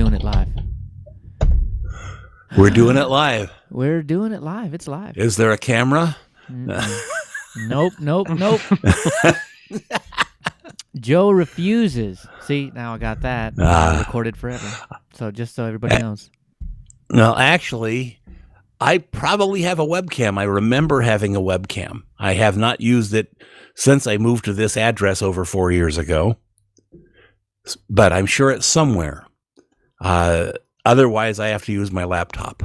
doing it live. We're doing it live. We're doing it live. It's live. Is there a camera? Nope. Joe refuses. See, now I got that recorded forever. So just so everybody knows. No, actually, I probably have a webcam. I remember having a webcam. I have not used it since I moved to this address over 4 years ago. But I'm sure it's somewhere. Otherwise, I have to use my laptop.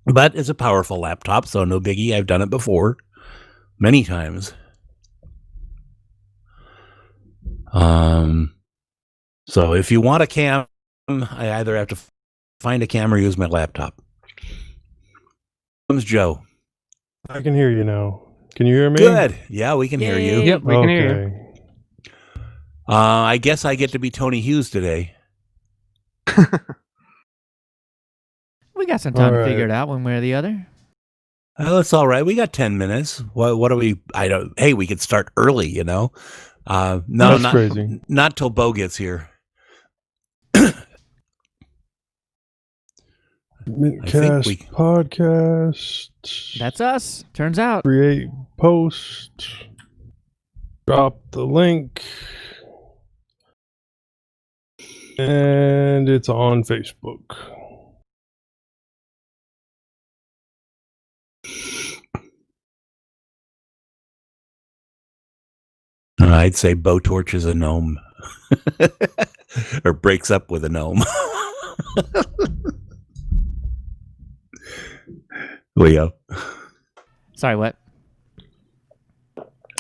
But it's a powerful laptop, so no biggie. I've done it before. Many times. So if you want a cam, I either have to find a cam or use my laptop. Comes Joe. I can hear you now. Can you hear me? Good. Yeah, we can hear you. Yep, we can hear you. I guess I get to be Tony Hughes today. We got some time to figure it out one way or the other. That's all right. We got 10 minutes. What are we? Hey, we could start early, you know. No, that's crazy. Not till Bo gets here. mintCast podcast. That's us. Turns out. Create post. Drop the link. And it's on Facebook. I'd say Bo torches a gnome. Or breaks up with a gnome. Leo. Sorry, what?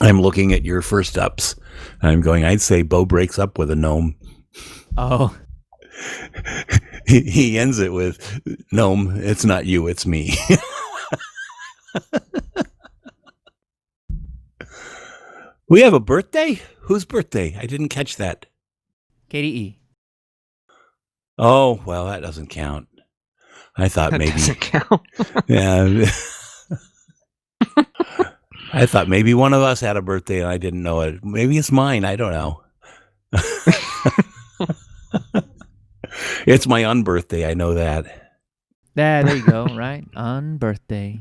I'm looking at your first ups. I'm going, I'd say Bo breaks up with a gnome. Oh. He ends it with, gnome, it's not you, it's me. We have a birthday? Whose birthday? I didn't catch that. KDE. Oh, well, that doesn't count. I thought That maybe. doesn't count. Yeah. I thought maybe one of us had a birthday and I didn't know it. Maybe it's mine. I don't know. It's my unbirthday. I know that. There you go, right? On birthday.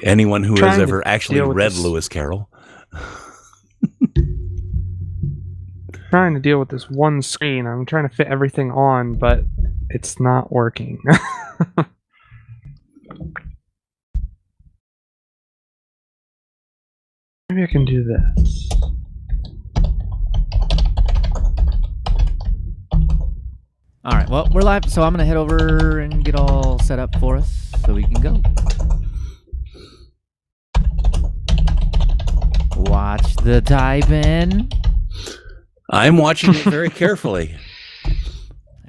Anyone who has Trying to ever actually deal with read this. Lewis Carroll. Trying to deal with this one screen. I'm trying to fit everything on, but it's not working. Maybe I can do this. All right, well, we're live, so I'm going to head over and get all set up for us so we can go. Watch the type in. I'm watching it very carefully.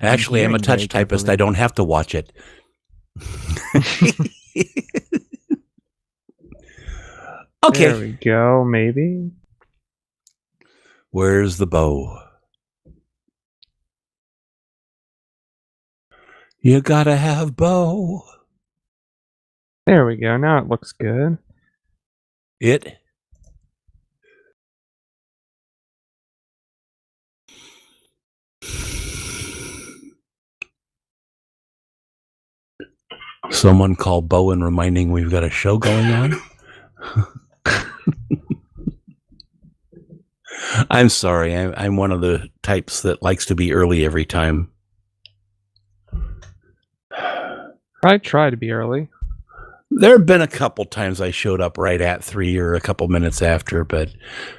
Actually, I'm a touch typist. I don't have to watch it. Okay. There we go, maybe. Where's the bow? You gotta have bow. There we go. Now it looks good. It. Someone call Bowen reminding we've got a show going on. I'm sorry. I'm one of the types that likes to be early every time. I try to be early. There have been a couple times I showed up right at 3 or a couple minutes after, but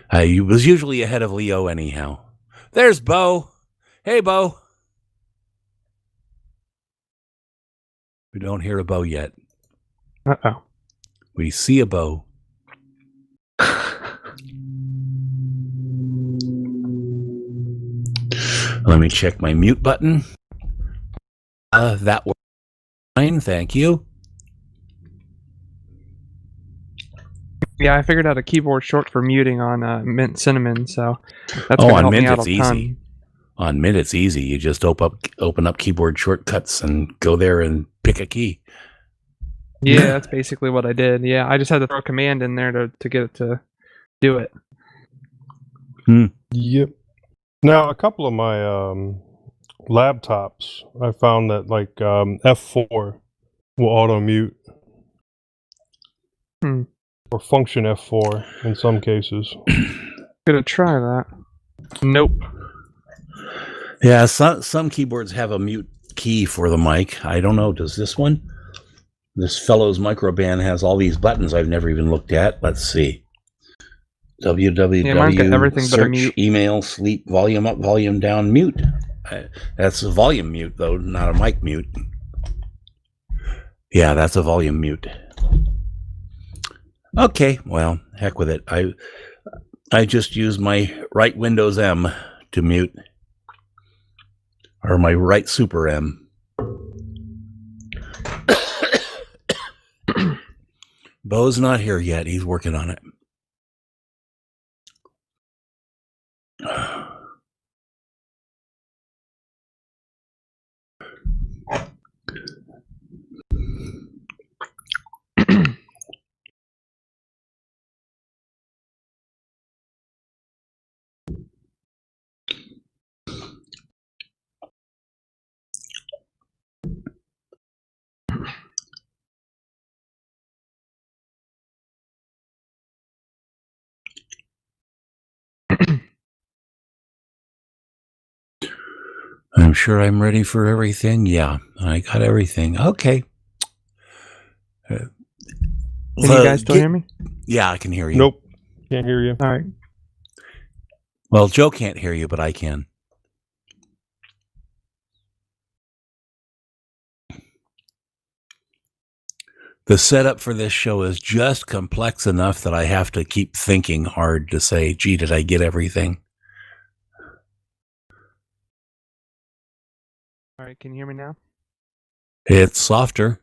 I was usually ahead of Leo anyhow. There's Bo. Hey, Bo. We don't hear a Bo yet. Uh-oh. We see a Bo. Let me check my mute button. That works fine. Thank you. Yeah, I figured out a keyboard short for muting on Mint Cinnamon, so that's Oh, gonna on help me Mint out it's a ton. easy. On Mint it's easy. You just open up keyboard shortcuts and go there and pick a key. Yeah, that's basically what I did. Yeah, I just had to throw a command in there to get it to do it. Yep. Now, a couple of my laptops, I found that like F4 will auto mute or function F4 in some cases. Gonna try that. Nope. Yeah, some keyboards have a mute key for the mic. I don't know. Does this one? This fellow's microband has all these buttons I've never even looked at. Let's see. mine's got everything search, but a mute. email, sleep, volume up, volume down, mute. That's a volume mute, though, not a mic mute. Yeah, that's a volume mute. Okay, well, heck with it. I just use my right Windows M to mute, or my right Super M. Bo's not here yet. He's working on it. I'm sure I'm ready for everything. Yeah, I got everything. Okay. Can you guys still hear me? Yeah, I can hear you. Nope. Can't hear you. All right. Well, Joe can't hear you, but I can. The setup for this show is just complex enough that I have to keep thinking hard to say, gee, did I get everything? All right. Can you hear me now? It's softer.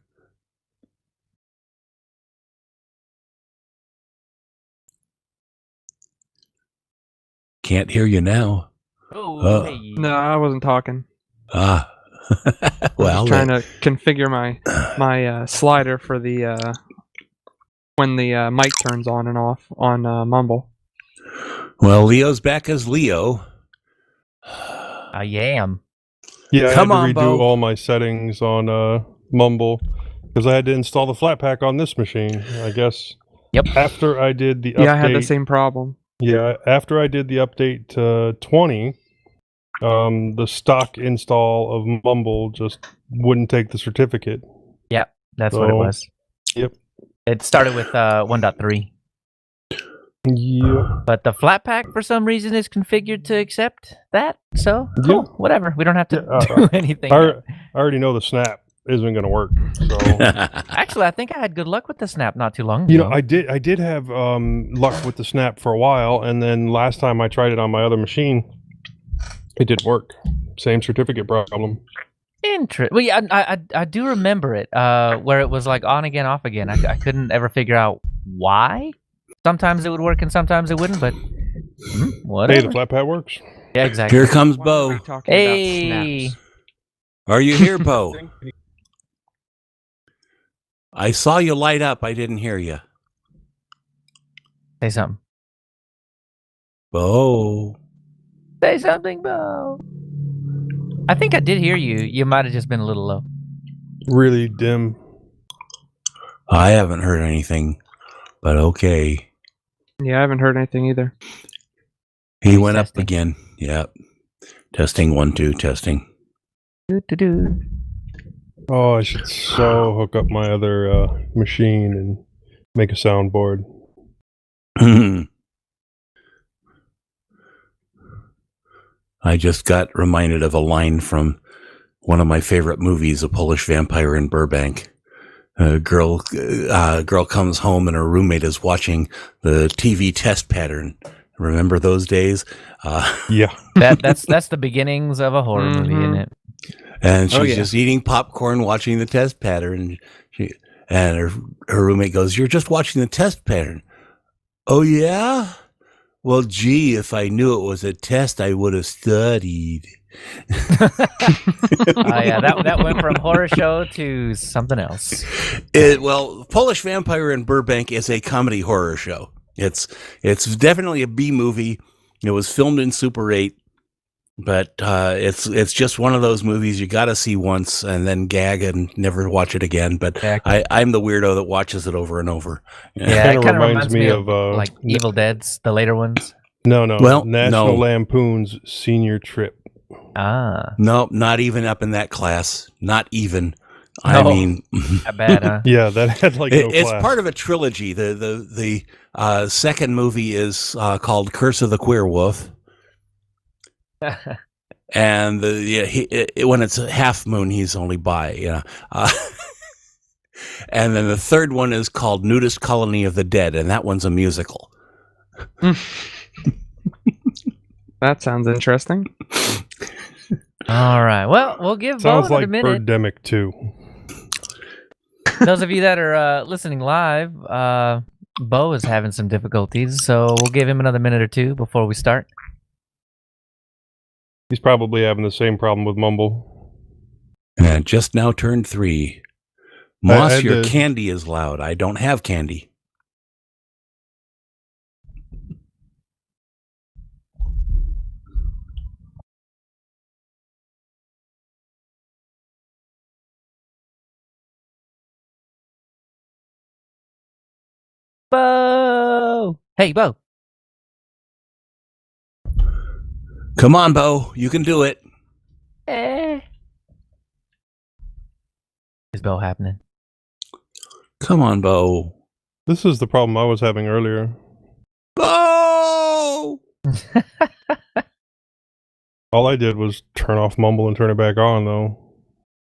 Can't hear you now. Oh, hey. No, I wasn't talking. Ah. Well, I was trying to configure my slider for the when the mic turns on and off on Mumble. Well, Leo's back as Leo. I am. Yeah, Come I on, had to redo Bo. all my settings on Mumble because I had to install the flat pack on this machine. I guess. Yep. After I did the update, Yeah, I had the same problem. Yeah, after I did the update to 20, the stock install of Mumble just wouldn't take the certificate. Yep, that's what it was. Yep. It started with 1.3. Yep. But the Flatpak, for some reason, is configured to accept that. So, cool. Yeah. Whatever. We don't have to Yeah, do anything. I already know the snap isn't going to work. So Actually, I think I had good luck with the snap not too long ago. you know, I did have luck with the snap for a while, and then last time I tried it on my other machine, it didn't work. Same certificate problem. Well, yeah, I do remember it, where it was like on again, off again. I couldn't ever figure out why. Sometimes it would work and sometimes it wouldn't, but whatever. Hey, the flat pad works. Yeah, exactly. Here comes Why Bo. are we talking Hey. about snaps? Are you here, Bo? I saw you light up. I didn't hear you. Say something. Bo. Say something, Bo. I think I did hear you. You might have just been a little low. Really dim. I haven't heard anything, but okay. Yeah, I haven't heard anything either. He went Testing. up again. Yep. Testing 1, 2, testing. Do. Oh, I should so hook up my other machine and make a soundboard. I just got reminded of a line from one of my favorite movies, A Polish Vampire in Burbank. A girl comes home and her roommate is watching the TV test pattern. Remember those days? Yeah. That's the beginnings of a horror movie, isn't it? And she's Oh, yeah. just eating popcorn, watching the test pattern. And her roommate goes, "You're just watching the test pattern." "Oh, yeah? Well, gee, if I knew it was a test, I would have studied." Yeah, that went from horror show to something else. Well, Polish Vampire in Burbank is a comedy horror show. It's definitely a B movie. It was filmed in Super 8, but it's just one of those movies you got to see once and then gag and never watch it again. But Exactly. I'm the weirdo that watches it over and over. Yeah, Kinda it kind of reminds reminds me me of of, like Evil Dead's, the later ones. No, Well, National no. Lampoon's Senior Trip. Ah, No, not even up in that class. Not even. I No. mean, that bad, huh? Yeah, that had like no it's class. part of a trilogy. The second movie is called Curse of the Queer Wolf, and when it's a half moon, he's only bi. And then the third one is called Nudist Colony of the Dead, and that one's a musical. That sounds interesting. All right. Well, we'll give Sounds Bo like a minute. Birdemic too. Those of you that are listening live, Bo is having some difficulties, so we'll give him another minute or two before we start. He's probably having the same problem with Mumble. And just now turned 3. I Moss, had your to- candy is loud. I don't have candy. Bo! Hey, Bo. Come on, Bo. You can do it. Is Bo happening? Come on, Bo. This is the problem I was having earlier. Bo! All I did was turn off Mumble and turn it back on, though.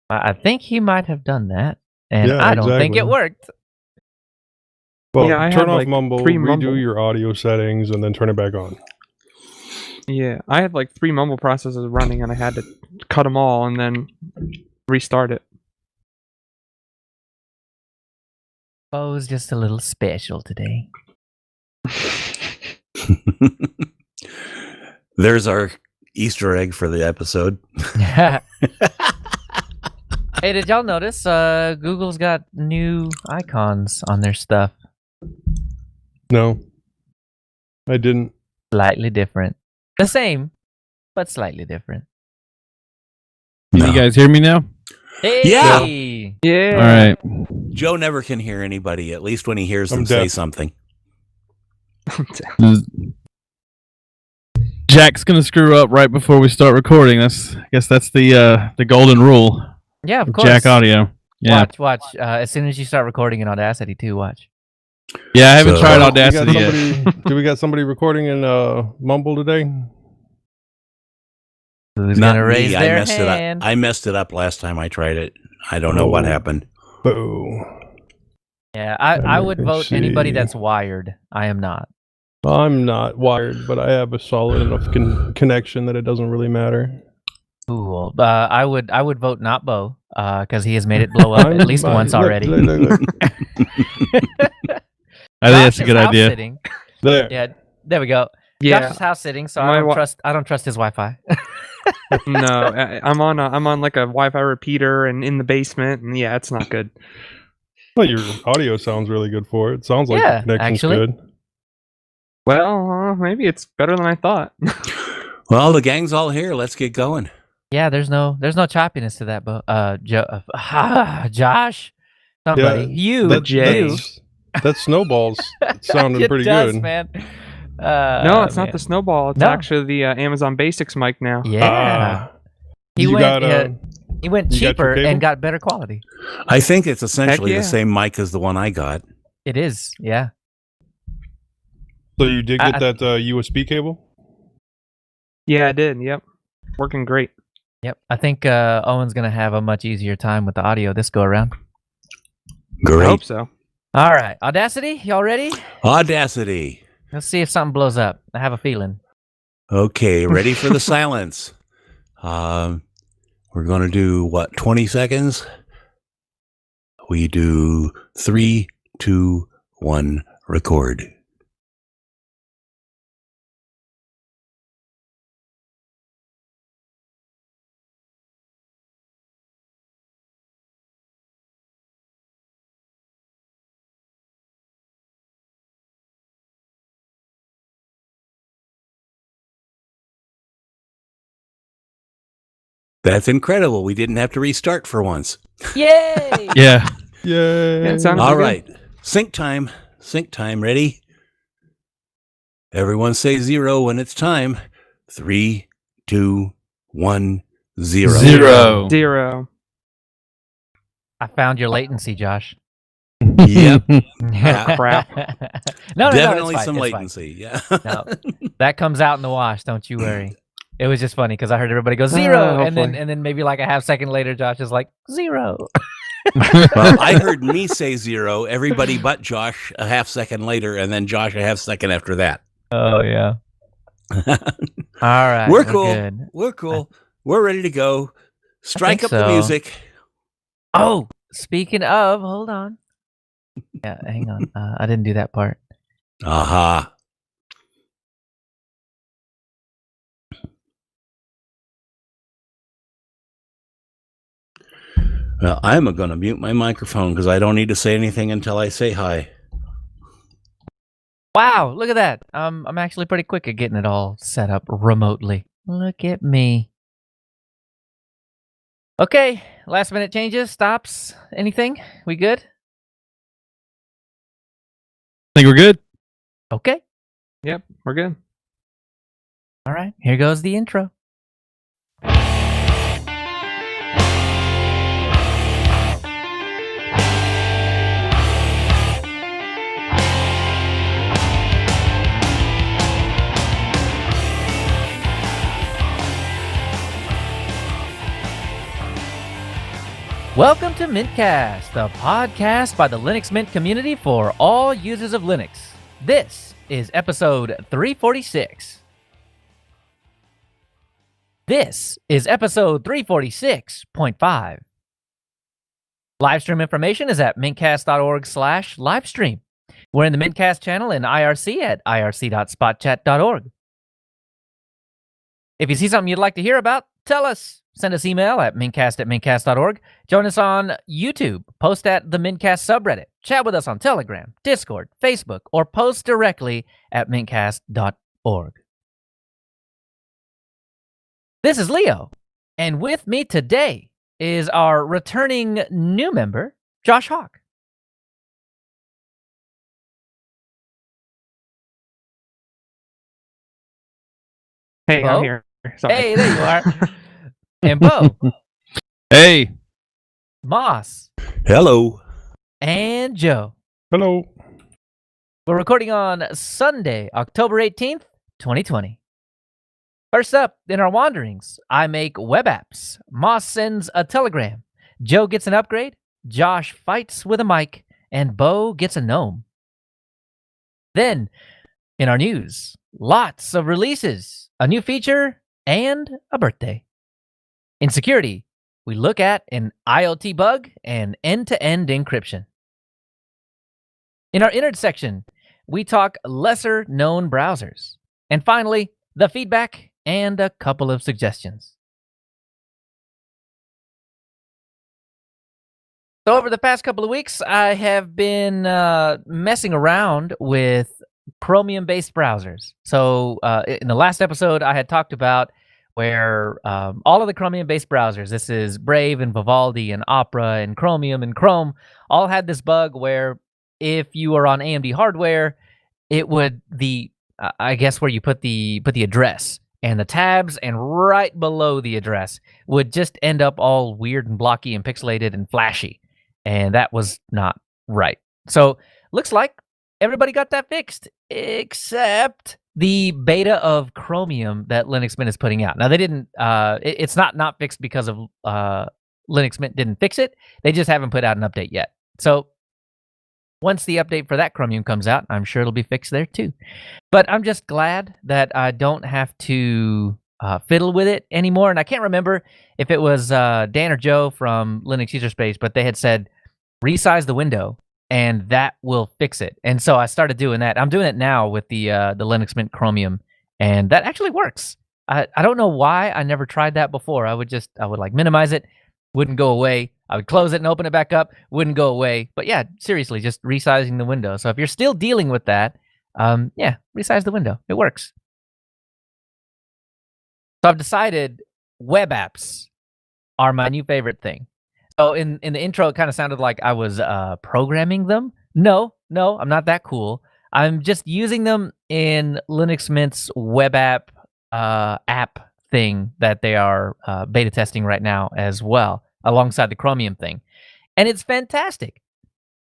I think he might have done that, and Yeah, I don't think exactly. it worked. Well, Yeah, I turn had, off like, Mumble, 3 redo Mumble. your audio settings, and then turn it back on. Yeah, I had like 3 mumble processes running, and I had to cut them all and then restart it. Bo's just a little special today. There's our Easter egg for the episode. Hey, did y'all notice Google's got new icons on their stuff? No, I didn't. Slightly different. The same, but slightly different. Can you guys hear me now? Hey! Yeah. All right. Joe never can hear anybody, at least when he hears them I'm say deaf. something. Jack's gonna screw up right before we start recording. I guess that's the golden rule. Yeah, of with course. Jack Audio. Yeah, Watch. As soon as you start recording in Audacity, too, watch. yeah. I haven't So- tried Well, Audacity yet. Do we got somebody recording in Mumble today? Who's Not gonna raise me. their I messed hand? it up. I messed it up last time I tried it. I don't know what Oh. happened. Boo. Yeah, I would Let's vote anybody see. that's wired. I am not. I'm not wired, but I have a solid enough connection that it doesn't really matter. Cool. I would vote not Bo, because he has made it blow up at least once look, already. look. I think that's a Josh's good house idea. Sitting. There. Yeah, there we go. Yeah. Josh's house sitting, so My I don't trust his Wi-Fi. No, I'm on like a Wi-Fi repeater and in the basement, and yeah, it's not good. Well, your audio sounds really good for it. It sounds like Yeah, the connection's actually. good. Well, maybe it's better than I thought. Well, the gang's all here. Let's get going. Yeah, there's no choppiness to that, Bo. Josh, somebody, you, That snowball's sounding It pretty does, good. man. No, it's not man. the snowball. It's No. actually the Amazon Basics mic now. Yeah, Ah, he you went. got, he went you got your cheaper cable? and got better quality. I think it's essentially Heck yeah. the same mic as the one I got. It is, yeah. so you did get I- that USB cable? Yeah, I did. Yep, working great. Yep. I think Owen's gonna have a much easier time with the audio this go around. I Great. hope so. All right, Audacity, y'all ready? Audacity. Let's see if something blows up. I have a feeling. Okay, ready for the silence. We're going to do, 20 seconds? We do 3, 2, 1, record. That's incredible. We didn't have to restart for once. Yay! Yeah. Yay! Yeah, it sounded All pretty right. Sync time. Sync time. Ready? Everyone say 0 when it's time. 3, 2, 1, 0. 0. good. 0. I found your latency, Josh. Yep. Oh, crap. No, Definitely it's fine, some it's fine. latency. Yeah. No, that comes out in the wash. Don't you worry. It was just funny because I heard everybody go 0, and hopefully. then maybe like a half second later, Josh is like 0. Well, I heard me say 0, everybody but Josh a half second later, and then Josh a half second after that. Oh yeah. All right. We're cool. Good. We're cool. We're ready to go. Strike think up the so. music. Oh, speaking of, hold on. Yeah, hang on. I didn't do that part. Aha. Well, I'm going to mute my microphone because I don't need to say anything until I say hi. Wow, look at that. I'm actually pretty quick at getting it all set up remotely. Look at me. Okay, last minute changes, stops, anything? We good? Think we're good? Okay. Yep, we're good. All right, here goes the intro. Welcome to mintCast, the podcast by the Linux Mint community for all users of Linux. This is episode 346. This is episode 346.5. Livestream information is at mintcast.org/livestream. We're in the mintcast channel in IRC at irc.spotchat.org. If you see something you'd like to hear about, tell us. Send us email at mintcast@mintcast.org. Join us on YouTube. Post at the mintcast subreddit. Chat with us on Telegram, Discord, Facebook, or post directly at mintcast.org. This is Leo, and with me today is our returning new member, Josh Hawk. Hey, Bo? I'm here. Sorry. Hey, there you are. And Bo, Hey. Moss, Hello. and Joe. Hello. We're recording on Sunday, October 18th, 2020. First up, in our wanderings, I make web apps. Moss sends a telegram. Joe gets an upgrade. Josh fights with a mic. And Bo gets a gnome. Then, in our news, lots of releases, a new feature, and a birthday. In security, we look at an IoT bug and end-to-end encryption. In our innards section, we talk lesser-known browsers. And finally, the feedback and a couple of suggestions. So over the past couple of weeks, I have been messing around with Chromium-based browsers. So in the last episode, I had talked about where all of the Chromium-based browsers, this is Brave and Vivaldi and Opera and Chromium and Chrome, all had this bug where if you were on AMD hardware, it would I guess where you put the address and the tabs and right below the address would just end up all weird and blocky and pixelated and flashy, and that was not right. So looks like everybody got that fixed except the beta of Chromium that Linux Mint is putting out. Now they didn't. It's not fixed because of Linux Mint didn't fix it. They just haven't put out an update yet. So once the update for that Chromium comes out, I'm sure it'll be fixed there too. But I'm just glad that I don't have to fiddle with it anymore. And I can't remember if it was Dan or Joe from Linux User Space, but they had said resize the window and that will fix it. And so I started doing that. I'm doing it now with the Linux Mint Chromium, and that actually works. I don't know why I never tried that before. I would like minimize it, wouldn't go away. I would close it and open it back up, wouldn't go away. But yeah, seriously, just resizing the window. So if you're still dealing with that, yeah, resize the window. It works. So I've decided web apps are my new favorite thing. So in the intro, it kind of sounded like I was programming them. No, I'm not that cool. I'm just using them in Linux Mint's web app thing that they are beta testing right now as well, alongside the Chromium thing. And it's fantastic.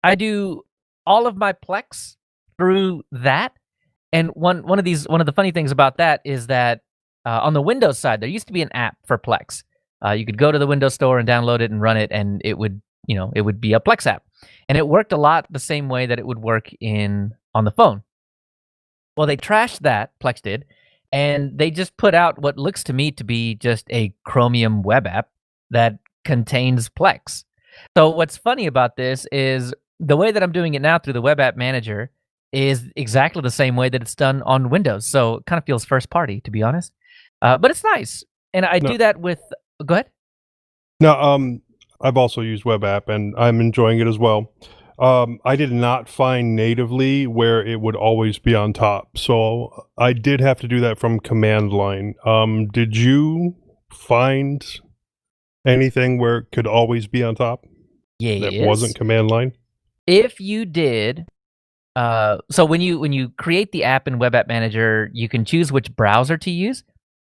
I do all of my Plex through that. And one of the funny things about that is that on the Windows side, there used to be an app for Plex. You could go to the Windows Store and download it and run it, and it would be a Plex app, and it worked a lot the same way that it would work on the phone. Well, they trashed that, Plex did, and they just put out what looks to me to be just a Chromium web app that contains Plex. So what's funny about this is the way that I'm doing it now through the web app manager is exactly the same way that it's done on Windows. So it kind of feels first party, to be honest. But it's nice. And I do that with... Go ahead. No, I've also used web app, and I'm enjoying it as well. I did not find natively where it would always be on top. So I did have to do that from command line. Did you find anything where it could always be on top? Yeah, that wasn't command line? If you did... so when you create the app in Web App Manager, you can choose which browser to use.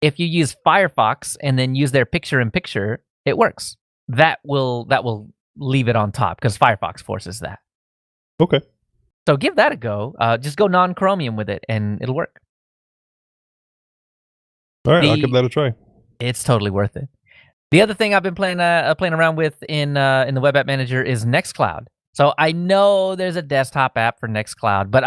If you use Firefox and then use their picture-in-picture, it works. That will leave it on top because Firefox forces that. Okay. So give that a go. Just go non-Chromium with it, and it'll work. All right, I'll give that a try. It's totally worth it. The other thing I've been playing around with in the Web App Manager is Nextcloud. So I know there's a desktop app for Nextcloud, but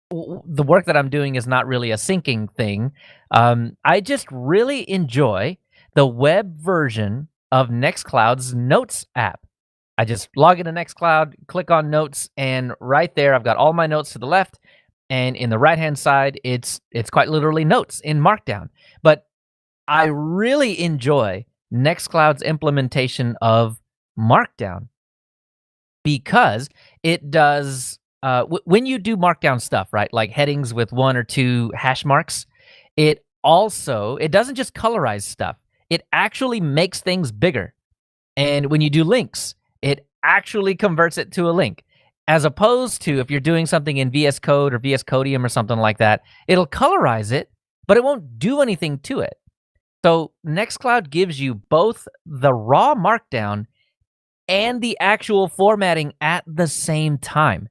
the work that I'm doing is not really a syncing thing. I just really enjoy the web version of Nextcloud's Notes app. I just log into Nextcloud, click on Notes, and right there I've got all my notes to the left, and in the right-hand side, it's quite literally notes in Markdown. But I really enjoy Nextcloud's implementation of Markdown because it does... when you do Markdown stuff, right, like headings with 1 or 2 hash marks, it doesn't just colorize stuff. It actually makes things bigger. And when you do links, it actually converts it to a link. As opposed to if you're doing something in VS Code or VS Codium or something like that, it'll colorize it, but it won't do anything to it. So Nextcloud gives you both the raw Markdown and the actual formatting at the same time.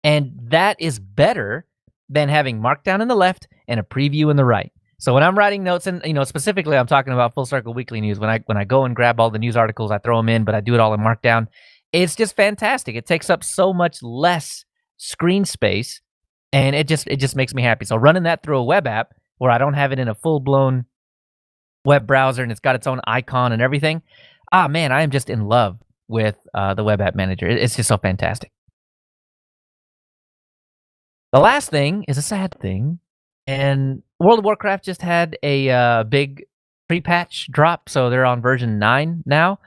And that is better than having Markdown in the left and a preview in the right. So when I'm writing notes, and specifically I'm talking about Full Circle Weekly News, when I go and grab all the news articles, I throw them in, but I do it all in Markdown. It's just fantastic. It takes up so much less screen space, and it just makes me happy. So running that through a web app where I don't have it in a full-blown web browser and it's got its own icon and everything, man, I am just in love with the web app manager. It's just so fantastic. The last thing is a sad thing, and World of Warcraft just had a big pre-patch drop, so they're on version 9 now,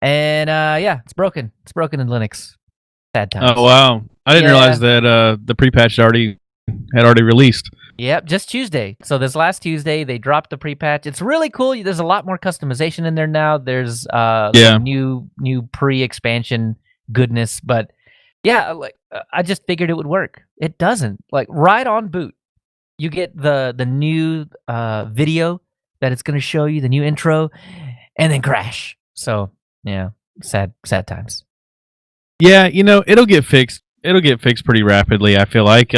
and yeah, it's broken. It's broken in Linux. Sad times. Oh wow! I didn't realize that the pre-patch had already released. Yep, just Tuesday. So this last Tuesday, they dropped the pre-patch. It's really cool. There's a lot more customization in there now. There's new pre-expansion goodness, but yeah, I just figured it would work. It doesn't. Like right on boot, you get the new video that it's going to show you, the new intro, and then crash. So yeah, sad times. Yeah, it'll get fixed. It'll get fixed pretty rapidly. I feel like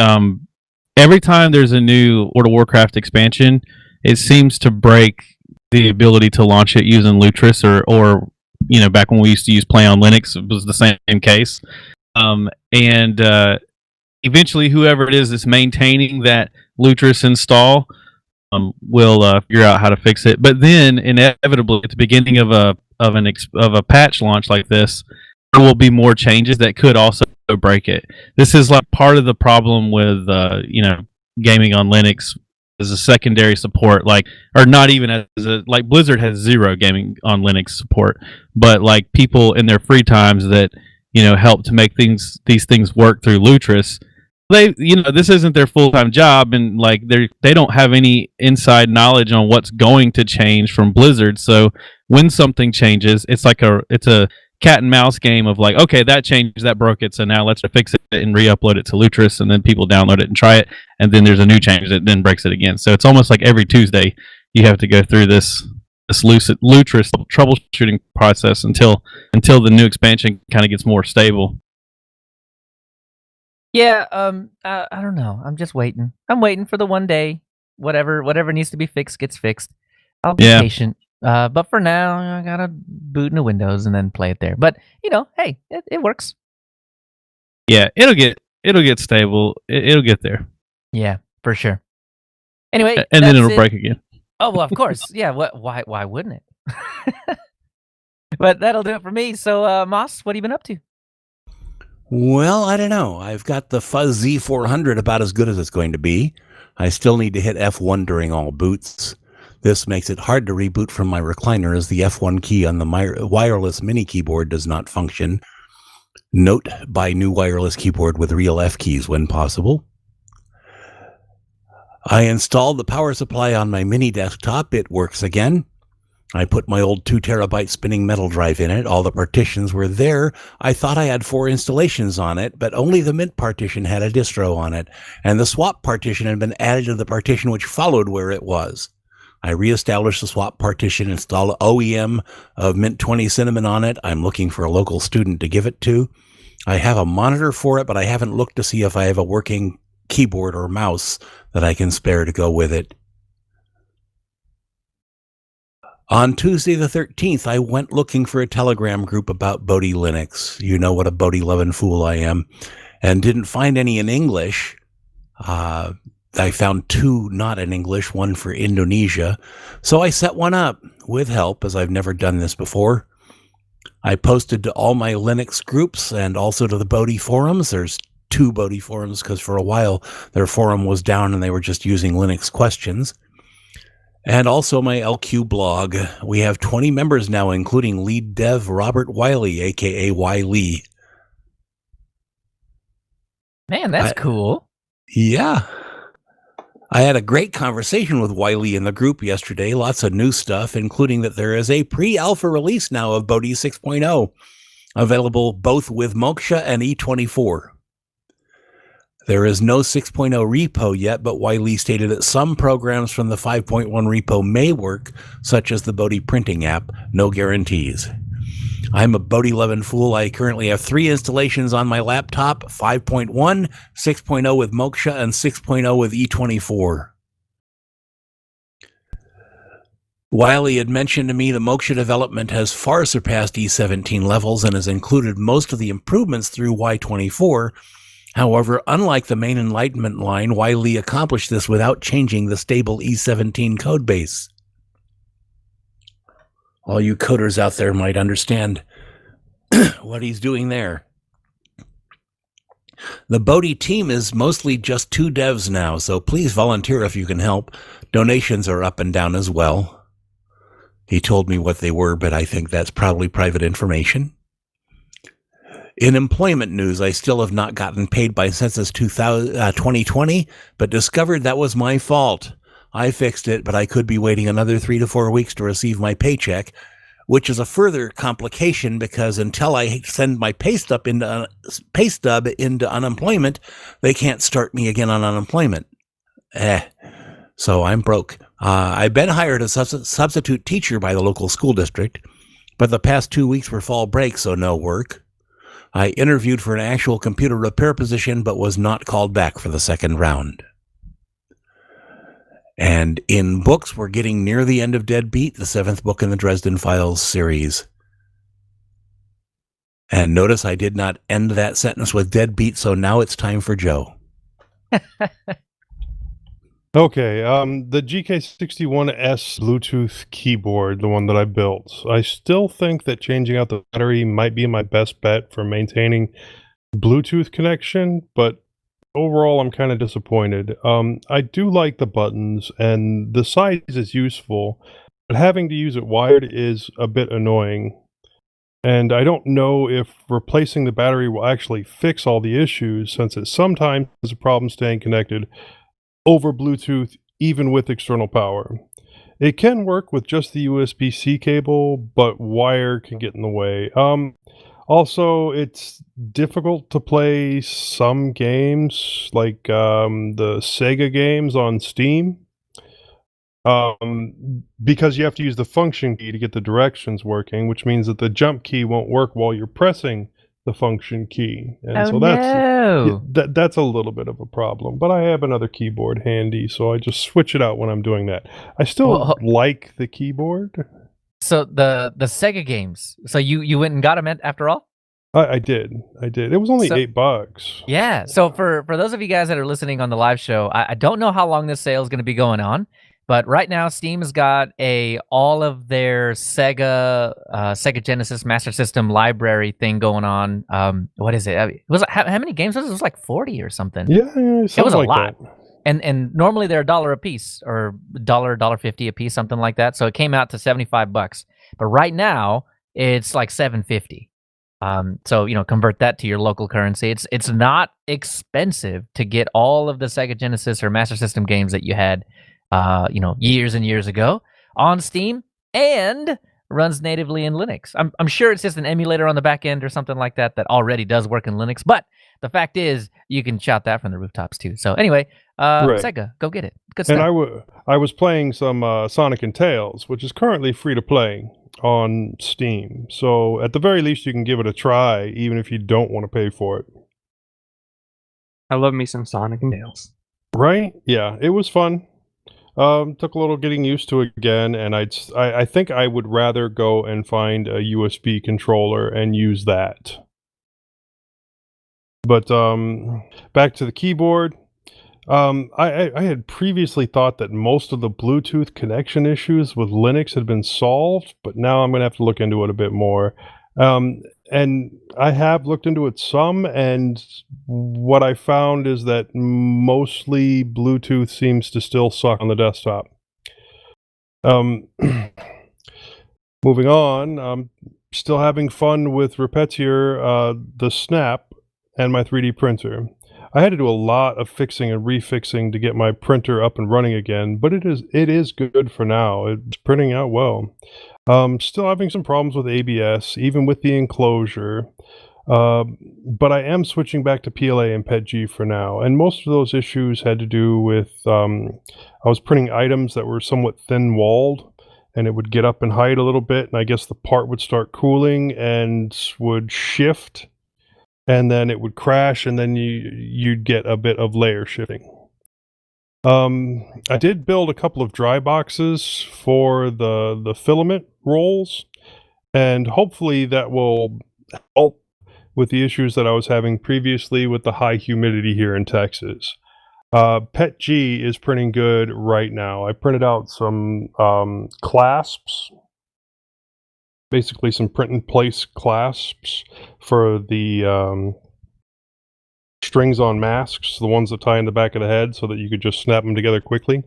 every time there's a new World of Warcraft expansion, it seems to break the ability to launch it using Lutris or back when we used to use Play on Linux, it was the same case. And eventually, whoever it is that's maintaining that Lutris install will figure out how to fix it. But then, inevitably, at the beginning of a patch launch like this, there will be more changes that could also break it. This is like part of the problem with gaming on Linux as a secondary support, or not even as Blizzard has 0 gaming on Linux support, but like people in their free times that help to make these things work through Lutris. This isn't their full-time job, and they don't have any inside knowledge on what's going to change from Blizzard. So when something changes, it's a cat and mouse game of like, okay, that changed, that broke it, so now let's fix it and re-upload it to Lutris, and then people download it and try it, and then there's a new change that then breaks it again. So it's almost like every Tuesday you have to go through this Lutris troubleshooting process until the new expansion kind of gets more stable. Yeah, I don't know. I'm just waiting. I'm waiting for the one day. Whatever needs to be fixed gets fixed. I'll be patient. But for now, I gotta boot into Windows and then play it there. But hey, it works. Yeah, it'll get stable. It'll get there. Yeah, for sure. Anyway, and then it'll break again. Oh well, of course. Yeah. Why wouldn't it? But that'll do it for me. So, Moss, what have you been up to? Well, I don't know. I've got the Fuzz Z400 about as good as it's going to be. I still need to hit F1 during all boots. This makes it hard to reboot from my recliner as the F1 key on the wireless mini keyboard does not function. Note, buy new wireless keyboard with real F keys when possible. I installed the power supply on my mini desktop. It works again. I put my old 2 terabyte spinning metal drive in it. All the partitions were there. I thought I had 4 installations on it, but only the Mint partition had a distro on it, and the swap partition had been added to the partition which followed where it was. I reestablished the swap partition, installed OEM of Mint 20 Cinnamon on it. I'm looking for a local student to give it to. I have a monitor for it, but I haven't looked to see if I have a working keyboard or mouse that I can spare to go with it. On Tuesday the 13th, I went looking for a Telegram group about Bodhi Linux. You know what a Bodhi loving fool I am. And didn't find any in English. I found 2 not in English, one for Indonesia. So I set one up with help, as I've never done this before. I posted to all my Linux groups and also to the Bodhi forums. There's 2 Bodhi forums because for a while their forum was down and they were just using Linux questions. And also my LQ blog. We have 20 members now, including lead dev Robert Wiley, a.k.a. Wiley. Man, that's cool. Yeah. I had a great conversation with Wiley in the group yesterday. Lots of new stuff, including that there is a pre-alpha release now of Bodhi 6.0, available both with Moksha and E24. There is no 6.0 repo yet, but Wiley stated that some programs from the 5.1 repo may work, such as the Bodhi printing app. No guarantees. I'm a Bodhi loving fool. I currently have 3 installations on my laptop, 5.1, 6.0 with Moksha, and 6.0 with E24. Wiley had mentioned to me the Moksha development has far surpassed E17 levels and has included most of the improvements through Y24. However, unlike the main Enlightenment line, Wiley accomplished this without changing the stable E17 codebase. All you coders out there might understand what he's doing there. The Bodhi team is mostly just 2 devs now, so please volunteer if you can help. Donations are up and down as well. He told me what they were, but I think that's probably private information. In employment news, I still have not gotten paid by Census 2020, but discovered that was my fault. I fixed it, but I could be waiting another 3 to 4 weeks to receive my paycheck, which is a further complication because until I send my pay stub into unemployment, they can't start me again on unemployment. So I'm broke. I've been hired as a substitute teacher by the local school district, but the past 2 weeks were fall break, so no work. I interviewed for an actual computer repair position, but was not called back for the second round. And in books, we're getting near the end of Deadbeat, the 7th book in the Dresden Files series. And notice I did not end that sentence with Deadbeat, so now it's time for Joe. Okay, the GK61S Bluetooth keyboard, the one that I built, I still think that changing out the battery might be my best bet for maintaining Bluetooth connection, but overall I'm kind of disappointed. I do like the buttons, and the size is useful, but having to use it wired is a bit annoying. And I don't know if replacing the battery will actually fix all the issues, since it sometimes has a problem staying connected over Bluetooth, even with external power. It can work with just the USB-C cable, but wire can get in the way. Also, it's difficult to play some games, like the Sega games on Steam, because you have to use the function key to get the directions working, which means that the jump key won't work while you're pressing the function key, and Oh so no! that's a little bit of a problem. But I have another keyboard handy, so I just switch it out when I'm doing that. I still Well, like the keyboard. so the Sega games. So you went and got them after all? I did. It was only So $8. yeah. So for those of you guys that are listening on the live show, I don't know how long this sale is going to be going on, but right now Steam has got all of their Sega Genesis Master System library thing going on. What is it? I mean, it was how many games was it? It was like 40 or something. Yeah, It was a like lot. that. And normally they're $1 a piece or $1.50 a piece, something like that. So it came out to $75. But right now it's like $7.50. So convert that to your local currency. It's not expensive to get all of the Sega Genesis or Master System games that you had, years and years ago on Steam, and runs natively in Linux. I'm sure it's just an emulator on the back end or something like that already does work in Linux. But the fact is, you can shout that from the rooftops too. So anyway, Right. Sega, go get it. Good And stuff. I was playing some Sonic and Tails, which is currently free to play on Steam. So at the very least, you can give it a try, even if you don't want to pay for it. I love me some Sonic and Tails. Right? Yeah, it was fun. Took a little getting used to it again, and I think I would rather go and find a USB controller and use that. But back to the keyboard. I had previously thought that most of the Bluetooth connection issues with Linux had been solved, but now I'm going to have to look into it a bit more. And I have looked into it some, and what I found is that mostly Bluetooth seems to still suck on the desktop. Moving on, still having fun with Repetier, the Snap, and my 3D printer. I had to do a lot of fixing and refixing to get my printer up and running again, but it is good for now. It's printing out well. Still having some problems with ABS, even with the enclosure. But I am switching back to PLA and PETG for now. And most of those issues had to do with I was printing items that were somewhat thin-walled, and it would get up in height a little bit, and I guess the part would start cooling and would shift, and then it would crash, and then you'd get a bit of layer shifting. I did build a couple of dry boxes for the filament rolls, and hopefully that will help with the issues that I was having previously with the high humidity here in Texas. PETG is printing good right now. I printed out some clasps, basically some print and place clasps for the strings on masks, the ones that tie in the back of the head so that you could just snap them together quickly.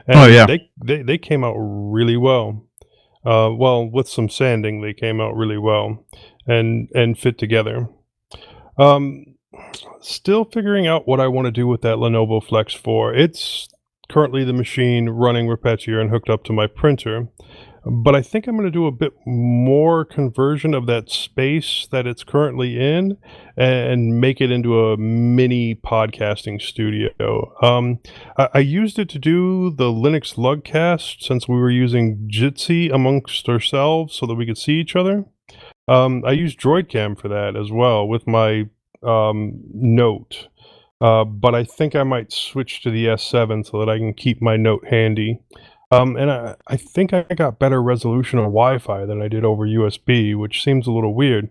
And Oh, yeah. they came out really well. Well, with some sanding, they came out really well and fit together. Still figuring out what I want to do with that Lenovo Flex 4. It's currently the machine running Repetier and hooked up to my printer. But I think I'm going to do a bit more conversion of that space that it's currently in and make it into a mini podcasting studio. I used it to do the Linux Lugcast since we were using Jitsi amongst ourselves so that we could see each other. I used DroidCam for that as well with my Note. But I think I might switch to the S7 so that I can keep my Note handy. And I think I got better resolution on Wi-Fi than I did over USB, which seems a little weird.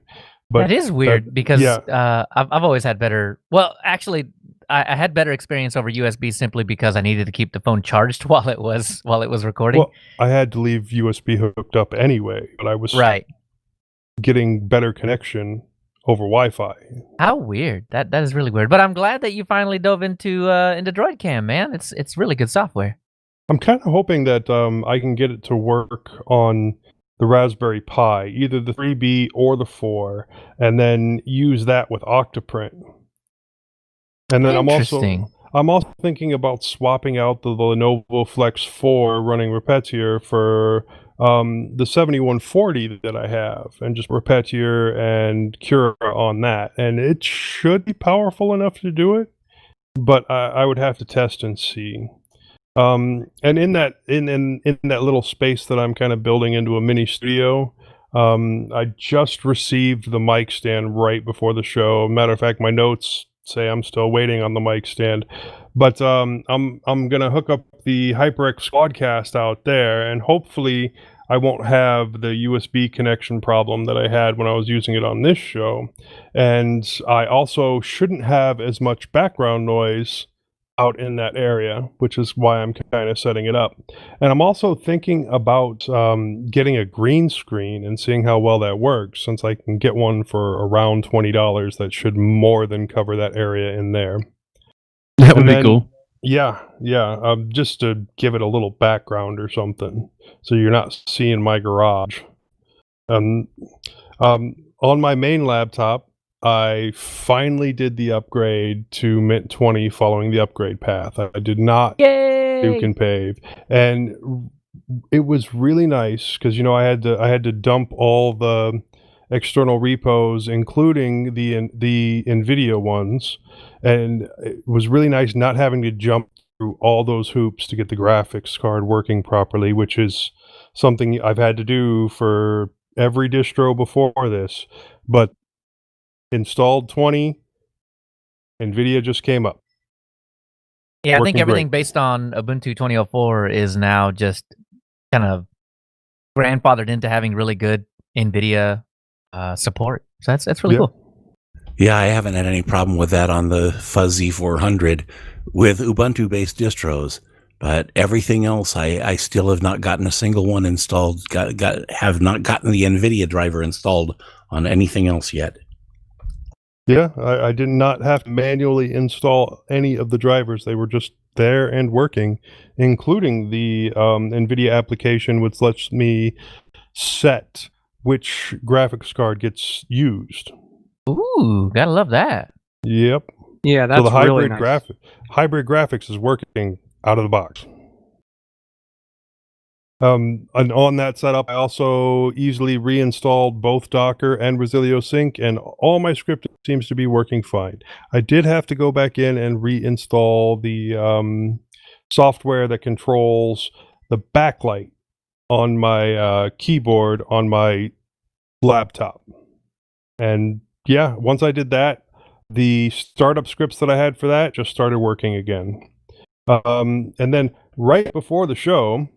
But that is weird because yeah. I've always had better. Well, actually, I had better experience over USB simply because I needed to keep the phone charged while it was recording. Well, I had to leave USB hooked up anyway, but I was right. getting better connection over Wi-Fi. How weird. That is really weird. But I'm glad that you finally dove into DroidCam, man. It's really good software. I'm kind of hoping that I can get it to work on the Raspberry Pi, either the 3B or the 4, and then use that with Octoprint. And then I'm also thinking about swapping out the Lenovo Flex 4 running Repetier for the 7140 that I have, and just Repetier and Cura on that. And it should be powerful enough to do it, but I would have to test and see. And in that in that little space that I'm kind of building into a mini studio, I just received the mic stand right before the show. Matter of fact, my notes say I'm still waiting on the mic stand, but I'm gonna hook up the HyperX Squadcast out there, and hopefully I won't have the USB connection problem that I had when I was using it on this show. And I also shouldn't have as much background noise out in that area, which is why I'm kind of setting it up. And I'm also thinking about getting a green screen and seeing how well that works. Since I can get one for around $20, that should more than cover that area in there. That would And be then- cool. Yeah, just to give it a little background or something, so you're not seeing my garage. On my main laptop, I finally did the upgrade to Mint 20 following the upgrade path. I did not Yay! Duke and Pave, and it was really nice because I had to dump all the external repos, including the NVIDIA ones, and it was really nice not having to jump through all those hoops to get the graphics card working properly, which is something I've had to do for every distro before this. But installed 20, NVIDIA just came up. Yeah, I think Working everything great. based on Ubuntu 2004 is now just kind of grandfathered into having really good NVIDIA support. So that's really Yeah. cool. Yeah, I haven't had any problem with that on the Fuzzy 400 with Ubuntu-based distros, but everything else, I still have not gotten a single one installed. Have not gotten the NVIDIA driver installed on anything else yet. Yeah, I did not have to manually install any of the drivers. They were just there and working, including the NVIDIA application, which lets me set which graphics card gets used. Ooh, gotta love that. Yep. Yeah, that's So the really nice. hybrid graphics is working out of the box. And on that setup, I also easily reinstalled both Docker and Resilio Sync, and all my scripting seems to be working fine. I did have to go back in and reinstall the software that controls the backlight on my keyboard on my laptop. And yeah, once I did that, the startup scripts that I had for that just started working again. And then right before the show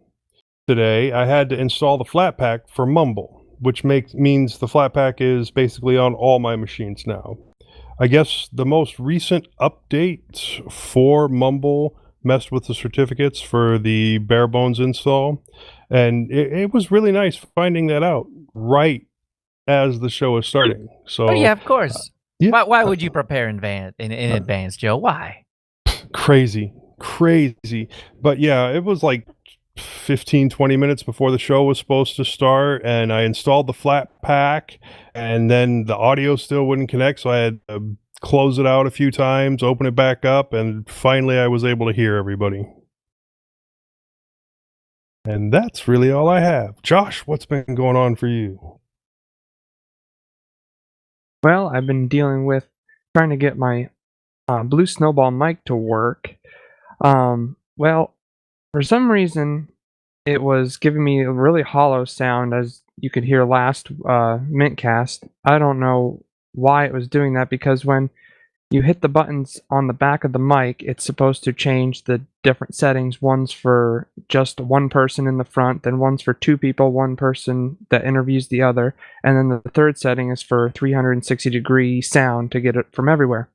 today, I had to install the Flatpak for Mumble, which means the Flatpak is basically on all my machines now. I guess the most recent update for Mumble messed with the certificates for the bare bones install, and it was really nice finding that out right as the show is starting. So Oh yeah, of course. yeah. Why would you prepare in advance, Joe? Why? crazy. But yeah, it was like 15-20 minutes before the show was supposed to start, and I installed the Flatpak, and then the audio still wouldn't connect, so I had to close it out a few times, open it back up, and finally I was able to hear everybody. And that's really all I have. Josh, what's been going on for you? Well, I've been dealing with trying to get my Blue Snowball mic to work. Well, for some reason, it was giving me a really hollow sound, as you could hear last mintCast. I don't know why it was doing that, because when you hit the buttons on the back of the mic, it's supposed to change the different settings. One's for just one person in the front, then one's for two people, one person that interviews the other, and then the third setting is for 360-degree sound to get it from everywhere.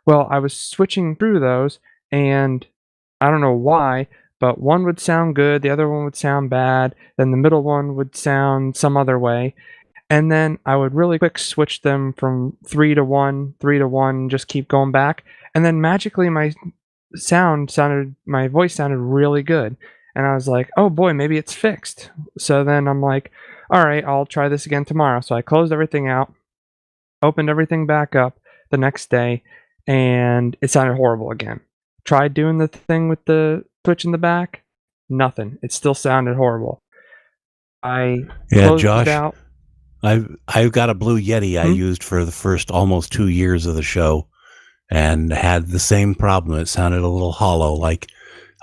Well, I was switching through those, and I don't know why, but one would sound good, the other one would sound bad, then the middle one would sound some other way. And then I would really quick switch them from 3 to 1, 3 to 1, just keep going back. And then magically my voice sounded really good. And I was like, oh boy, maybe it's fixed. So then I'm like, all right, I'll try this again tomorrow. So I closed everything out, opened everything back up the next day, and it sounded horrible again. tried doing the thing with the switch in the back. Nothing. It still sounded horrible. I closed Josh, it out. I've got a Blue Yeti I used for the first almost 2 years of the show, and had the same problem. It sounded a little hollow, like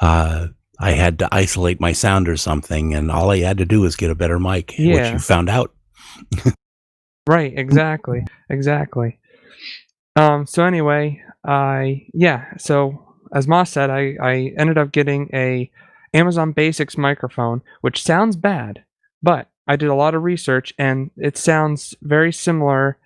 I had to isolate my sound or something, and all I had to do was get a better mic, which Yeah. you found out. Right, exactly. So anyway, so as Moss said, I ended up getting a Amazon Basics microphone, which sounds bad, but I did a lot of research and it sounds very similar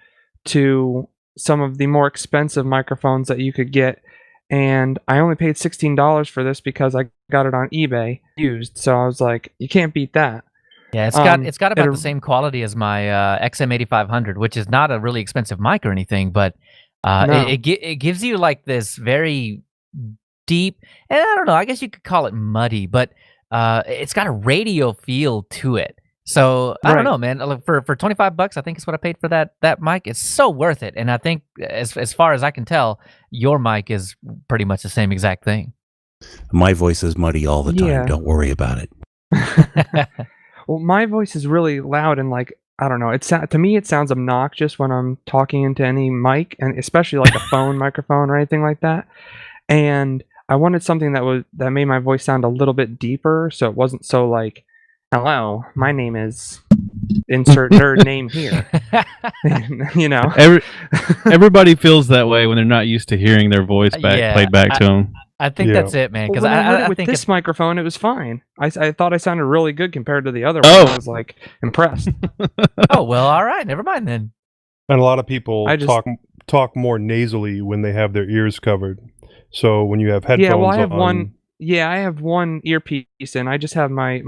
to some of the more expensive microphones that you could get. And I only paid $16 for this because I got it on eBay used. So I was like, you can't beat that. Yeah, it's got about the same quality as my XM8500, which is not a really expensive mic or anything, but it gives you like this very deep, and I don't know, I guess you could call it muddy, but it's got a radio feel to it. So I don't know, man. For $25, I think is what I paid for that mic. It's so worth it, and I think as far as I can tell, your mic is pretty much the same exact thing. My voice is muddy all the time. Yeah. Don't worry about it. Well, my voice is really loud and like, I don't know. To me, it sounds obnoxious when I'm talking into any mic, and especially like a phone microphone or anything like that. And I wanted something that made my voice sound a little bit deeper, so it wasn't so like, "Hello, my name is insert nerd name here." You know, everybody feels that way when they're not used to hearing their voice played back to them. I think that's it, man. Because when I heard it with think this microphone, it was fine. I thought I sounded really good compared to the other one. I was like impressed. Oh well, all right, never mind then. And a lot of people talk more nasally when they have their ears covered. So when you have headphones, yeah, well, I have one. Yeah, I have one earpiece in. I just have my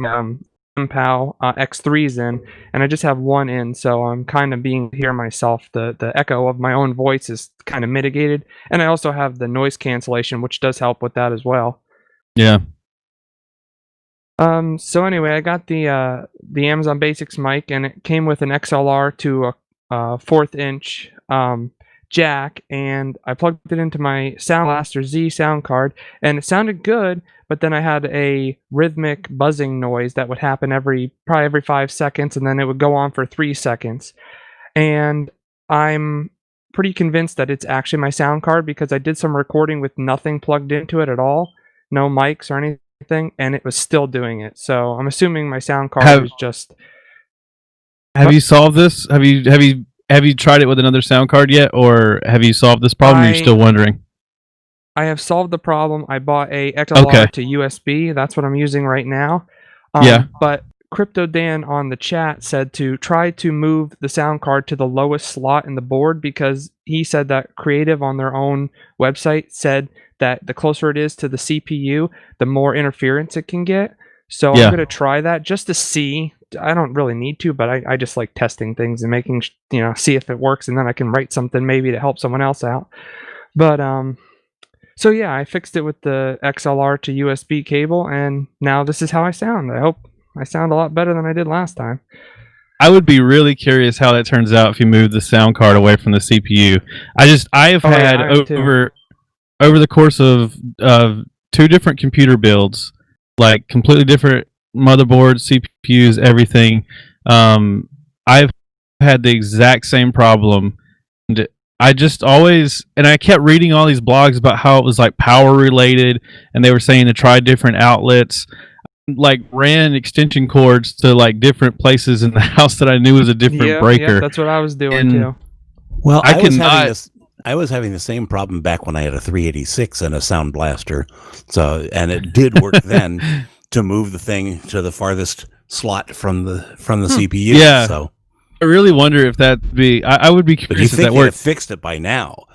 PAL X3s in, and I just have one in, so I'm kind of being hear myself. The echo of my own voice is kind of mitigated, and I also have the noise cancellation, which does help with that as well. Yeah. So anyway, I got the Amazon Basics mic, and it came with an XLR to a 1/4 inch jack, and I plugged it into my Sound Blaster Z sound card, and it sounded good. But then I had a rhythmic buzzing noise that would happen probably every 5 seconds, and then it would go on for 3 seconds. And I'm pretty convinced that it's actually my sound card because I did some recording with nothing plugged into it at all, no mics or anything, and it was still doing it. So I'm assuming my sound card is just. Have you solved this? Have you tried it with another sound card yet, or have you solved this problem? Or are you still wondering? I have solved the problem. I bought a XLR to USB. That's what I'm using right now. But Crypto Dan on the chat said to try to move the sound card to the lowest slot in the board because he said that Creative on their own website said that the closer it is to the CPU, the more interference it can get. So I'm going to try that just to see. I don't really need to, but I just like testing things and making, see if it works, and then I can write something maybe to help someone else out. But, so yeah, I fixed it with the XLR to USB cable, and now this is how I sound. I hope I sound a lot better than I did last time. I would be really curious how that turns out if you move the sound card away from the CPU. I have had over the course of 2 different computer builds, like completely different motherboards, CPUs, everything. I've had the exact same problem. And I just always, and I kept reading all these blogs about how it was like power related, and they were saying to try different outlets. Like ran extension cords to like different places in the house that I knew was a different breaker. Yeah, that's what I was doing too. Well, I was having the same problem back when I had a 386 and a Sound Blaster. So, and it did work then to move the thing to the farthest slot from the CPU. Yeah. So I really wonder if I would be curious if that worked. Have fixed it by now.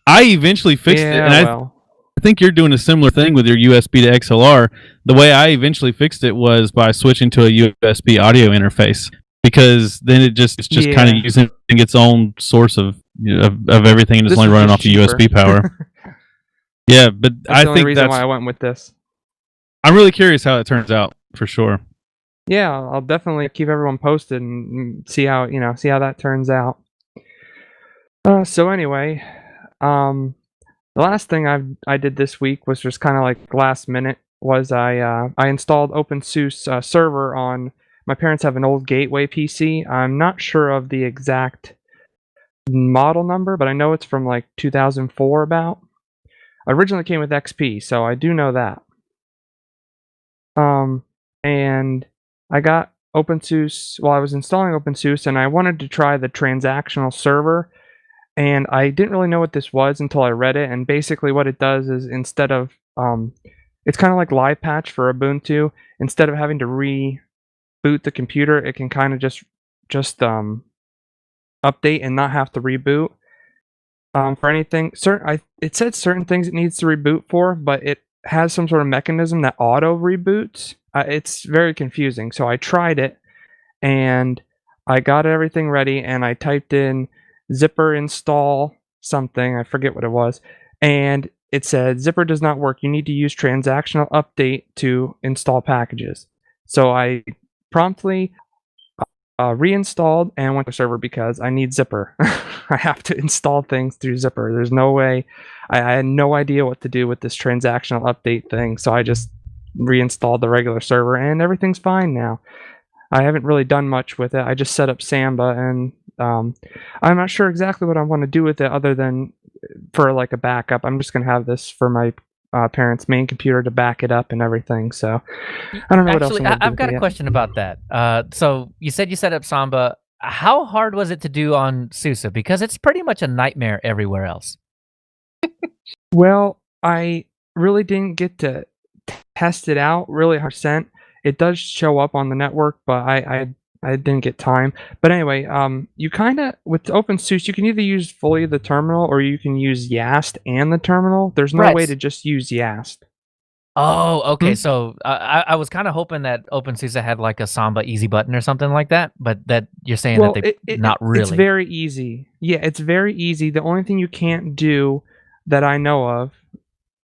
I eventually fixed it, and I think you're doing a similar thing with your USB to XLR. The way I eventually fixed it was by switching to a USB audio interface, because then it's just kind of using its own source of everything, and it's only running off the USB power. Yeah, but I think that's why I went with this. I'm really curious how it turns out, for sure. Yeah, I'll definitely keep everyone posted and see how that turns out. So anyway, The last thing I did this week was just kind of like last minute. Was I installed OpenSUSE server on my parents have an old Gateway PC. I'm not sure of the exact model number, but I know it's from like 2004 about. Originally came with XP, so I do know that. And I got OpenSUSE while I was installing OpenSUSE, and I wanted to try the transactional server, and I didn't really know what this was until I read it. And basically, what it does is instead of it's kind of like Live Patch for Ubuntu. Instead of having to reboot the computer, it can kind of just update and not have to reboot for anything. It said certain things it needs to reboot for, but it has some sort of mechanism that auto reboots. It's very confusing. So I tried it, and I got everything ready, and I typed in zipper install something. I forget what it was, and it said zipper does not work. You need to use transactional update to install packages. So I promptly reinstalled and went to server because I need zipper. I have to install things through zipper. There's no way. I had no idea what to do with this transactional update thing, so I just reinstalled the regular server, and everything's fine now. I haven't really done much with it. I just set up Samba, and I'm not sure exactly what I want to do with it other than for like a backup. I'm just going to have this for my parents' main computer to back it up and everything. So I don't know what else. Actually, I've got a question about that. So you said you set up Samba. How hard was it to do on SUSE? Because it's pretty much a nightmare everywhere else. Well, I really didn't get to test it out really 100%. It does show up on the network, but I didn't get time. But anyway, you kind of with OpenSUSE, you can either use fully the terminal or you can use YAST and the terminal. There's no way to just use YAST. Oh, okay. So I was kind of hoping that OpenSUSE had like a Samba easy button or something like that, but that you're saying that not really. It's very easy. Yeah, it's very easy. The only thing you can't do that I know of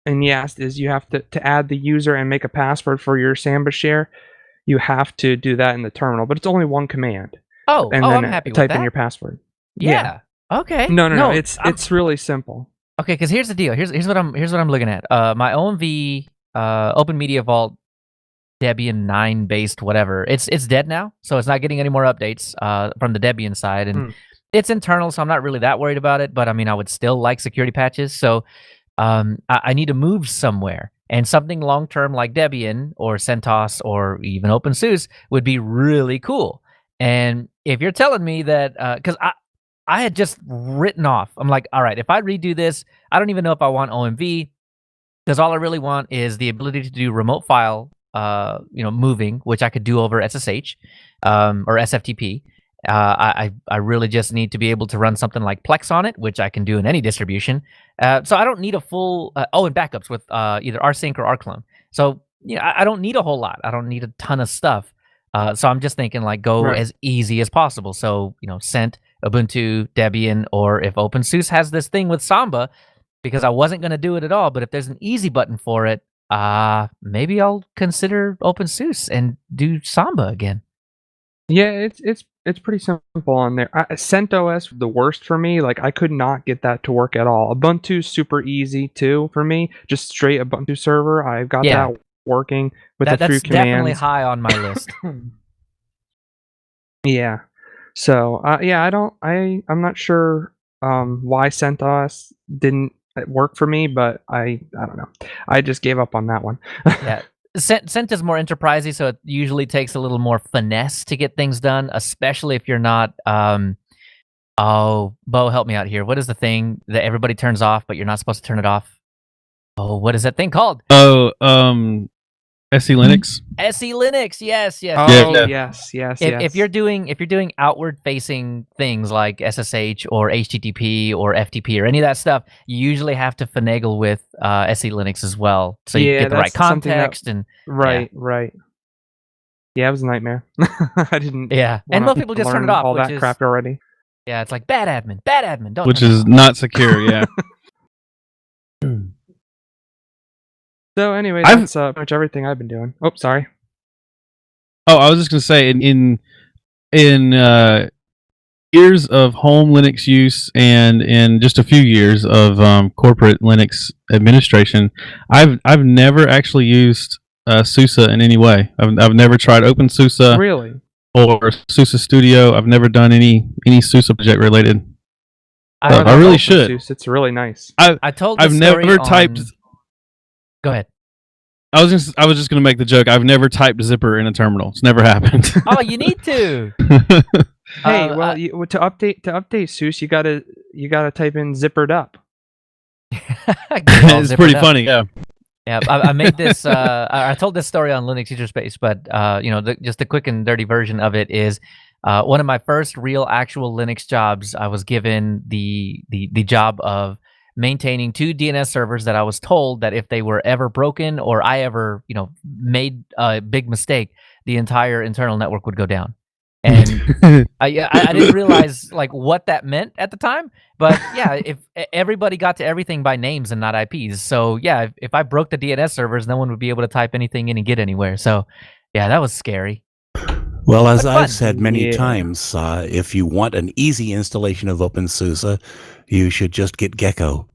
in YAST is you have to add the user and make a password for your Samba share. You have to do that in the terminal, but it's only one command. And then I'm happy type with that. in your password. Yeah. Okay. No. It's really simple. Okay, because here's the deal. Here's what I'm looking at. My OMV Open Media Vault Debian 9 based whatever. It's dead now, so it's not getting any more updates from the Debian side, and it's internal, so I'm not really that worried about it. But I mean, I would still like security patches, so I need to move somewhere, and something long term like Debian or CentOS or even OpenSUSE would be really cool. And if you're telling me that, because I had just written off, I'm like, all right, if I redo this, I don't even know if I want OMV, because all I really want is the ability to do remote file, moving, which I could do over SSH or SFTP. I really just need to be able to run something like Plex on it, which I can do in any distribution. So I don't need a full and backups with either rsync or rclone. So I don't need a whole lot. I don't need a ton of stuff. So I'm just thinking like go as easy as possible. So Cent, Ubuntu, Debian, or if OpenSUSE has this thing with Samba, because I wasn't going to do it at all. But if there's an easy button for it, maybe I'll consider OpenSUSE and do Samba again. Yeah, it's pretty simple on there. CentOS the worst for me. Like I could not get that to work at all. Ubuntu's super easy too for me. Just straight Ubuntu server. I've got that working with a few commands. That's definitely high on my list. Yeah. So I'm not sure why CentOS didn't work for me, but I don't know. I just gave up on that one. Yeah. Cent is more enterprisey, so it usually takes a little more finesse to get things done, especially if you're not Bo, help me out here. What is the thing that everybody turns off but you're not supposed to turn it off? Oh, what is that thing called? SE Linux. SE Linux, yes. Oh, yes. If you're doing outward facing things like SSH or HTTP or FTP or any of that stuff, you usually have to finagle with SE Linux as well, so you get the right context Right. Yeah, it was a nightmare. I didn't. Yeah, and most people just turn it off. All that crap already. Yeah, it's like bad admin. Don't. Which is not secure. Yeah. So anyway, that's pretty much everything I've been doing. Oh, sorry. Oh, I was just gonna say in years of home Linux use and in just a few years of corporate Linux administration, I've never actually used SUSE in any way. I've never tried OpenSUSE Really? or SUSE Studio. I've never done any SUSE project related. I love really OpenSUSE. should. It's really nice. I told. I've never typed. Go ahead. I was just gonna make the joke. I've never typed zipper in a terminal. It's never happened. Oh, you need to. Hey, well, to update SUSE, you gotta type in zippered up. It's pretty funny. Yeah. Yeah, I made this. I told this story on Linux User Space, but just the quick and dirty version of it is one of my first real actual Linux jobs. I was given the job of maintaining 2 DNS servers that I was told that if they were ever broken or I ever made a big mistake, the entire internal network would go down. And I didn't realize like what that meant at the time, but yeah, if everybody got to everything by names and not IPs, so yeah, if I broke the DNS servers, no one would be able to type anything in and get anywhere. So yeah, that was scary. Well, as I've said many times, if you want an easy installation of OpenSUSE, you should just get Gecko.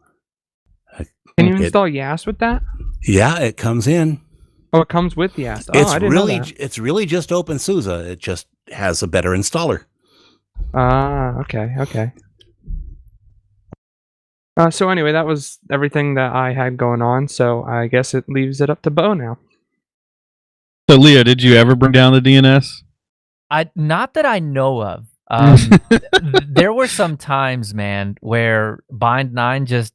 Can you install YAS with that? Yeah, it comes in. Oh, it comes with YAS. Oh, I didn't know that. It's really just OpenSUSE. It just has a better installer. Okay. So anyway, that was everything that I had going on. So I guess it leaves it up to Bo now. So Leo, did you ever bring down the DNS? Not that I know of. There were some times, man, where Bind9 just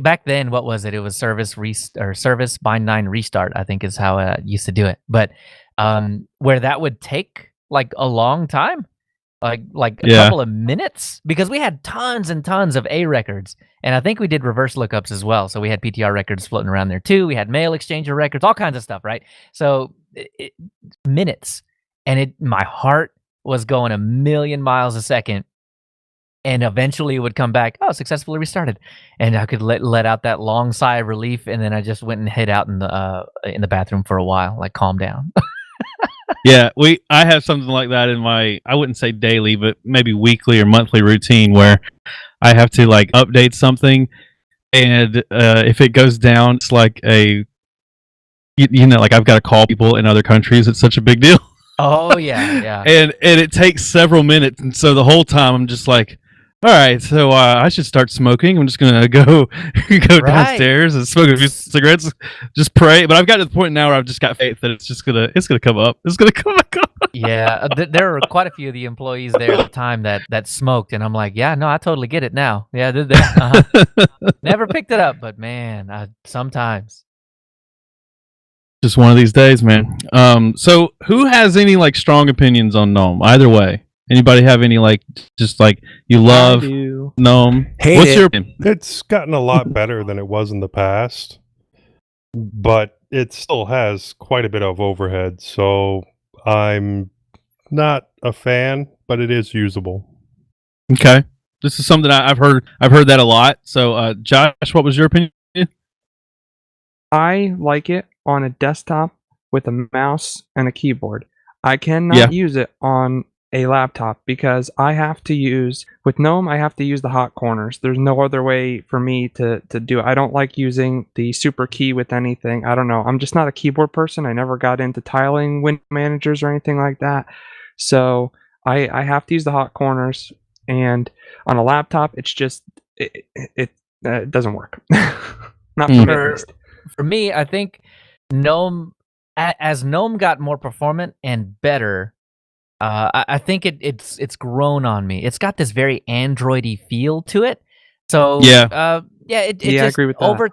back then, what was it? It was service Bind9 restart, I think is how I used to do it. But where that would take like a long time, like a couple of minutes, because we had tons and tons of A records, and I think we did reverse lookups as well. So we had PTR records floating around there too. We had mail exchanger records, all kinds of stuff, right? So minutes, and my heart was going 1,000,000 miles a second. And eventually it would come back, successfully restarted. And I could let out that long sigh of relief, and then I just went and hid out in the bathroom for a while, like calm down. Yeah, I have something like that in my, I wouldn't say daily, but maybe weekly or monthly routine where I have to like update something, and if it goes down, it's like like I've got to call people in other countries. It's such a big deal. Oh yeah. And it takes several minutes, and so the whole time I'm just like, all right, so I should start smoking. I'm just gonna go downstairs and smoke a few cigarettes, just pray. But I've got to the point now where I've just got faith that it's gonna come up. It's gonna come back up. Yeah, there were quite a few of the employees there at the time that smoked, and I'm like, yeah, no, I totally get it now. Yeah, never picked it up, but man, sometimes. Just one of these days, man. So who has any like strong opinions on GNOME? Either way. Anybody have any like just like you love GNOME? What's your opinion? It's gotten a lot better than it was in the past, but it still has quite a bit of overhead, so I'm not a fan, but it is usable. Okay. This is something I've heard that a lot. So Josh, what was your opinion? I like it on a desktop with a mouse and a keyboard. I cannot use it on a laptop because I have to use, with GNOME, I have to use the hot corners. There's no other way for me to do it. I don't like using the super key with anything. I don't know. I'm just not a keyboard person. I never got into tiling window managers or anything like that. So I have to use the hot corners, and on a laptop, it's just, it doesn't work. Not for me. For me, I think GNOME, as GNOME got more performant and better, I think it's grown on me. It's got this very Android-y feel to it. So I agree with that. Over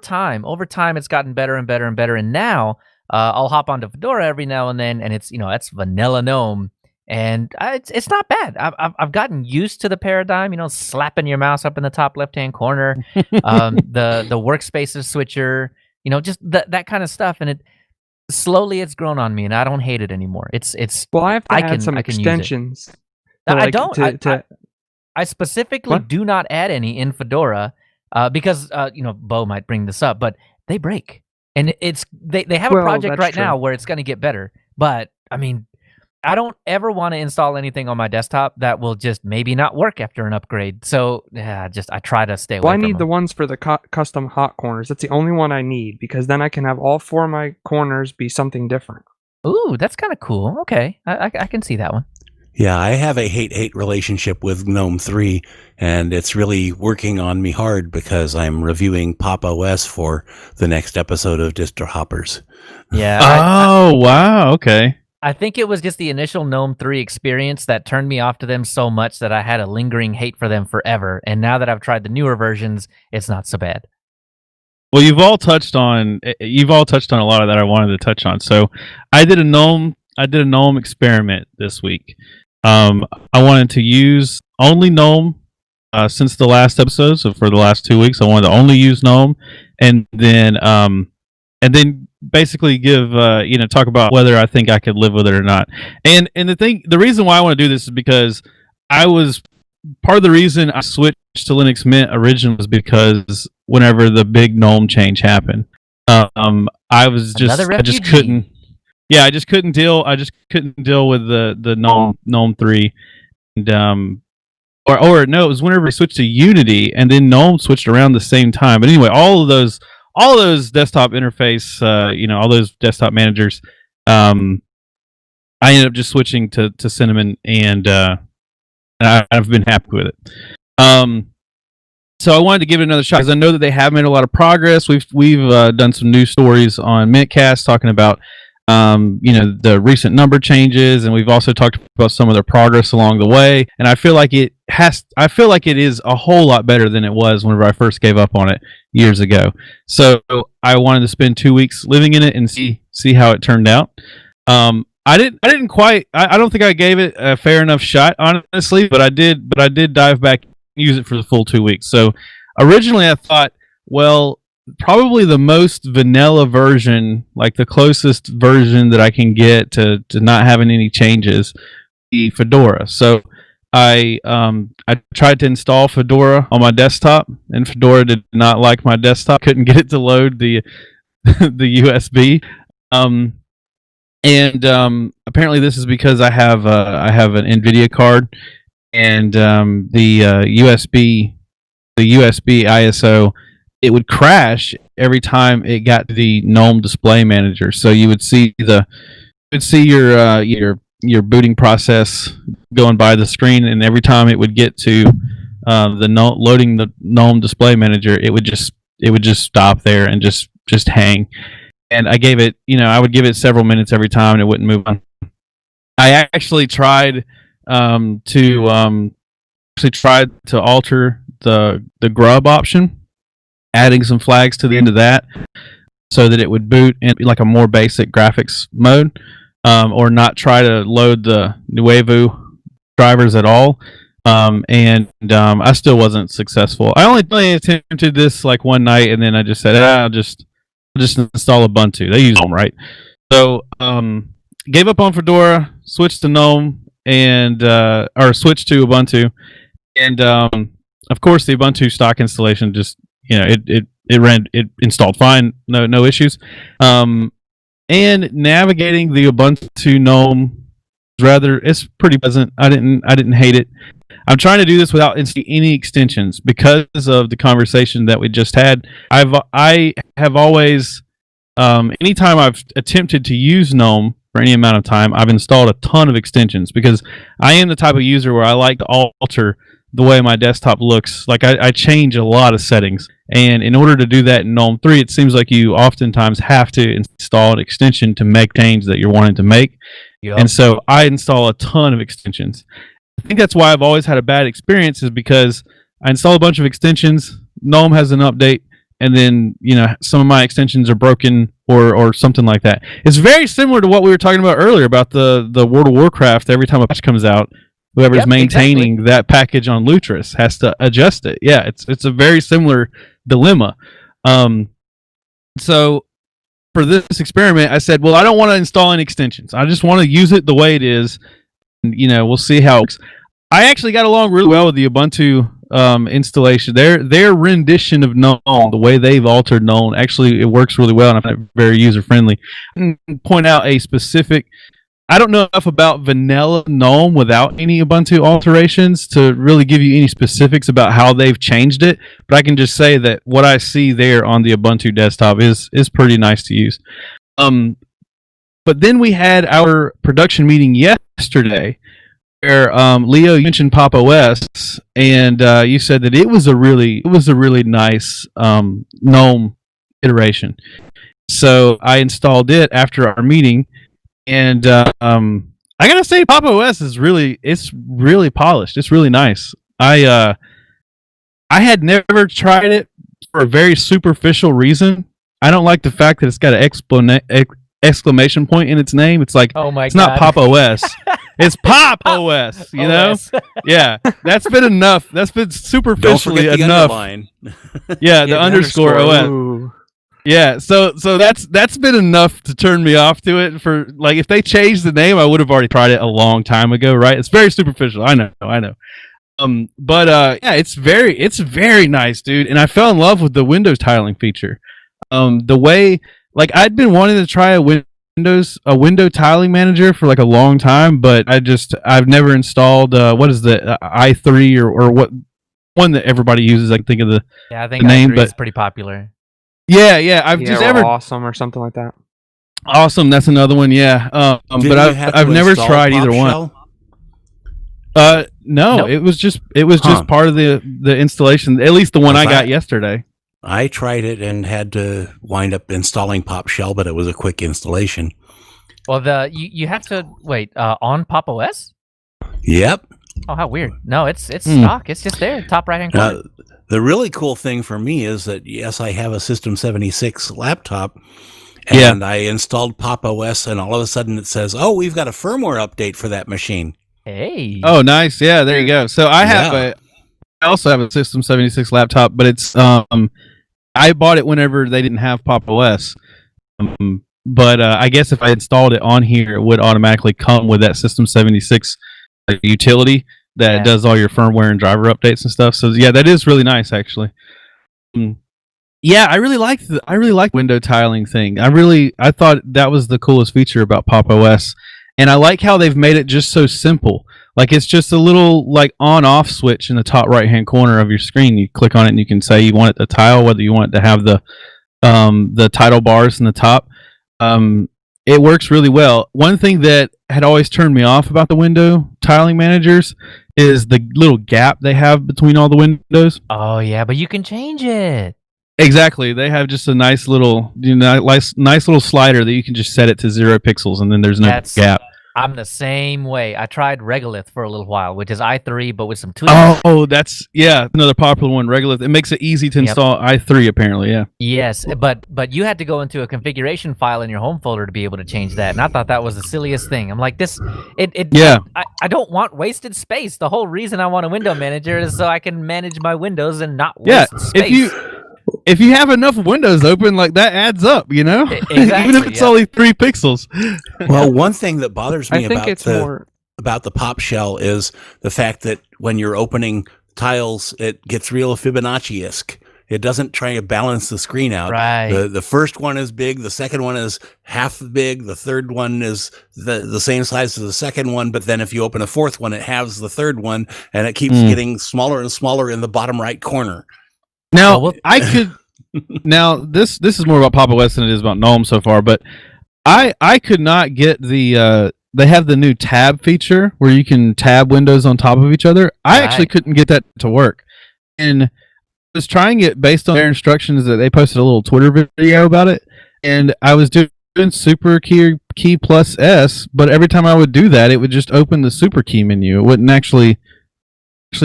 time, it's gotten better and better and better. And now I'll hop onto Fedora every now and then, and it's that's vanilla GNOME, and it's not bad. I've gotten used to the paradigm. Slapping your mouse up in the top left-hand corner, the workspaces switcher. Just that kind of stuff, and slowly it's grown on me, and I don't hate it anymore. Well, I have to add some extensions. I don't. I specifically do not add any in Fedora because Bo might bring this up, but they break, and they have a project right now where it's going to get better. But I mean, I don't ever want to install anything on my desktop that will just maybe not work after an upgrade. So yeah, I try to stay away Well, I from need the them. ones for the custom hot corners. That's the only one I need, because then I can have all 4 of my corners be something different. Ooh, that's kind of cool. Okay, I can see that one. Yeah, I have a hate-hate relationship with GNOME 3, and it's really working on me hard because I'm reviewing Pop! OS for the next episode of Distro Hoppers. Yeah. Wow. Okay. I think it was just the initial GNOME 3 experience that turned me off to them so much that I had a lingering hate for them forever. And now that I've tried the newer versions, it's not so bad. Well, you've all touched on a lot of that I wanted to touch on. So, I did a GNOME experiment this week. I wanted to use only GNOME since the last episode. So for the last 2 weeks, I wanted to only use GNOME, and then basically give talk about whether I think I could live with it or not. And the reason why I want to do this is because part of the reason I switched to Linux Mint originally was because whenever the big GNOME change happened, I just couldn't. Yeah, I just couldn't deal with the GNOME 3, and or no, it was whenever we switched to Unity, and then GNOME switched around the same time. But anyway, all of those desktop interface, all those desktop managers, I ended up just switching to Cinnamon, and I've been happy with it. So I wanted to give it another shot because I know that they have made a lot of progress. We've done some news stories on mintCast talking about the recent number changes, and we've also talked about some of their progress along the way. And I feel like it is a whole lot better than it was whenever I first gave up on it years ago. So I wanted to spend 2 weeks living in it and see how it turned out. I don't think I gave it a fair enough shot, honestly, but I did dive back and use it for the full 2 weeks. So originally I thought, well, probably the most vanilla version, like the closest version that I can get to not having any changes, the Fedora. So I tried to install Fedora on my desktop, and Fedora did not like my desktop. Couldn't get it to load the the USB. Apparently this is because I have an NVIDIA card, and the USB ISO, it would crash every time it got to the GNOME display manager. So you would see your booting process going by the screen, and every time it would get to loading the GNOME display manager, it would just stop there and just hang. And I gave it, I would give it several minutes every time, and it wouldn't move on. I actually tried to alter the grub option, adding some flags to the end of that so that it would boot in like a more basic graphics mode, or not try to load the Nuevo drivers at all. I still wasn't successful. I only attempted this like one night, and then I just said, I'll just install Ubuntu. They use them, right? So gave up on Fedora, switched to GNOME, or switched to Ubuntu, and of course the Ubuntu stock installation just it installed fine, no issues. And navigating the Ubuntu GNOME it's pretty pleasant. I didn't hate it. I'm trying to do this without any extensions because of the conversation that we just had. I have always, anytime I've attempted to use GNOME for any amount of time, I've installed a ton of extensions because I am the type of user where I like to alter the way my desktop looks. Like I change a lot of settings, and in order to do that in GNOME 3, it seems like you oftentimes have to install an extension to make change that you're wanting to make. Yep. And so I install a ton of extensions. I think that's why I've always had a bad experience, is because I install a bunch of extensions, GNOME has an update, and then some of my extensions are broken or something like that. It's very similar to what we were talking about earlier about the World of Warcraft. Every time a patch comes out, whoever's maintaining that package on Lutris has to adjust it. Yeah, it's a very similar dilemma. So for this experiment, I said, well, I don't want to install any extensions. I just want to use it the way it is. And, we'll see how it works. I actually got along really well with the Ubuntu installation. Their rendition of GNOME, the way they've altered GNOME, actually it works really well, and I find it very user friendly. I can point out a specific I don't know enough about vanilla GNOME without any Ubuntu alterations to really give you any specifics about how they've changed it, but I can just say that what I see there on the Ubuntu desktop is pretty nice to use. But then we had our production meeting yesterday, where Leo, you mentioned Pop! OS, and you said that it was a really nice GNOME iteration. So I installed it after our meeting, and I gotta say, Pop! OS is really polished. It's really nice. I had never tried it for a very superficial reason. I don't like the fact that it's got an exclamation point in its name. It's like, oh my it's God. not Pop! OS. It's Pop! OS, you know? Yeah, that's been enough. That's been superficially Don't forget the enough. underline. Yeah, the underscore OS. Ooh. Yeah, so that's been enough to turn me off to it. For like, if they changed the name, I would have already tried it a long time ago, right? It's very superficial. I know. But yeah, it's very nice, dude. And I fell in love with the Windows tiling feature. The way, like, I'd been wanting to try a window tiling manager for like a long time, but I've never installed what is the i3 or what one that everybody uses. I can think of the I think the name, i3 but is pretty popular. yeah, I've just ever Awesome or something like that. Awesome. That's another one. Yeah, Didn't you but have I've to never install tried Pop either one. Shell? No, Nope. it was just part of the installation. At least the one I Was got that- yesterday. I tried it and had to wind up installing Pop Shell, but it was a quick installation. Well, you have to wait on Pop! OS. Yep. Oh, how weird! No, it's stock. It's just there, top right hand corner. The really cool thing for me is that, yes, I have a System 76 laptop, Yeah. and I installed Pop! OS, and all of a sudden it says, oh, we've got a firmware update for that machine. Hey. Oh, nice. Yeah, there you go. So I also have a System 76 laptop, but it's I bought it whenever they didn't have Pop! OS. But I guess if I installed it on here, it would automatically come with that System 76 utility that does all your firmware and driver updates and stuff. So yeah, that is really nice, actually. Yeah, I really like window tiling thing. I thought that was the coolest feature about Pop! OS, and I like how they've made it just so simple. Like, it's just a little like on-off switch in the top right-hand corner of your screen. You click on it and you can say you want it to tile, whether you want it to have the title bars in the top. It works really well. One thing that had always turned me off about the window tiling managers is the little gap they have between all the windows. Oh yeah, but you can change it. Exactly. They have just a nice little, nice little slider that you can just set it to 0 pixels, and then there's no gap. I'm the same way. I tried Regolith for a little while, which is i3, but with some tweaks. Oh, that's another popular one, Regolith. It makes it easy to install i3, apparently. Yeah. Yes, but you had to go into a configuration file in your home folder to be able to change that, and I thought that was the silliest thing. I'm like, I don't want wasted space. The whole reason I want a window manager is so I can manage my windows and not waste space. If you have enough windows open, like, that adds up, you know? Exactly, Even if it's only 3 pixels. Well, one thing that bothers me I think it's more about the Pop Shell is the fact that when you're opening tiles, it gets real Fibonacci-esque. It doesn't try to balance the screen out. Right. The first one is big. The second one is half big. The third one is the same size as the second one. But then if you open a fourth one, it halves the third one, and it keeps getting smaller and smaller in the bottom right corner. Now, I could. Now, this is more about Pop! OS than it is about GNOME so far, but I could not get the. They have the new tab feature where you can tab windows on top of each other. I actually couldn't get that to work, and I was trying it based on their instructions that they posted a little Twitter video about it, and I was doing super key plus S, but every time I would do that, it would just open the super key menu. It wouldn't actually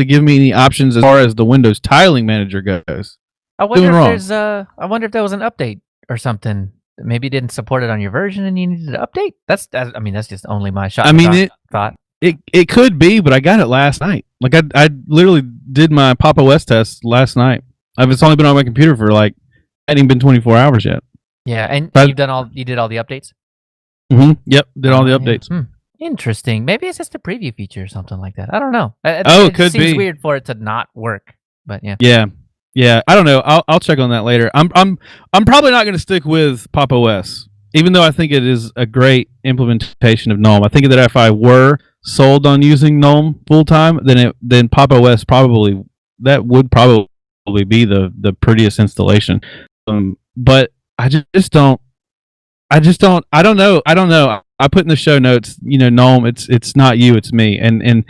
give me any options as far as the Windows tiling manager goes. I wonder if there was an update or something. Maybe it didn't support it on your version and you needed to update. That's just only my shot. Thought. It could be, but I got it last night. Like, I literally did my Pop! OS test last night. It's only been on my computer for like, hadn't even been 24 hours yet. Yeah, and you did all the updates? Mm-hmm. Yep, did all the updates. Yeah. Interesting. Maybe it's just a preview feature or something like that. I don't know. It could seems be weird for it to not work, but yeah. Yeah. I don't know. I'll check on that later. I'm probably not going to stick with Pop! OS. even though I think it is a great implementation of GNOME, I think that if I were sold on using GNOME full time, then Pop! OS would probably be the prettiest installation. But I just don't. I don't know. I put in the show notes, GNOME. It's not you, it's me, and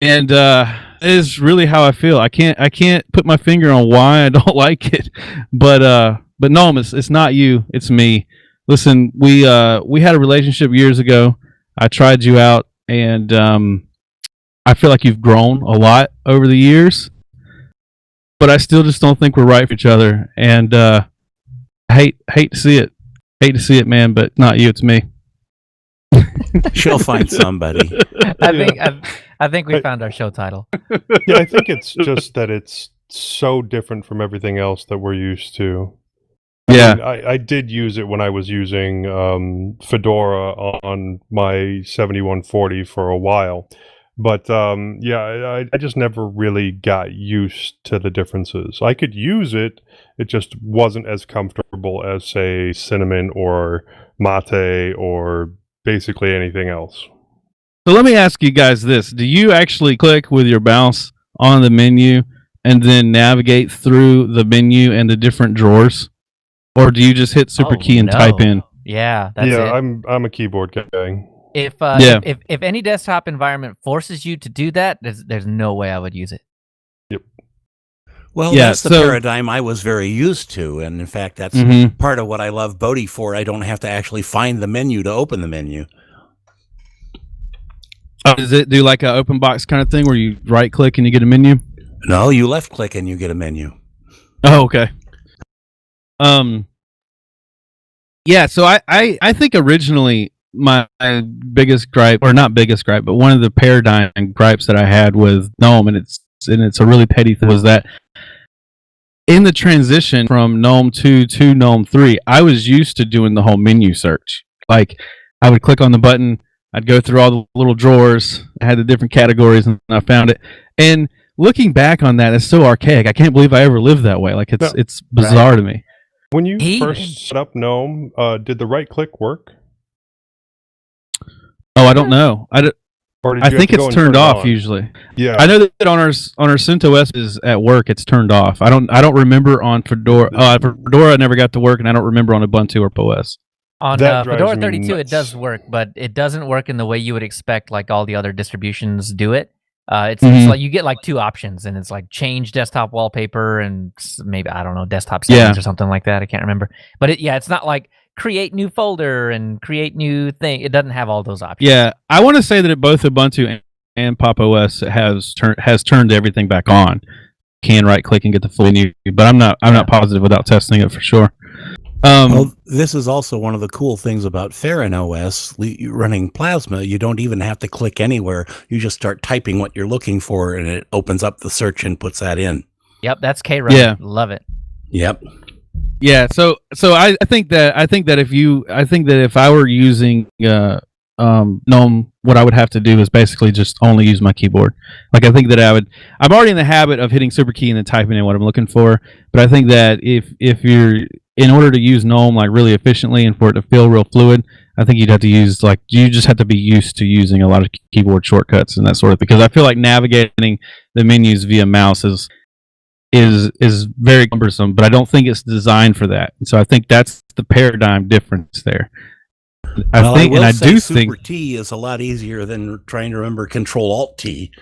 it is really how I feel. I can't put my finger on why I don't like it, but GNOME, it's not you, it's me. Listen, we had a relationship years ago. I tried you out, and I feel like you've grown a lot over the years, but I still just don't think we're right for each other, and I hate to see it. Hate to see it, man, but not you, it's me. She'll find somebody. I think we found our show title. Yeah, I think it's just that it's so different from everything else that we're used to. Yeah. I did use it when I was using Fedora on my 7140 for a while. But I just never really got used to the differences. I could use it, it just wasn't as comfortable as, say, Cinnamon or Mate or basically anything else. So let me ask you guys this. Do you actually click with your mouse on the menu and then navigate through the menu and the different drawers? Or do you just hit super key and type in? Yeah, that's it. I'm a keyboard guy. If any desktop environment forces you to do that, there's no way I would use it. Yep. Well, that's the paradigm I was very used to, and in fact, that's part of what I love Bodhi for. I don't have to actually find the menu to open the menu. Oh, does it do like an open box kind of thing where you right click and you get a menu? No, you left click and you get a menu. Oh, okay. Yeah, so I think originally my biggest gripe, or not biggest gripe, but one of the paradigm gripes that I had with GNOME, and it's a really petty thing, was that in the transition from GNOME 2 to GNOME 3, I was used to doing the whole menu search. Like, I would click on the button, I'd go through all the little drawers, I had the different categories, and I found it. And looking back on that, it's so archaic. I can't believe I ever lived that way. Like, it's bizarre to me. When you first set up GNOME, did the right click work? Oh, I don't know. I think it's turned off usually. Yeah, I know that on our CentOS is at work, it's turned off. I don't remember on Fedora. Fedora never got to work, and I don't remember on Ubuntu or POS. On Fedora 32, it does work, but it doesn't work in the way you would expect, like all the other distributions do it. It's like you get like two options, and it's like change desktop wallpaper and maybe, I don't know, desktop settings or something like that. I can't remember. But it's not like create new folder and create new thing. It doesn't have all those options. Yeah, I want to say that both Ubuntu and Pop! OS has turned everything back on. Can right click and get the full menu, but I'm not positive without testing it for sure. Well, this is also one of the cool things about Farron OS running Plasma. You don't even have to click anywhere. You just start typing what you're looking for, and it opens up the search and puts that in. Yep, that's K-Run. Yeah, love it. Yep. Yeah, so I think that if I were using GNOME, what I would have to do is basically just only use my keyboard. Like, I think that I'm already in the habit of hitting super key and then typing in what I'm looking for. But I think that if you're, in order to use GNOME like really efficiently and for it to feel real fluid, I think you just have to be used to using a lot of keyboard shortcuts and that sort of thing. Because I feel like navigating the menus via mouse is very cumbersome, but I don't think it's designed for that. And so I think that's the paradigm difference there. I do think Super T is a lot easier than trying to remember Control Alt T.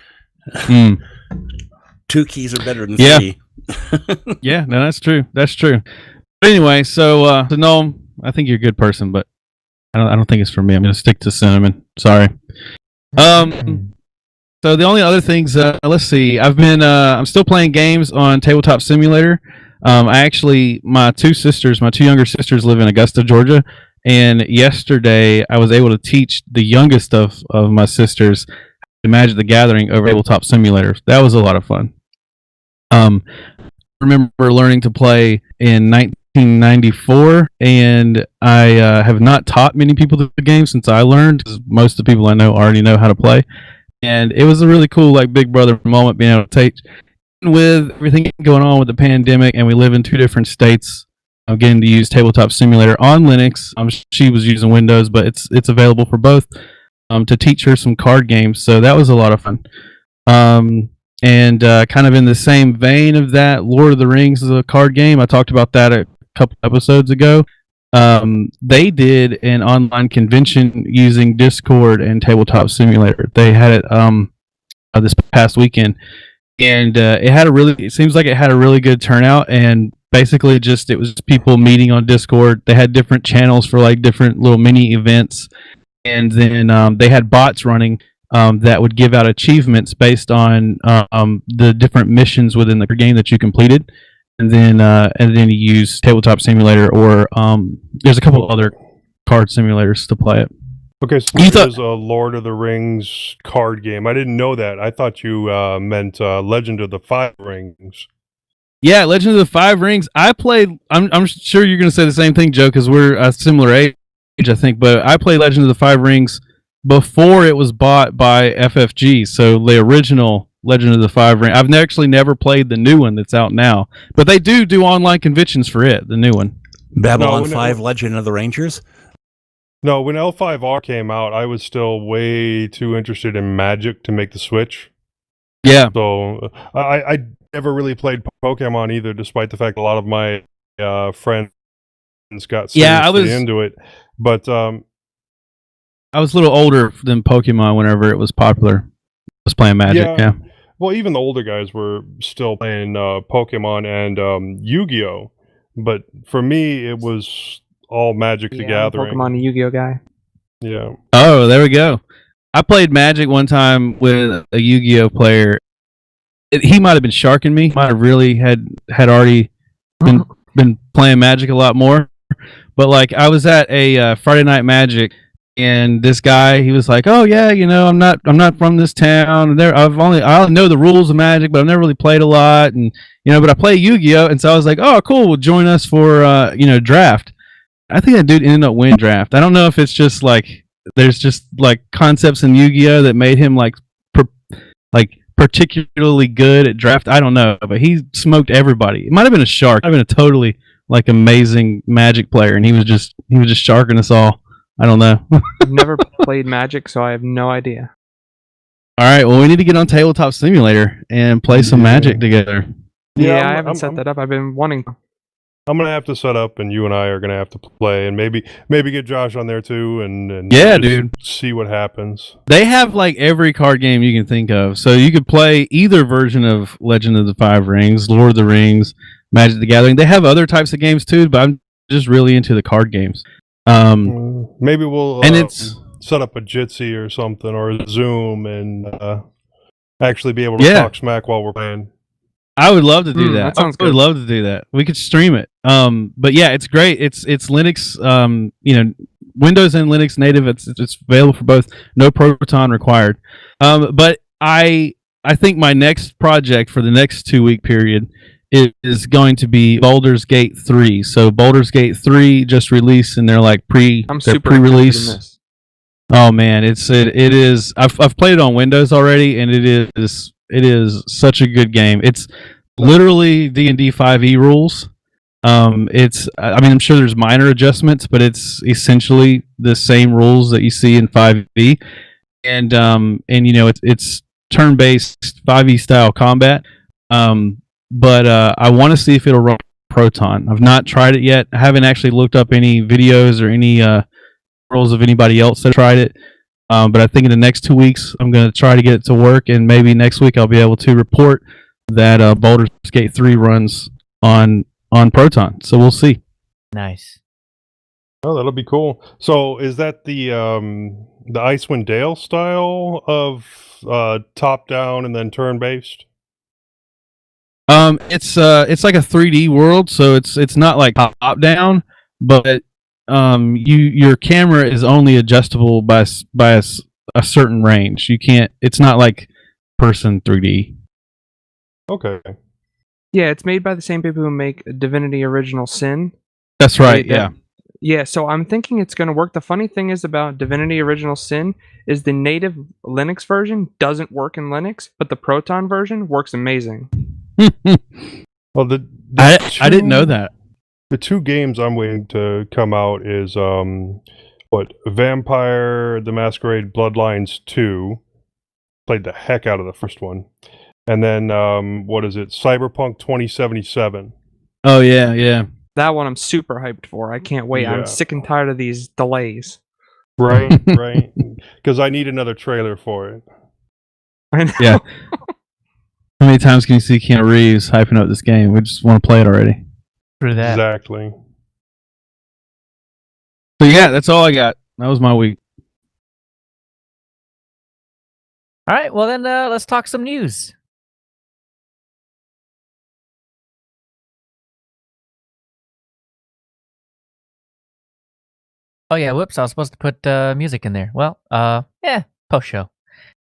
Two keys are better than three. Yeah, no, that's true. That's true. But anyway, so GNOME, I think you're a good person, but I don't think it's for me. I'm going to stick to Cinnamon. Sorry. So the only other things, let's see. I'm still playing games on Tabletop Simulator. My two younger sisters live in Augusta, Georgia, and yesterday I was able to teach the youngest of my sisters Magic the Gathering over Tabletop Simulator. That was a lot of fun. I remember learning to play in 1994, and I have not taught many people the game since I learned, because most of the people I know already know how to play. And it was a really cool, like, big brother moment, being able to take, with everything going on with the pandemic, and we live in two different states. getting to use Tabletop Simulator on Linux. She was using Windows, but it's available for both. To teach her some card games, so that was a lot of fun. And kind of in the same vein of that, Lord of the Rings is a card game. I talked about that a couple episodes ago. They did an online convention using Discord and Tabletop Simulator. They had it this past weekend, and it seems like it had a really good turnout. And basically, it was people meeting on Discord. They had different channels for like different little mini events, and then they had bots running that would give out achievements based on the different missions within the game that you completed. And then you use Tabletop Simulator, or there's a couple other card simulators to play it. Okay, so there's a Lord of the Rings card game. I didn't know that. I thought you meant Legend of the Five Rings. Yeah, Legend of the Five Rings. I played. I'm sure you're going to say the same thing, Joe, because we're a similar age, I think. But I played Legend of the Five Rings before it was bought by FFG. So the original Legend of the Five Rings. I've actually never played the new one that's out now, but they do online conventions for it. The new one, Babylon 5: Legend of the Rangers. No, when L5R came out, I was still way too interested in Magic to make the switch. Yeah. So I never really played Pokemon either, despite the fact a lot of my friends got seriously into it. But I was a little older than Pokemon whenever it was popular. I was playing Magic, yeah. Well, even the older guys were still playing Pokemon and Yu-Gi-Oh! But for me, it was all Magic the Gathering. Pokemon and Yu-Gi-Oh guy. Yeah. Oh, there we go. I played Magic one time with a Yu-Gi-Oh player. He might have been sharking me. Might have really had already been playing Magic a lot more. But like, I was at a Friday Night Magic, and this guy, he was like, "Oh yeah, I'm not from this town. I only know the rules of Magic, but I've never really played a lot, and but I play Yu-Gi-Oh." And so I was like, "Oh, cool. Well, join us for draft." I think that dude ended up winning draft. I don't know if it's just like there's just like concepts in Yu-Gi-Oh that made him like particularly good at draft. I don't know, but he smoked everybody. It might have been a shark. I've been a totally like amazing Magic player, and he was just sharking us all. I don't know. I've never played Magic, so I have no idea. All right, well, we need to get on Tabletop Simulator and play some Magic together. Yeah, I haven't set that up. I've been wanting. I'm gonna have to set up, and you and I are gonna have to play, and maybe get Josh on there too, and yeah, dude, see what happens. They have like every card game you can think of, so you could play either version of Legend of the Five Rings, Lord of the Rings, Magic the Gathering. They have other types of games too, but I'm just really into the card games. Maybe we'll set up a Jitsi or something, or a Zoom, and actually be able to talk smack while we're playing. I would love to do that. That sounds good. I would love to do that. We could stream it. But yeah, it's great. It's Linux. Windows and Linux native. It's available for both. No Proton required. But I think my next project for the next 2-week period is going to be Baldur's Gate 3. So Baldur's Gate 3 just released, and they're like pre-release. Oh man, it is. I've played it on Windows already, and it is such a good game. It's literally D&D 5e rules. I'm sure there's minor adjustments, but it's essentially the same rules that you see in 5e, and it's turn-based 5e style combat. But I want to see if it'll run Proton. I've not tried it yet. I haven't actually looked up any videos or any rules of anybody else that tried it. But I think in the next 2 weeks, I'm going to try to get it to work, and maybe next week I'll be able to report that Baldur's Gate 3 runs on Proton. So we'll see. Nice. Oh, that'll be cool. So is that the Icewind Dale style of top down and then turn based? It's like a 3D world, so it's not like top down, but your camera is only adjustable by a certain range. You can't. It's not like person 3D. Okay. Yeah, it's made by the same people who make Divinity Original Sin. That's right. Yeah. Yeah, so I'm thinking it's going to work. The funny thing is about Divinity Original Sin is the native Linux version doesn't work in Linux, but the Proton version works amazing. Well, I didn't know that. The two games I'm waiting to come out is Vampire the Masquerade Bloodlines 2. Played the heck out of the first one. And then Cyberpunk 2077. Oh yeah. That one I'm super hyped for. I can't wait. Yeah. I'm sick and tired of these delays. Right. Because I need another trailer for it. I know. Yeah. How many times can you see Keanu Reeves hyping up this game? We just want to play it already. Through that. Exactly. So yeah, that's all I got. That was my week. All right, well then let's talk some news. Oh yeah, whoops, I was supposed to put music in there. Well, post show.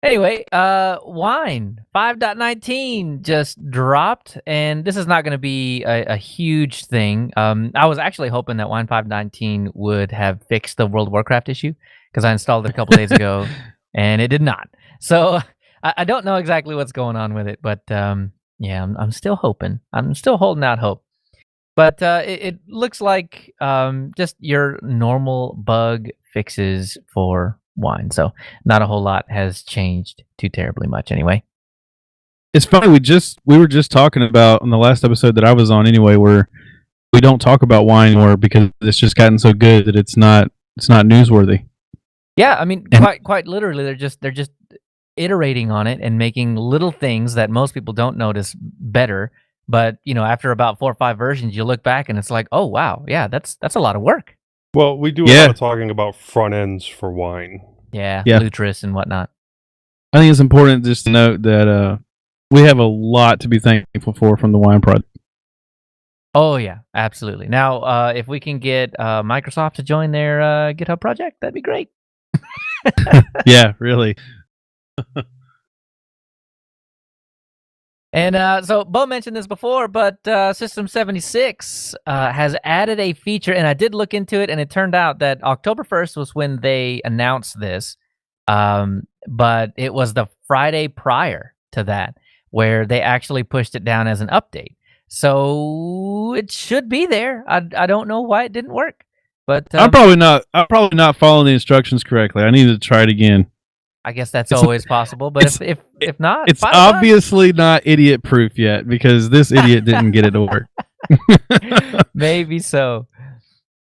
Anyway, Wine 5.19 just dropped, and this is not going to be a huge thing. I was actually hoping that Wine 5.19 would have fixed the World of Warcraft issue, because I installed it a couple days ago, and it did not. So I don't know exactly what's going on with it, but yeah, I'm still hoping. I'm still holding out hope. But it looks like just your normal bug fixes for Wine. So not a whole lot has changed too terribly much anyway. It's funny, we were just talking about on the last episode that I was on anyway, where we don't talk about Wine anymore because it's just gotten so good that it's not newsworthy. Yeah, I mean, quite literally, they're just iterating on it and making little things that most people don't notice better. But after about 4 or 5 versions, you look back and it's like, oh wow, yeah, that's a lot of work. Well, we do a lot of talking about front ends for Wine. Yeah. Lutris and whatnot. I think it's important just to note that we have a lot to be thankful for from the Wine project. Oh yeah, absolutely. Now, if we can get Microsoft to join their GitHub project, that'd be great. Yeah, really. And so Bo mentioned this before, but System 76 has added a feature, and I did look into it, and it turned out that October 1st was when they announced this, but it was the Friday prior to that where they actually pushed it down as an update. So it should be there. I don't know why it didn't work, but I'm probably not following the instructions correctly. I need to try it again. I guess that's always possible, but if not, it's obviously not idiot proof yet because this idiot didn't get it to work. Maybe so.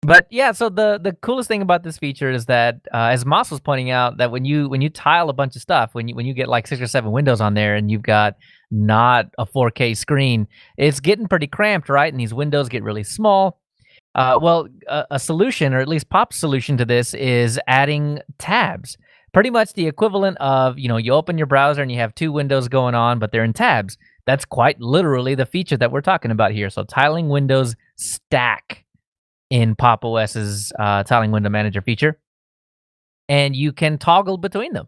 But yeah, so the coolest thing about this feature is that, as Moss was pointing out, that when you tile a bunch of stuff, when you get like 6 or 7 windows on there and you've got not a 4K screen, it's getting pretty cramped, right? And these windows get really small. Well, a solution, or at least Pop's solution to this, is adding tabs. Pretty much the equivalent of, you open your browser and you have 2 windows going on, but they're in tabs. That's quite literally the feature that we're talking about here. So tiling windows stack in Pop OS's tiling window manager feature, and you can toggle between them.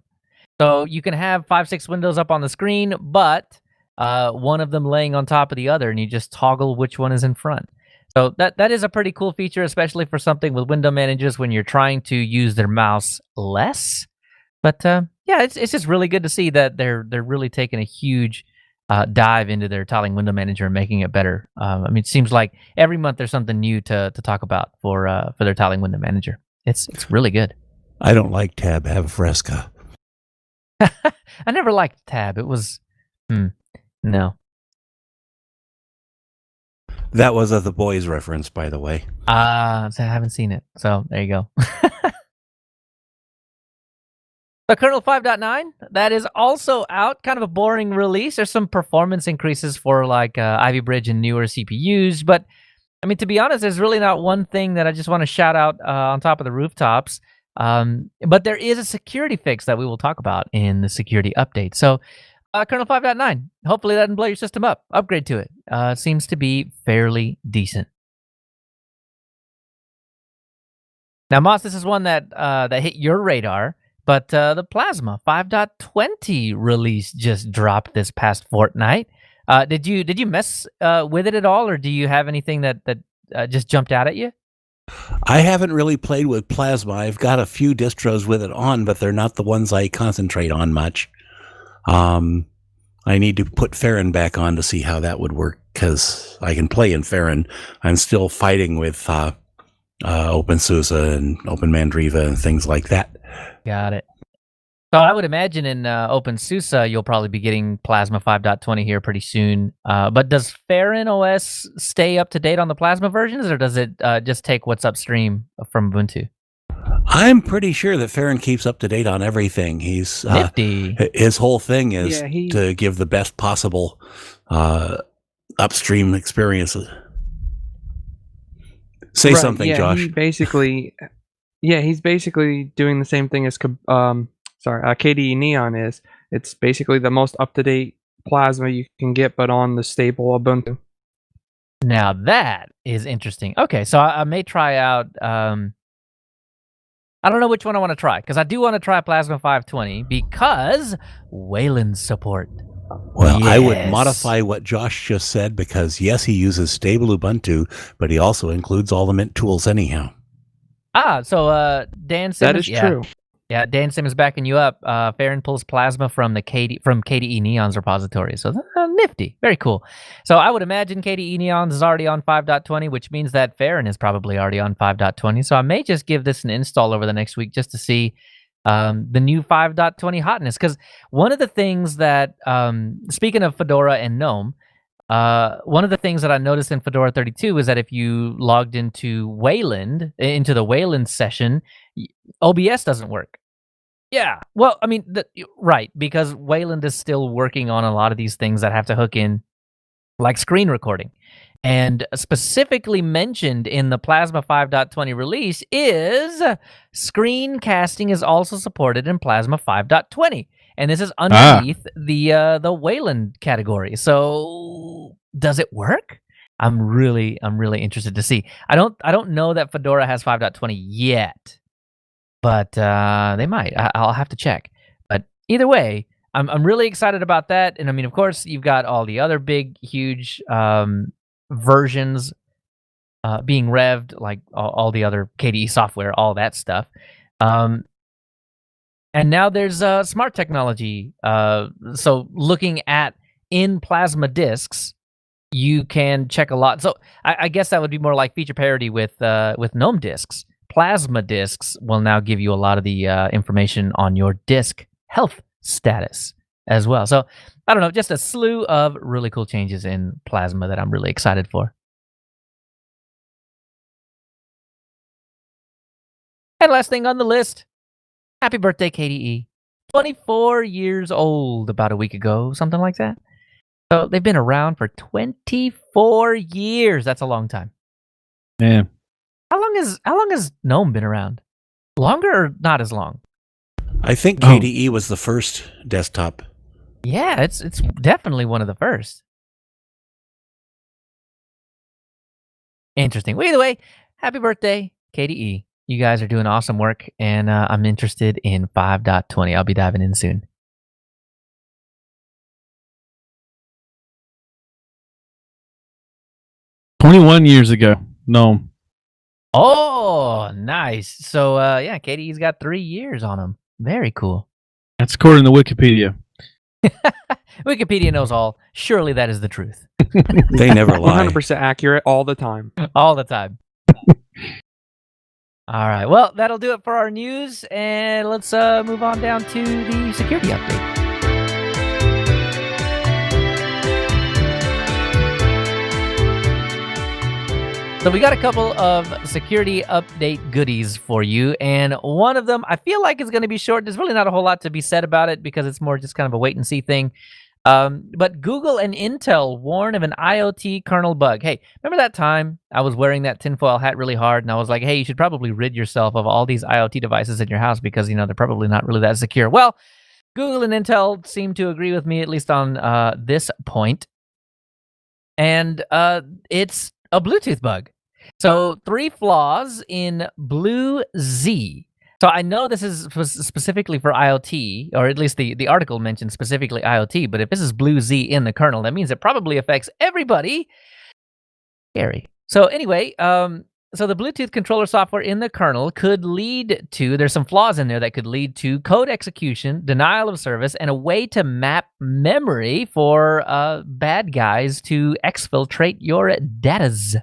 So you can have 5, 6 windows up on the screen, but one of them laying on top of the other, and you just toggle which one is in front. So that is a pretty cool feature, especially for something with window managers when you're trying to use their mouse less. But yeah, it's just really good to see that they're really taking a huge dive into their tiling window manager and making it better. I mean, it seems like every month there's something new to talk about for their tiling window manager. It's really good. I don't like Tab. I have Fresca. I never liked Tab. It was no. That was a The Boys reference, by the way. So I haven't seen it. So there you go. The kernel 5.9, that is also out. Kind of a boring release. There's some performance increases for like Ivy Bridge and newer CPUs. But I mean, to be honest, there's really not one thing that I just want to shout out on top of the rooftops. But there is a security fix that we will talk about in the security update. So kernel 5.9, hopefully that doesn't blow your system up. Upgrade to it. It seems to be fairly decent. Now, Moss, this is one that hit your radar. But the Plasma 5.20 release just dropped this past fortnight. Did you mess with it at all, or do you have anything that just jumped out at you? I haven't really played with Plasma. I've got a few distros with it on, but they're not the ones I concentrate on much. I need to put Farron back on to see how that would work because I can play in Farron. I'm still fighting with OpenSUSE and OpenMandriva and things like that. Got it. So I would imagine in OpenSUSE you'll probably be getting Plasma 5.20 here pretty soon. But does Farron OS stay up to date on the Plasma versions, or does it just take what's upstream from Ubuntu? I'm pretty sure that Farron keeps up to date on everything. He's Nifty. His whole thing is Yeah, to give the best possible upstream experiences. Say Right, something, yeah, Josh. he's basically doing the same thing as KDE Neon is. It's basically the most up-to-date Plasma you can get, but on the stable Ubuntu. Now that is interesting. Okay, so I may try out. I don't know which one I want to try, because I do want to try Plasma 520 because Wayland support. Well, I would Yes. modify what Josh just said, because yes, he uses stable Ubuntu, but he also includes all the Mint tools anyhow. So Dan Simmons. That is true. Yeah, Dan Simmons backing you up. Farron pulls Plasma from KDE Neon's repository. So nifty. Very cool. So I would imagine KDE Neon's is already on 5.20, which means that Farron is probably already on 5.20. So I may just give this an install over the next week just to see the new 5.20 hotness. Because one of the things that, speaking of Fedora and GNOME, one of the things that I noticed in Fedora 32 is that if you logged into the Wayland session, OBS doesn't work. Yeah, well, I mean, right, because Wayland is still working on a lot of these things that have to hook in, like screen recording. And specifically mentioned in the Plasma 5.20 release is screencasting is also supported in Plasma 5.20. And this is underneath the Wayland category. So does it work? I'm really interested to see. I don't know that Fedora has 5.20 yet, but they might. I'll have to check. But either way, I'm really excited about that. And I mean, of course, you've got all the other big, huge versions being revved, like all the other KDE software, all that stuff. And now there's smart technology. So looking at in Plasma disks, you can check a lot. So I guess that would be more like feature parity with GNOME disks. Plasma disks will now give you a lot of the information on your disk health status as well. So I don't know, just a slew of really cool changes in Plasma that I'm really excited for. And last thing on the list, happy birthday, KDE. 24 years old about a week ago, something like that. So they've been around for 24 years. That's a long time. Yeah. How long has GNOME been around? Longer or not as long? I think KDE was the first desktop. Yeah, it's definitely one of the first. Interesting. Well, either way, happy birthday, KDE. You guys are doing awesome work, and I'm interested in 5.20. I'll be diving in soon. $21 ago. No. Oh, nice. So, yeah, KDE's got 3 years on him. Very cool. That's according to Wikipedia. Wikipedia knows all. Surely that is the truth. They never lie. 100% accurate all the time. All the time. All right. Well, that'll do it for our news, and let's move on down to the security update. So we got a couple of security update goodies for you, and one of them I feel like is going to be short. There's really not a whole lot to be said about it because it's more just kind of a wait and see thing. But Google and Intel warn of an IoT kernel bug. Hey, remember that time I was wearing that tinfoil hat really hard, and I was like, hey, you should probably rid yourself of all these IoT devices in your house because, they're probably not really that secure. Well, Google and Intel seem to agree with me, at least on this point. And it's a Bluetooth bug. So 3 flaws in BlueZ. So I know this is specifically for IoT, or at least the article mentions specifically IoT, but if this is BlueZ in the kernel, that means it probably affects everybody. Scary. So anyway, the Bluetooth controller software in the kernel could lead to, there's some flaws in there that could lead to code execution, denial of service, and a way to map memory for bad guys to exfiltrate your datas.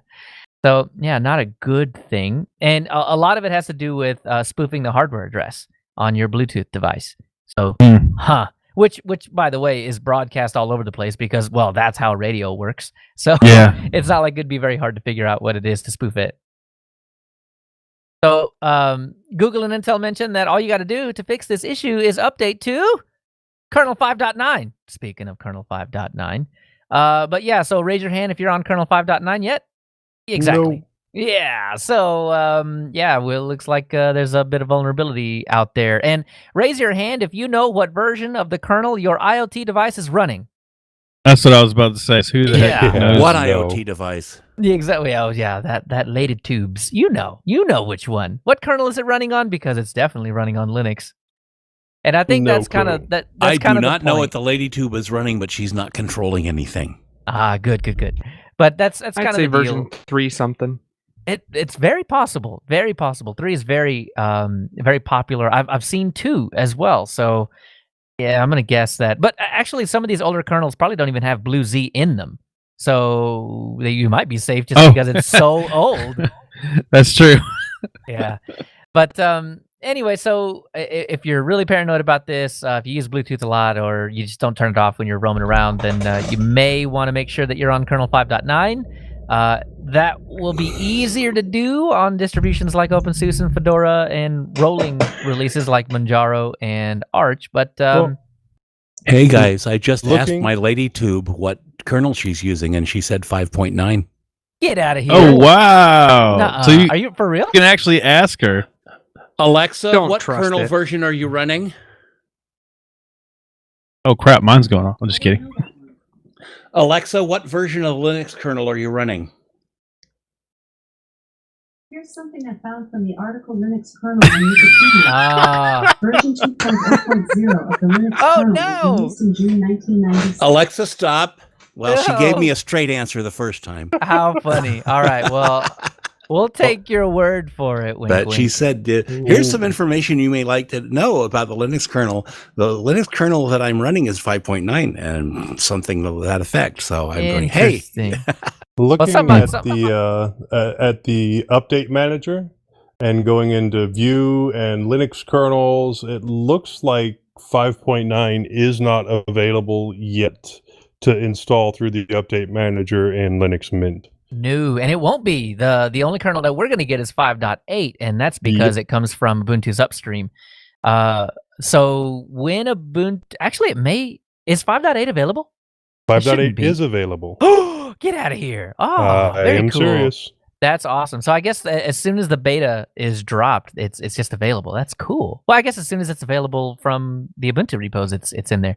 So, yeah, not a good thing. And a lot of it has to do with spoofing the hardware address on your Bluetooth device. So, which by the way is broadcast all over the place because, well, that's how radio works. So Yeah. it's not like it'd be very hard to figure out what it is to spoof it. So Google and Intel mentioned that all you got to do to fix this issue is update to kernel 5.9. Speaking of kernel 5.9. But yeah, so raise your hand if you're on kernel 5.9 yet. Exactly. No. Yeah. So, well, looks like there's a bit of vulnerability out there. And raise your hand if you know what version of the kernel your IoT device is running. That's what I was about to say. So who the heck Yeah. knows? What No. IoT device? Exactly. Oh, yeah. That Lated Tubes. You know which one. What kernel is it running on? Because it's definitely running on Linux. And I think No that's kind clue. of that. I That's kind do of not know what what the lady tube is running, but she's not controlling anything. Good. But that's I'd kind of say the version deal. 3 something. It's very possible. Very possible. 3 is very very popular. I've seen 2 as well. So yeah, I'm gonna guess that. But actually, some of these older kernels probably don't even have Blue Z in them. So you might be safe just because it's so old. That's true. Yeah. But anyway, so if you're really paranoid about this, if you use Bluetooth a lot or you just don't turn it off when you're roaming around, then you may want to make sure that you're on kernel 5.9. That will be easier to do on distributions like OpenSUSE and Fedora and rolling releases like Manjaro and Arch. But Hey guys, I just asked Looking- my lady tube what kernel she's using, and she said 5.9. get out of here. Oh wow! Nuh-uh. So you Are you for real? can actually ask her. Alexa, Don't what trust kernel it. version are you running? Oh crap, mine's going on. I'm just kidding. Alexa, what version of Linux kernel are you running? Here's something I found from the article Linux kernel on Wikipedia. Ah, Version 2.0.0 of the Linux Oh, kernel no! was released in June 1996. Alexa, stop. Well, she gave No. me a straight answer the first time. how funny. All right, well, we'll take your word for it. Wink, But she wink. said, here's some information you may like to know about the Linux kernel. The Linux kernel that I'm running is 5.9 and something to that effect. So I'm going, hey, Interesting. Looking somebody- at the update manager and going into view and Linux kernels, it looks like 5.9 is not available yet to install through the update manager in Linux Mint. No, and it won't be. The only kernel that we're going to get is 5.8, and that's because it comes from Ubuntu's upstream. So when Ubuntu... Actually, it may... Is 5.8 available? shouldn't 5.8 be. is available. Get out of here. Oh, I very am cool. serious. That's awesome. So I guess that as soon as the beta is dropped, it's just available. That's cool. Well, I guess as soon as it's available from the Ubuntu repos, it's in there.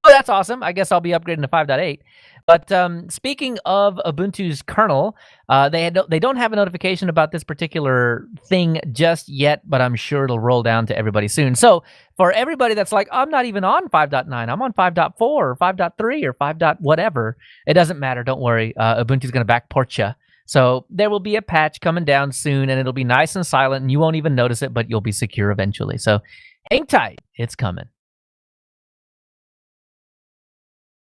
Oh, that's awesome. I guess I'll be upgrading to 5.8. But speaking of Ubuntu's kernel, they don't have a notification about this particular thing just yet, but I'm sure it'll roll down to everybody soon. So for everybody that's like, I'm not even on 5.9, I'm on 5.4 or 5.3 or 5. Whatever, it doesn't matter. Don't worry. Ubuntu's going to backport you. So there will be a patch coming down soon, and it'll be nice and silent, and you won't even notice it, but you'll be secure eventually. So hang tight. It's coming.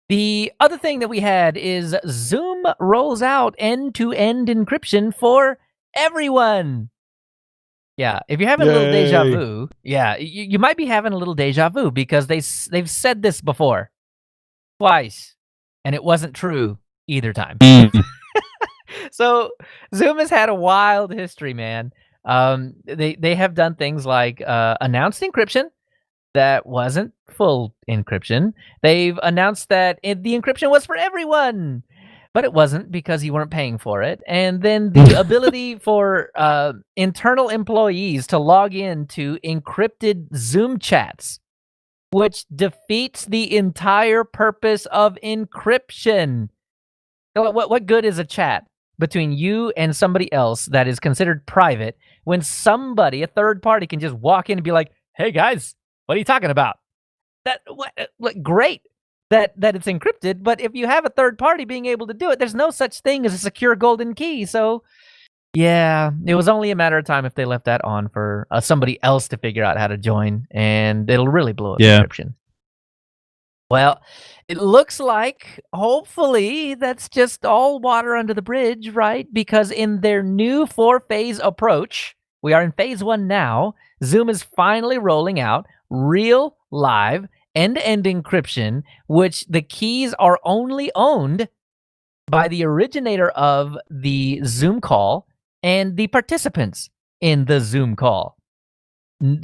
The other thing that we had is Zoom rolls out end-to-end encryption for everyone. Yeah, if you're having a little deja Yay. vu, yeah, you might be having a little deja vu because they've said this before, twice, and it wasn't true either time. So Zoom has had a wild history, man. They have done things like announced encryption that wasn't full encryption. They've announced that the encryption was for everyone, but it wasn't because you weren't paying for it. And then the ability for internal employees to log in to encrypted Zoom chats, which defeats the entire purpose of encryption. What good is a chat between you and somebody else that is considered private when somebody, a third party, can just walk in and be like, "Hey guys, what are you talking about?" Great that it's encrypted, but if you have a third party being able to do it, there's no such thing as a secure golden key. So Yeah, it was only a matter of time if they left that on for somebody else to figure out how to join, and it'll really blow up Yeah. encryption. Well, it looks like, hopefully, that's just all water under the bridge, right? Because in their new 4-phase approach, we are in phase 1 now, Zoom is finally rolling out real, live, end-to-end encryption, which the keys are only owned by the originator of the Zoom call and the participants in the Zoom call.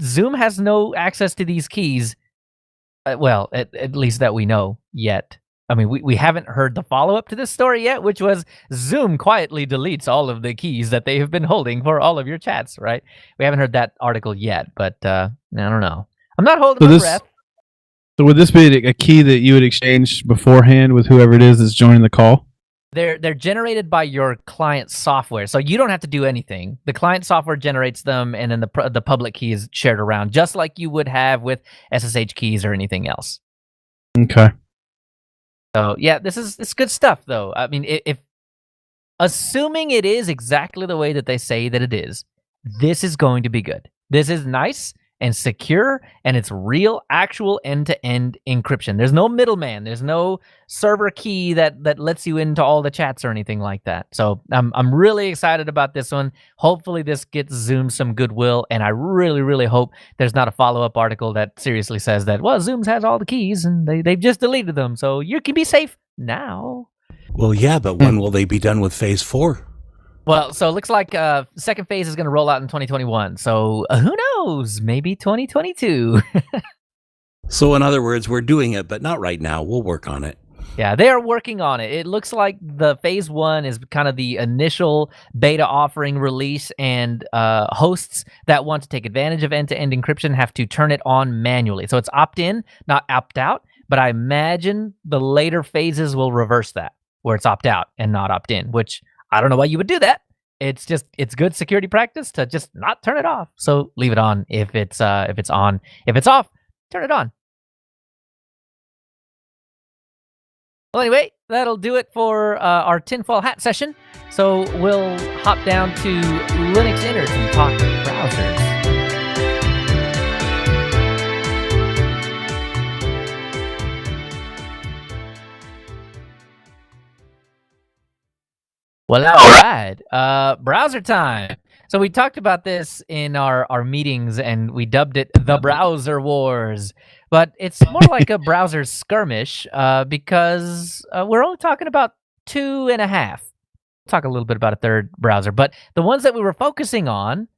Zoom has no access to these keys, well, at least that we know yet. I mean, we haven't heard the follow-up to this story yet, which was Zoom quietly deletes all of the keys that they have been holding for all of your chats, right? We haven't heard that article yet, but I don't know. I'm not holding my breath. So would this be a key that you would exchange beforehand with whoever it is that's joining the call? They're generated by your client software, so you don't have to do anything. The client software generates them, and then the public key is shared around, just like you would have with SSH keys or anything else. Okay. So yeah, it's good stuff, though. I mean, if assuming it is exactly the way that they say that it is, this is going to be good. This is nice and secure, and it's real, actual end-to-end encryption. There's no middleman. There's no server key that lets you into all the chats or anything like that. So I'm really excited about this one. Hopefully this gets Zoom some goodwill, and I really, really hope there's not a follow-up article that seriously says that, well, Zoom has all the keys, and they've just deleted them, so you can be safe now. Well, yeah, but when will they be done with phase 4? Well, so it looks like second phase is going to roll out in 2021. So who knows? Maybe 2022. So in other words, we're doing it, but not right now. We'll work on it. Yeah, they are working on it. It looks like the phase 1 is kind of the initial beta offering release, and hosts that want to take advantage of end-to-end encryption have to turn it on manually. So it's opt-in, not opt-out, but I imagine the later phases will reverse that, where it's opt-out and not opt-in, which I don't know why you would do that. It's good security practice to just not turn it off. So leave it on if it's on. If it's off, turn it on. Well, anyway, that'll do it for our tinfoil hat session. So we'll hop down to Linux Inners and talk browsers. Well, all right. Browser time. So we talked about this in our meetings, and we dubbed it the Browser Wars. But it's more like a browser skirmish because we're only talking about 2.5. We'll talk a little bit about a third browser. But the ones that we were focusing on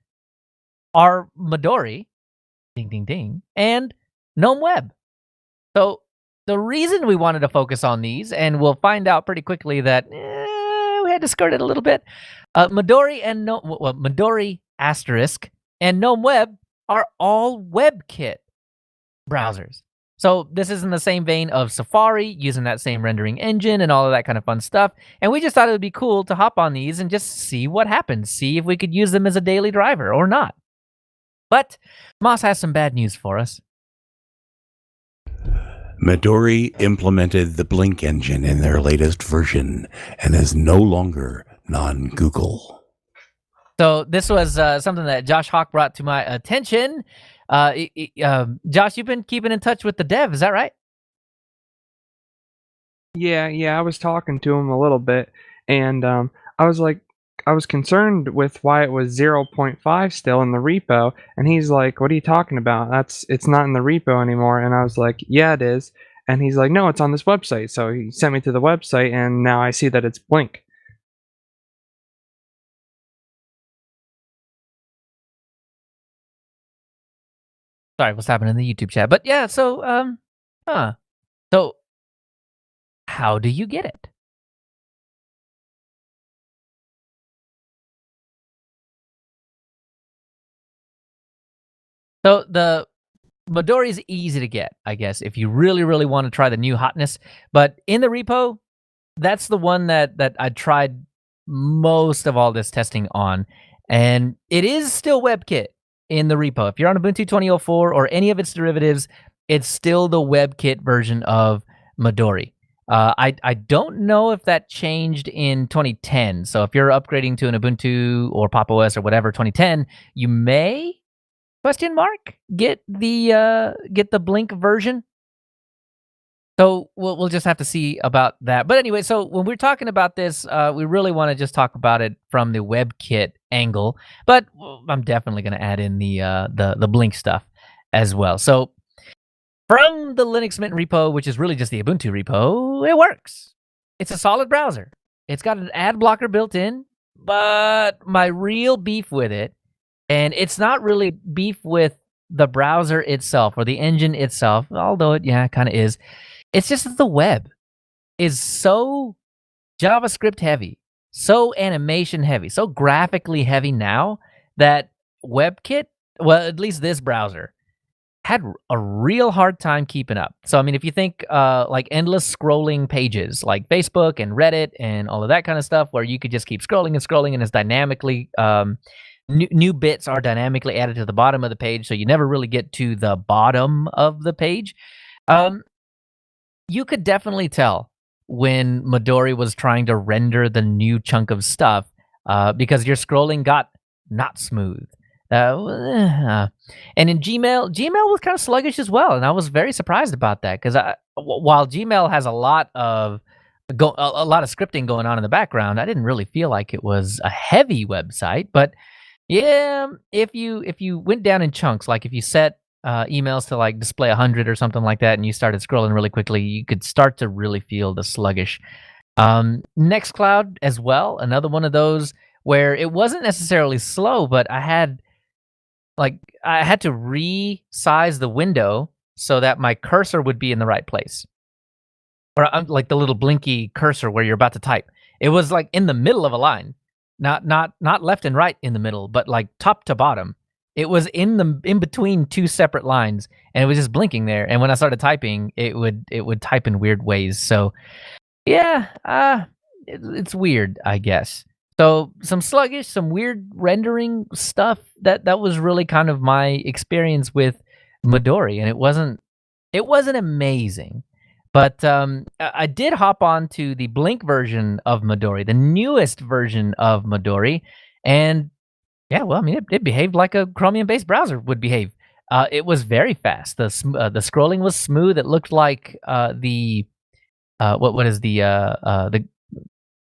are Midori, ding, ding, ding, and GNOME Web. So the reason we wanted to focus on these, and we'll find out pretty quickly that we had to skirt it a little bit. Midori and Midori asterisk and GNOME Web are all WebKit browsers. So this is in the same vein of Safari, using that same rendering engine and all of that kind of fun stuff. And we just thought it would be cool to hop on these and just see what happens, see if we could use them as a daily driver or not. But Moss has some bad news for us. Midori implemented the Blink engine in their latest version and is no longer non-Google. So this was something that Josh Hawk brought to my attention. Josh, you've been keeping in touch with the dev, is that right? Yeah, I was talking to him a little bit, and I was concerned with why it was 0.5 still in the repo, and he's like, "What are you talking about? It's not in the repo anymore." And I was like, "Yeah, it is." And he's like, "No, it's on this website." So he sent me to the website, and now I see that it's Blink. Sorry, what's happening in the YouTube chat? But yeah, so So how do you get it? So the Midori is easy to get, I guess, if you really, really want to try the new hotness. But in the repo, that's the one that I tried most of all this testing on. And it is still WebKit in the repo. If you're on Ubuntu 20.04 or any of its derivatives, it's still the WebKit version of Midori. I don't know if that changed in 2010. So if you're upgrading to an Ubuntu or Pop OS or whatever 2010, you may get the Blink version. So we'll just have to see about that. But anyway, so when we're talking about this, we really want to just talk about it from the WebKit angle. But I'm definitely going to add in the Blink stuff as well. So from the Linux Mint repo, which is really just the Ubuntu repo, it works. It's a solid browser. It's got an ad blocker built in, but my real beef with it, and it's not really beef with the browser itself or the engine itself, although it kind of is. It's just that the web is so JavaScript heavy, so animation heavy, so graphically heavy now that WebKit, well, at least this browser, had a real hard time keeping up. So, I mean, if you think like endless scrolling pages like Facebook and Reddit and all of that kind of stuff, where you could just keep scrolling and scrolling and it's dynamically, new bits are dynamically added to the bottom of the page, so you never really get to the bottom of the page. You could definitely tell when Midori was trying to render the new chunk of stuff because your scrolling got not smooth. And in Gmail was kind of sluggish as well, and I was very surprised about that because while Gmail has a lot of scripting going on in the background, I didn't really feel like it was a heavy website. But yeah, if you went down in chunks, like if you set emails to like display 100 or something like that, and you started scrolling really quickly, you could start to really feel the sluggish. Nextcloud as well, another one of those where it wasn't necessarily slow, but I had to resize the window so that my cursor would be in the right place, or like the little blinky cursor where you're about to type. It was like in the middle of a line, not left and right in the middle, but like top to bottom. It was in between two separate lines, and it was just blinking there. And when I started typing, it would type in weird ways. So yeah, it's weird, I guess. So some sluggish, some weird rendering stuff. That was really kind of my experience with Midori, and it wasn't amazing. But I did hop on to the Blink version of Midori, the newest version of Midori, and yeah, well, I mean, it behaved like a Chromium-based browser would behave. It was very fast. The scrolling was smooth. It looked like the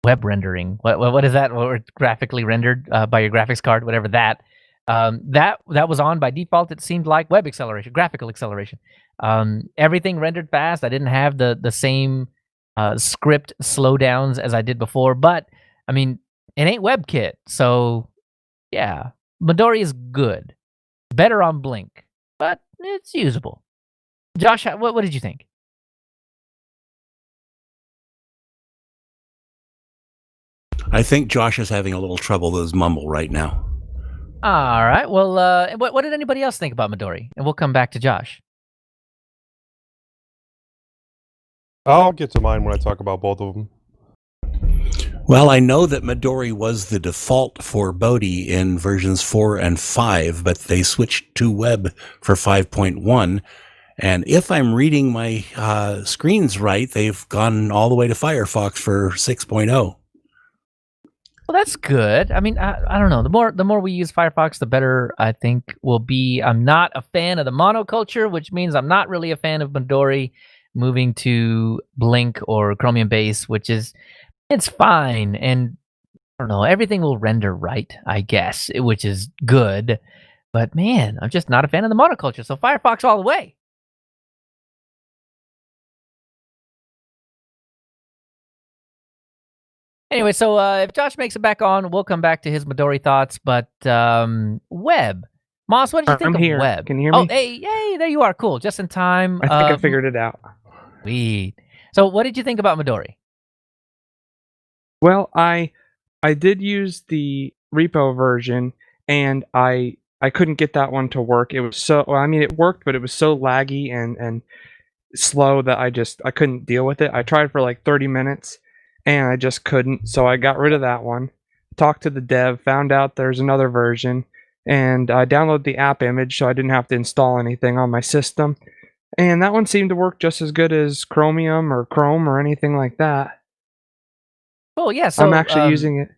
web rendering. What is that? Or graphically rendered by your graphics card, whatever that. That was on by default. It seemed like web acceleration, graphical acceleration. Everything rendered fast. I didn't have the same script slowdowns as I did before, but I mean, it ain't WebKit, so yeah, Midori is good. Better on Blink, but it's usable. Josh, what did you think? I think Josh is having a little trouble with his mumble right now. All right. Well, what did anybody else think about Midori? And we'll come back to Josh. I'll get to mine when I talk about both of them. Well, I know that Midori was the default for Bodhi in versions 4 and 5, but they switched to web for 5.1. And if I'm reading my screens right, they've gone all the way to Firefox for 6.0. Well, that's good. I mean, I don't know. The more we use Firefox, the better I think will be. I'm not a fan of the monoculture, which means I'm not really a fan of Midori moving to Blink or Chromium Base, which is, it's fine. And I don't know, everything will render right, I guess, which is good. But man, I'm just not a fan of the monoculture. So Firefox all the way. Anyway, so if Josh makes it back on, we'll come back to his Midori thoughts. But web, Moss, what did you think I'm of here. web? Can you hear me? Oh, hey, there you are. Cool, just in time. I think I figured it out. Sweet. So, what did you think about Midori? Well, I did use the repo version, and I couldn't get that one to work. It was so, well, I mean, it worked, but it was so laggy and slow that I couldn't deal with it. I tried for like 30 minutes, and I just couldn't. So I got rid of that one. Talked to the dev, found out there's another version, and I downloaded the app image so I didn't have to install anything on my system. and that one seemed to work just as good as Chromium or Chrome or anything like that. Cool. Yeah. So I'm actually using it.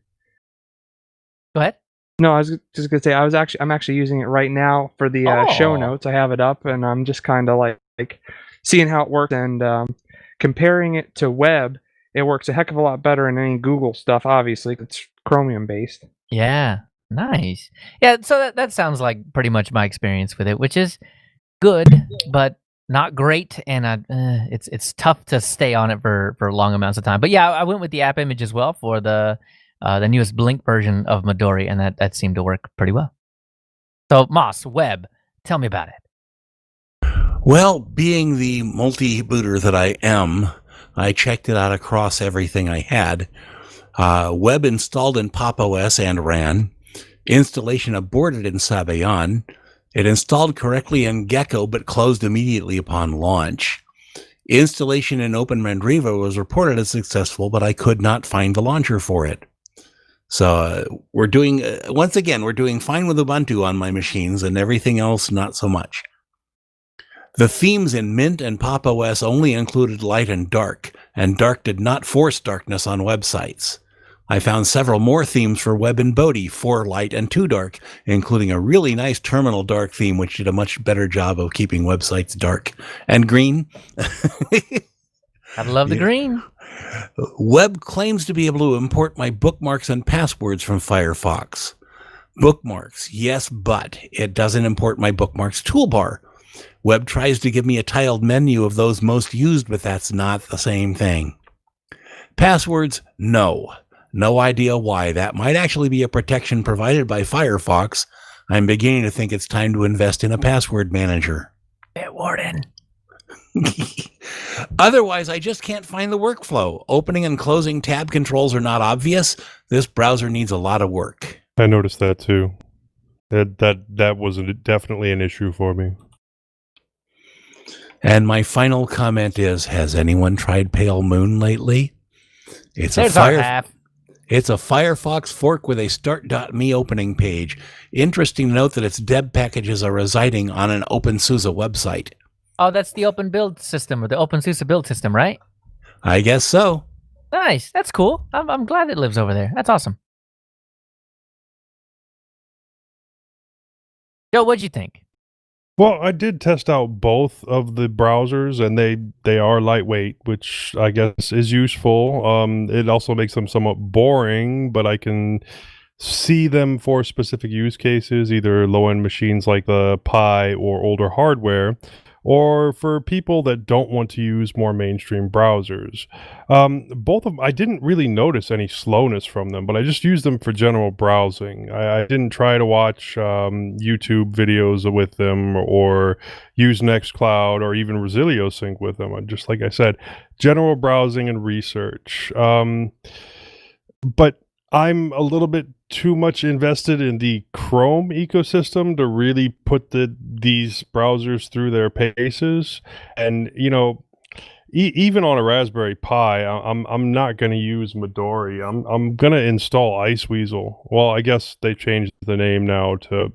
Go ahead. No, I was just gonna say I'm actually using it right now for the show Oh. notes. I have it up, and I'm just kind of like seeing how it works and comparing it to web. It works a heck of a lot better than any Google stuff. Obviously, it's Chromium based. Yeah. Nice. Yeah. So that sounds like pretty much my experience with it, which is good, but not great. And it's tough to stay on it for long amounts of time. But yeah, I went with the app image as well for the newest Blink version of Midori, and that seemed to work pretty well. So Moss, web, tell me about it. Well, being the multi-booter that I am, I checked it out across everything I had. Web installed in Pop! OS and ran. Installation aborted in Sabayon. It installed correctly in Gecko but closed immediately upon launch. Installation in Open Mandriva was reported as successful, but I could not find the launcher for it. So we're doing, once again, we're doing fine with Ubuntu on my machines, and everything else not so much. The themes in Mint and Pop! OS only included light and dark did not force darkness on websites. I found several more themes for web in Bodhi, 4 light and 2 dark, including a really nice terminal dark theme, which did a much better job of keeping websites dark and green. I love the green. Web claims to be able to import my bookmarks and passwords from Firefox. Bookmarks, yes, but it doesn't import my bookmarks toolbar. Web tries to give me a tiled menu of those most used, but that's not the same thing. Passwords, no. No idea why. That might actually be a protection provided by Firefox. I'm beginning to think it's time to invest in a password manager. Warden. Otherwise, I just can't find the workflow. Opening and closing tab controls are not obvious. This browser needs a lot of work. I noticed that too. That was definitely an issue for me. And my final comment is, has anyone tried Pale Moon lately? It's There's our half. It's a Firefox fork with a start.me opening page. Interesting to note that its deb packages are residing on an OpenSUSE website. Oh, that's the open build system, or the OpenSUSE build system, right? I guess so. Nice. That's cool. I'm glad it lives over there. That's awesome. Joe, what'd you think? Well, I did test out both of the browsers, and they are lightweight, which I guess is useful. It also makes them somewhat boring, but I can see them for specific use cases, either low-end machines like the Pi or older hardware, or for people that don't want to use more mainstream browsers. Both of them, I didn't really notice any slowness from them, but I just used them for general browsing. I didn't try to watch YouTube videos with them or use Nextcloud or even Resilio Sync with them. Just like I said, general browsing and research. But I'm a little bit too much invested in the Chrome ecosystem to really put these browsers through their paces. And, you know, even on a Raspberry Pi, I'm not going to use Midori. I'm going to install Iceweasel. Well, I guess they changed the name now to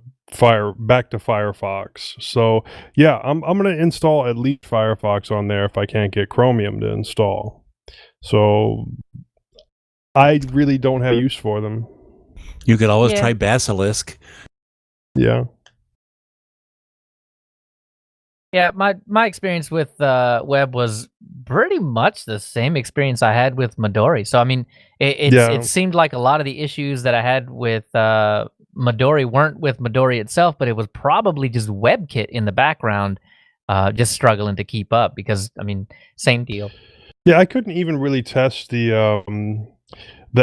back to Firefox. So yeah, I'm going to install at least Firefox on there if I can't get Chromium to install. So I really don't have use for them. You could always try Basilisk. Yeah. Yeah, my experience with web was pretty much the same experience I had with Midori. So I mean, it seemed like a lot of the issues that I had with Midori weren't with Midori itself, but it was probably just WebKit in the background, just struggling to keep up. Because I mean, same deal. Yeah, I couldn't even really test the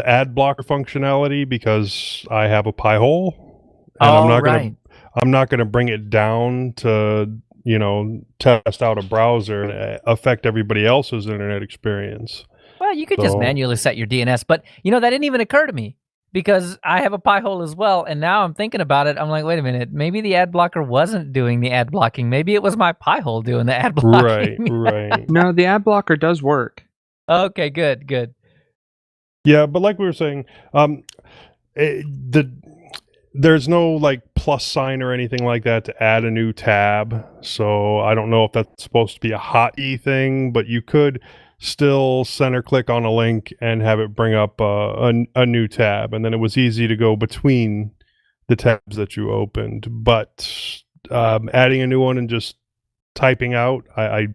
ad blocker functionality because I have a Pi-hole, and I'm not gonna bring it down to, you know, test out a browser and affect everybody else's internet experience. Well, you could just manually set your DNS, but you know that didn't even occur to me because I have a Pi-hole as well, and now I'm thinking about it. I'm like, wait a minute, maybe the ad blocker wasn't doing the ad blocking. Maybe it was my Pi-hole doing the ad blocking. Right. No, the ad blocker does work. Okay, good. Yeah, but like we were saying, the there's no like plus sign or anything like that to add a new tab. So I don't know if that's supposed to be a hotkey thing, but you could still center click on a link and have it bring up a new tab, and then it was easy to go between the tabs that you opened. But adding a new one and just typing out, I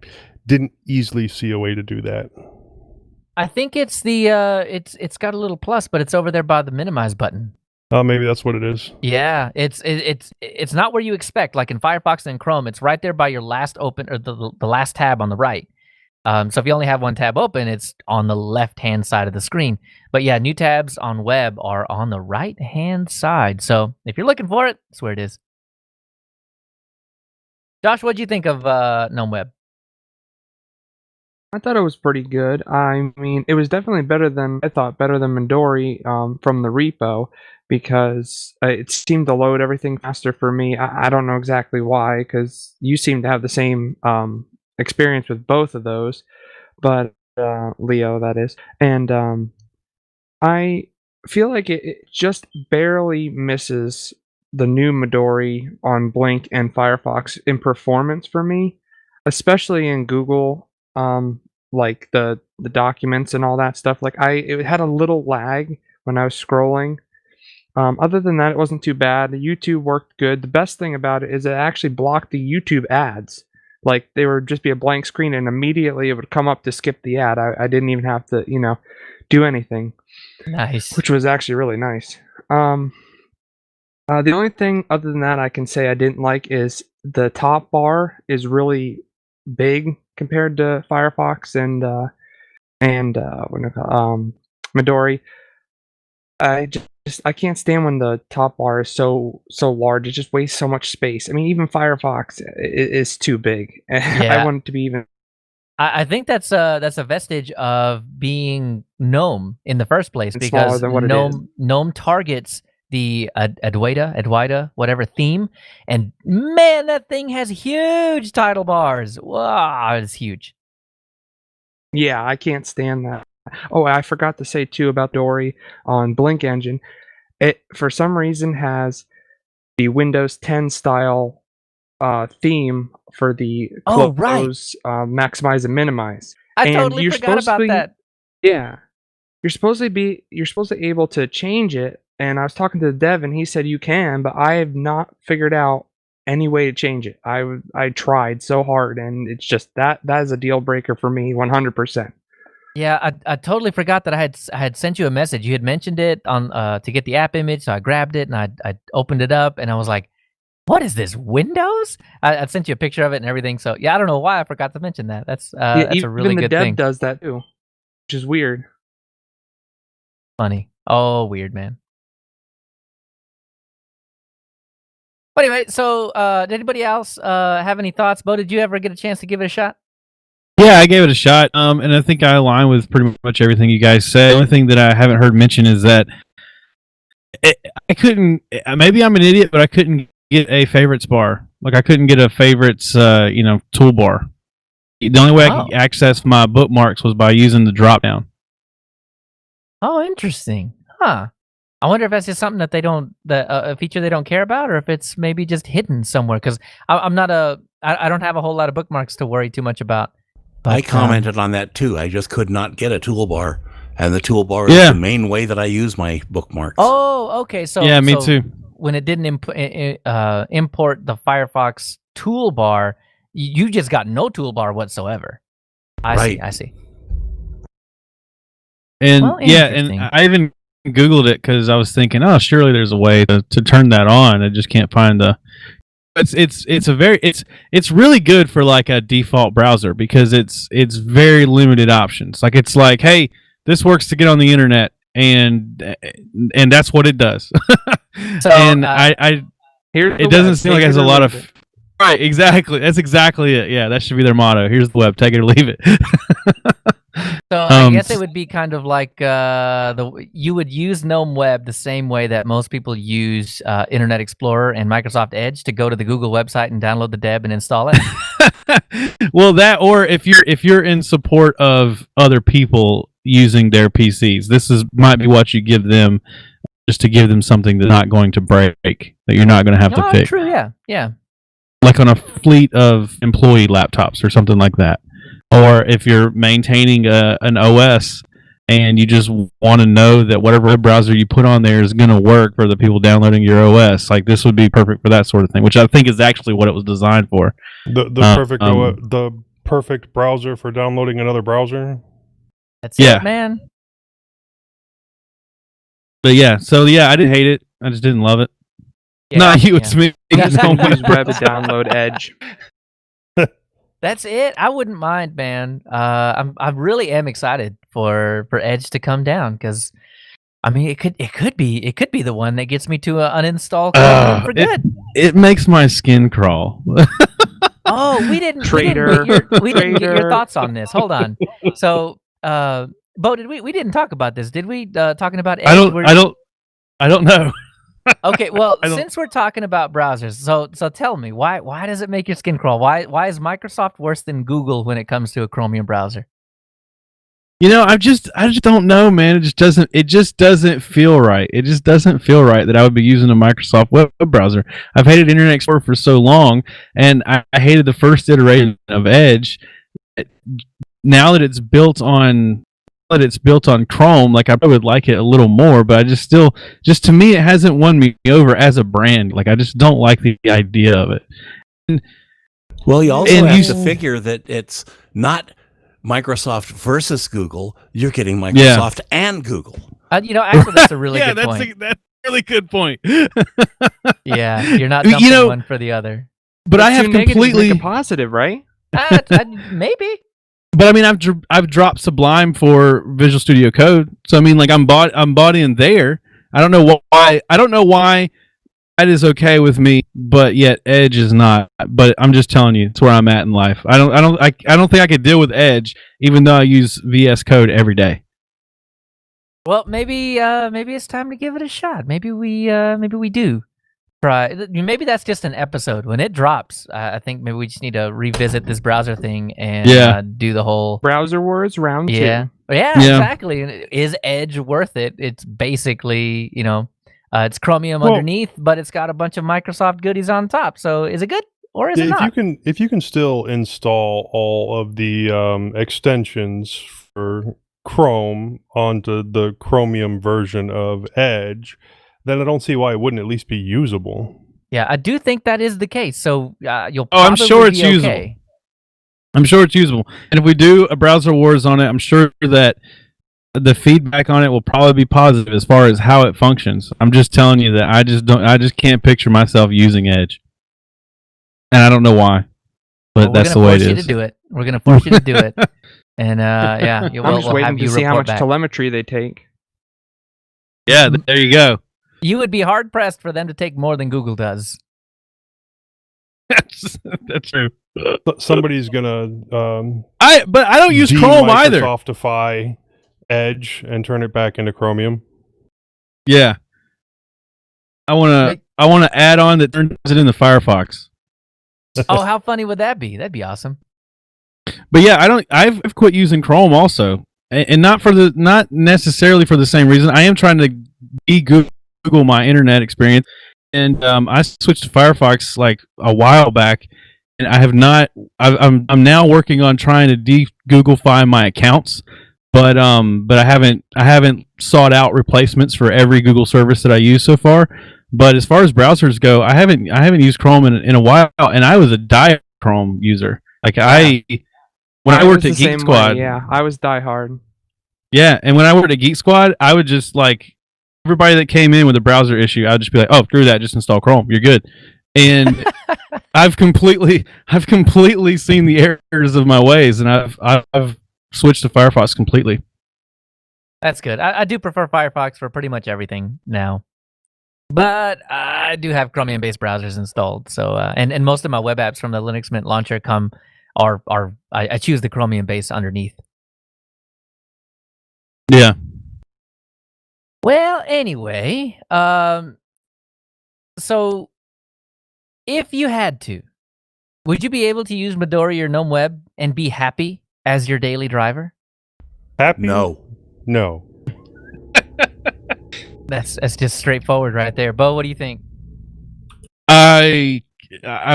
didn't easily see a way to do that. I think it's the it's got a little plus, but it's over there by the minimize button. Maybe that's what it is. Yeah, it's not where you expect. Like in Firefox and Chrome, it's right there by your last open or the last tab on the right. So if you only have one tab open, it's on the left-hand side of the screen. But yeah, new tabs on web are on the right-hand side. So if you're looking for it, that's where it is. Josh, what'd you think of GNOME Web? I thought it was pretty good. I mean, it was definitely better than Midori from the repo, because it seemed to load everything faster for me. I don't know exactly why, because you seem to have the same experience with both of those, but Leo, that is. And I feel like it just barely misses the new Midori on Blink and Firefox in performance for me, especially in Google. Like the documents and all that stuff. Like it had a little lag when I was scrolling. Other than that, it wasn't too bad. The YouTube worked good. The best thing about it is it actually blocked the YouTube ads. Like they would just be a blank screen, and immediately it would come up to skip the ad. I didn't even have to, do anything. Nice. Which was actually really nice. The only thing other than that I can say I didn't like is the top bar is really big compared to Firefox and Midori. I can't stand when the top bar is so large. It just wastes so much space. I mean, even Firefox is too big. Yeah. I want it to be even. I think that's a vestige of being GNOME in the first place, It's smaller because than what it is. GNOME targets the Adwaita, whatever theme, and man, that thing has huge title bars. Wow, it's huge. Yeah, I can't stand that. Oh, I forgot to say too about Dory on Blink Engine. It for some reason has the Windows 10 style theme for the Oh, right. close, maximize and minimize. I And totally you're forgot supposed to about be- that. Yeah, you're supposed to be able to change it. And I was talking to the dev, and he said you can, but I have not figured out any way to change it. I tried so hard, and it's just that is a deal breaker for me, 100%. Yeah, I totally forgot that I had sent you a message. You had mentioned it on to get the app image, so I grabbed it and I opened it up, and I was like, "What is this, Windows?" I sent you a picture of it and everything. So yeah, I don't know why I forgot to mention that. That's a really Even the good dev thing. does that too, which is weird. Funny. Oh, weird, man. But anyway, so did anybody else have any thoughts? Bo, did you ever get a chance to give it a shot? Yeah, I gave it a shot, and I think I align with pretty much everything you guys said. The only thing that I haven't heard mentioned is that I couldn't. Maybe I'm an idiot, but I couldn't get a favorites bar. Like I couldn't get a favorites, toolbar. The only way I could access my bookmarks was by using the drop down. Oh, interesting. Huh. I wonder if that's just something that they don't, a feature they don't care about, or if it's maybe just hidden somewhere. Because I'm not I don't have a whole lot of bookmarks to worry too much about. But, I commented on that too. I just could not get a toolbar, and the toolbar is the main way that I use my bookmarks. Oh, okay. So yeah, me too. When it didn't import the Firefox toolbar, you just got no toolbar whatsoever. I see. And Well, yeah, and I even Googled it because I was thinking, oh, surely there's a way to turn that on. I just can't find the. It's really good for like a default browser because it's very limited options. Like it's like, hey, this works to get on the internet, and that's what it does. So, and it doesn't seem like it has a lot of. Right, exactly. That's exactly it. Yeah, that should be their motto. Here's the web. Take it or leave it. So I guess it would be kind of like you would use GNOME Web the same way that most people use Internet Explorer and Microsoft Edge to go to the Google website and download the deb and install it. Well, that, or if you're in support of other people using their PCs, might be what you give them just to give them something that's not going to break, that you're not going to have to fix. True, yeah. Like on a fleet of employee laptops or something like that. Or if you're maintaining an OS and you just want to know that whatever web browser you put on there is going to work for the people downloading your OS, like this would be perfect for that sort of thing, which I think is actually what it was designed for. The perfect browser for downloading another browser. That's it, man. But yeah, I didn't hate it. I just didn't love it. Yeah, Not you, it's me. Use web download Edge. That's it. I wouldn't mind, man. I really am excited for Edge to come down because, I mean, it could be the one that gets me to uninstall Chromium for good. It makes my skin crawl. Oh, we didn't get your thoughts on this. Hold on. So, Bo, we didn't talk about this, did we? Talking about Edge. I don't know. Okay, well, since we're talking about browsers, so tell me, why does it make your skin crawl? Why is Microsoft worse than Google when it comes to a Chromium browser? You know, I just don't know, man. It just doesn't feel right. It just doesn't feel right that I would be using a Microsoft web browser. I've hated Internet Explorer for so long, and I hated the first iteration of Edge. Now that it's built on Chrome, like I probably would like it a little more, but I just to me it hasn't won me over as a brand. Like I just don't like the idea of it. Well, you also have to figure that it's not Microsoft versus Google. You're getting Microsoft and Google. Actually, that's a really good point. That's a really good point. Yeah, you're not dumping one for the other. But I have completely positive, right? Maybe. But I mean, I've dropped Sublime for Visual Studio Code, so I mean, like I'm bought in there. I don't know why that is okay with me, but yet Edge is not. But I'm just telling you, it's where I'm at in life. I don't think I could deal with Edge, even though I use VS Code every day. Well, maybe it's time to give it a shot. Maybe we do try. Maybe that's just an episode when it drops. I think maybe we just need to revisit this browser thing and do the whole browser wars round 2. Yeah, exactly. Is Edge worth it? It's basically it's Chromium underneath, but it's got a bunch of Microsoft goodies on top. So is it good or is it not? If you can still install all of the extensions for Chrome onto the Chromium version of Edge, then I don't see why it wouldn't at least be usable. Yeah, I do think that is the case. So you'll. I'm sure it's okay. usable. I'm sure it's usable, and if we do a browser wars on it, I'm sure that the feedback on it will probably be positive as far as how it functions. I'm just telling you that I just can't picture myself using Edge, and I don't know why, but that's the way it is. We're going to force you to do it. We're going to force you to do it, and I'm just waiting to see how much telemetry they take. Yeah, there you go. You would be hard pressed for them to take more than Google does. That's true. Somebody's gonna. But I don't use Chrome either. Microsoftify Edge and turn it back into Chromium. Yeah, I want to add on that turns it into Firefox. Oh, how funny would that be? That'd be awesome. But yeah, I've quit using Chrome also, and not necessarily for the same reason. I am trying to Google my internet experience, and I switched to Firefox like a while back, and I have not. I'm now working on trying to de-Googlefy my accounts, but I haven't sought out replacements for every Google service that I use so far. But as far as browsers go, I haven't used Chrome in a while, and I was a die Chrome user. Like when I worked at Geek Squad, I was diehard. Yeah, and when I worked at Geek Squad, I would just like everybody that came in with a browser issue, I'd just be like, "Oh, screw that, just install Chrome. You're good." And I've completely seen the errors of my ways, and I've switched to Firefox completely. That's good. I do prefer Firefox for pretty much everything now, but I do have Chromium-based browsers installed. So and most of my web apps from the Linux Mint launcher I choose the Chromium-based underneath. Yeah. Well, anyway, so if you had to, would you be able to use Midori or GNOME Web and be happy as your daily driver? Happy? No. That's just straightforward right there. Bo, what do you think? I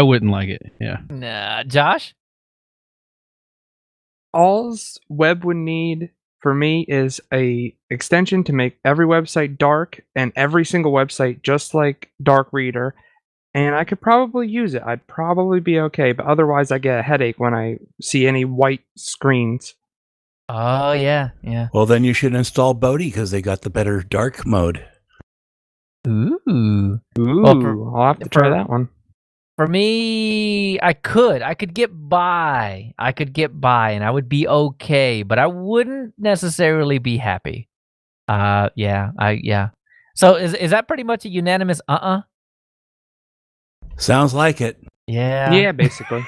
wouldn't like it. Yeah. Nah, Josh? All's web would need for me is a extension to make every website dark and every single website just like Dark Reader, and I could probably use it. I'd probably be okay, but otherwise I get a headache when I see any white screens. Oh, yeah. Well, then you should install Bodhi because they got the better dark mode. Ooh. Ooh, Well, I'll have to try that one. For me, I could get by. And I would be okay, but I wouldn't necessarily be happy. Yeah. So is that pretty much a unanimous Sounds like it. Yeah. Yeah, basically.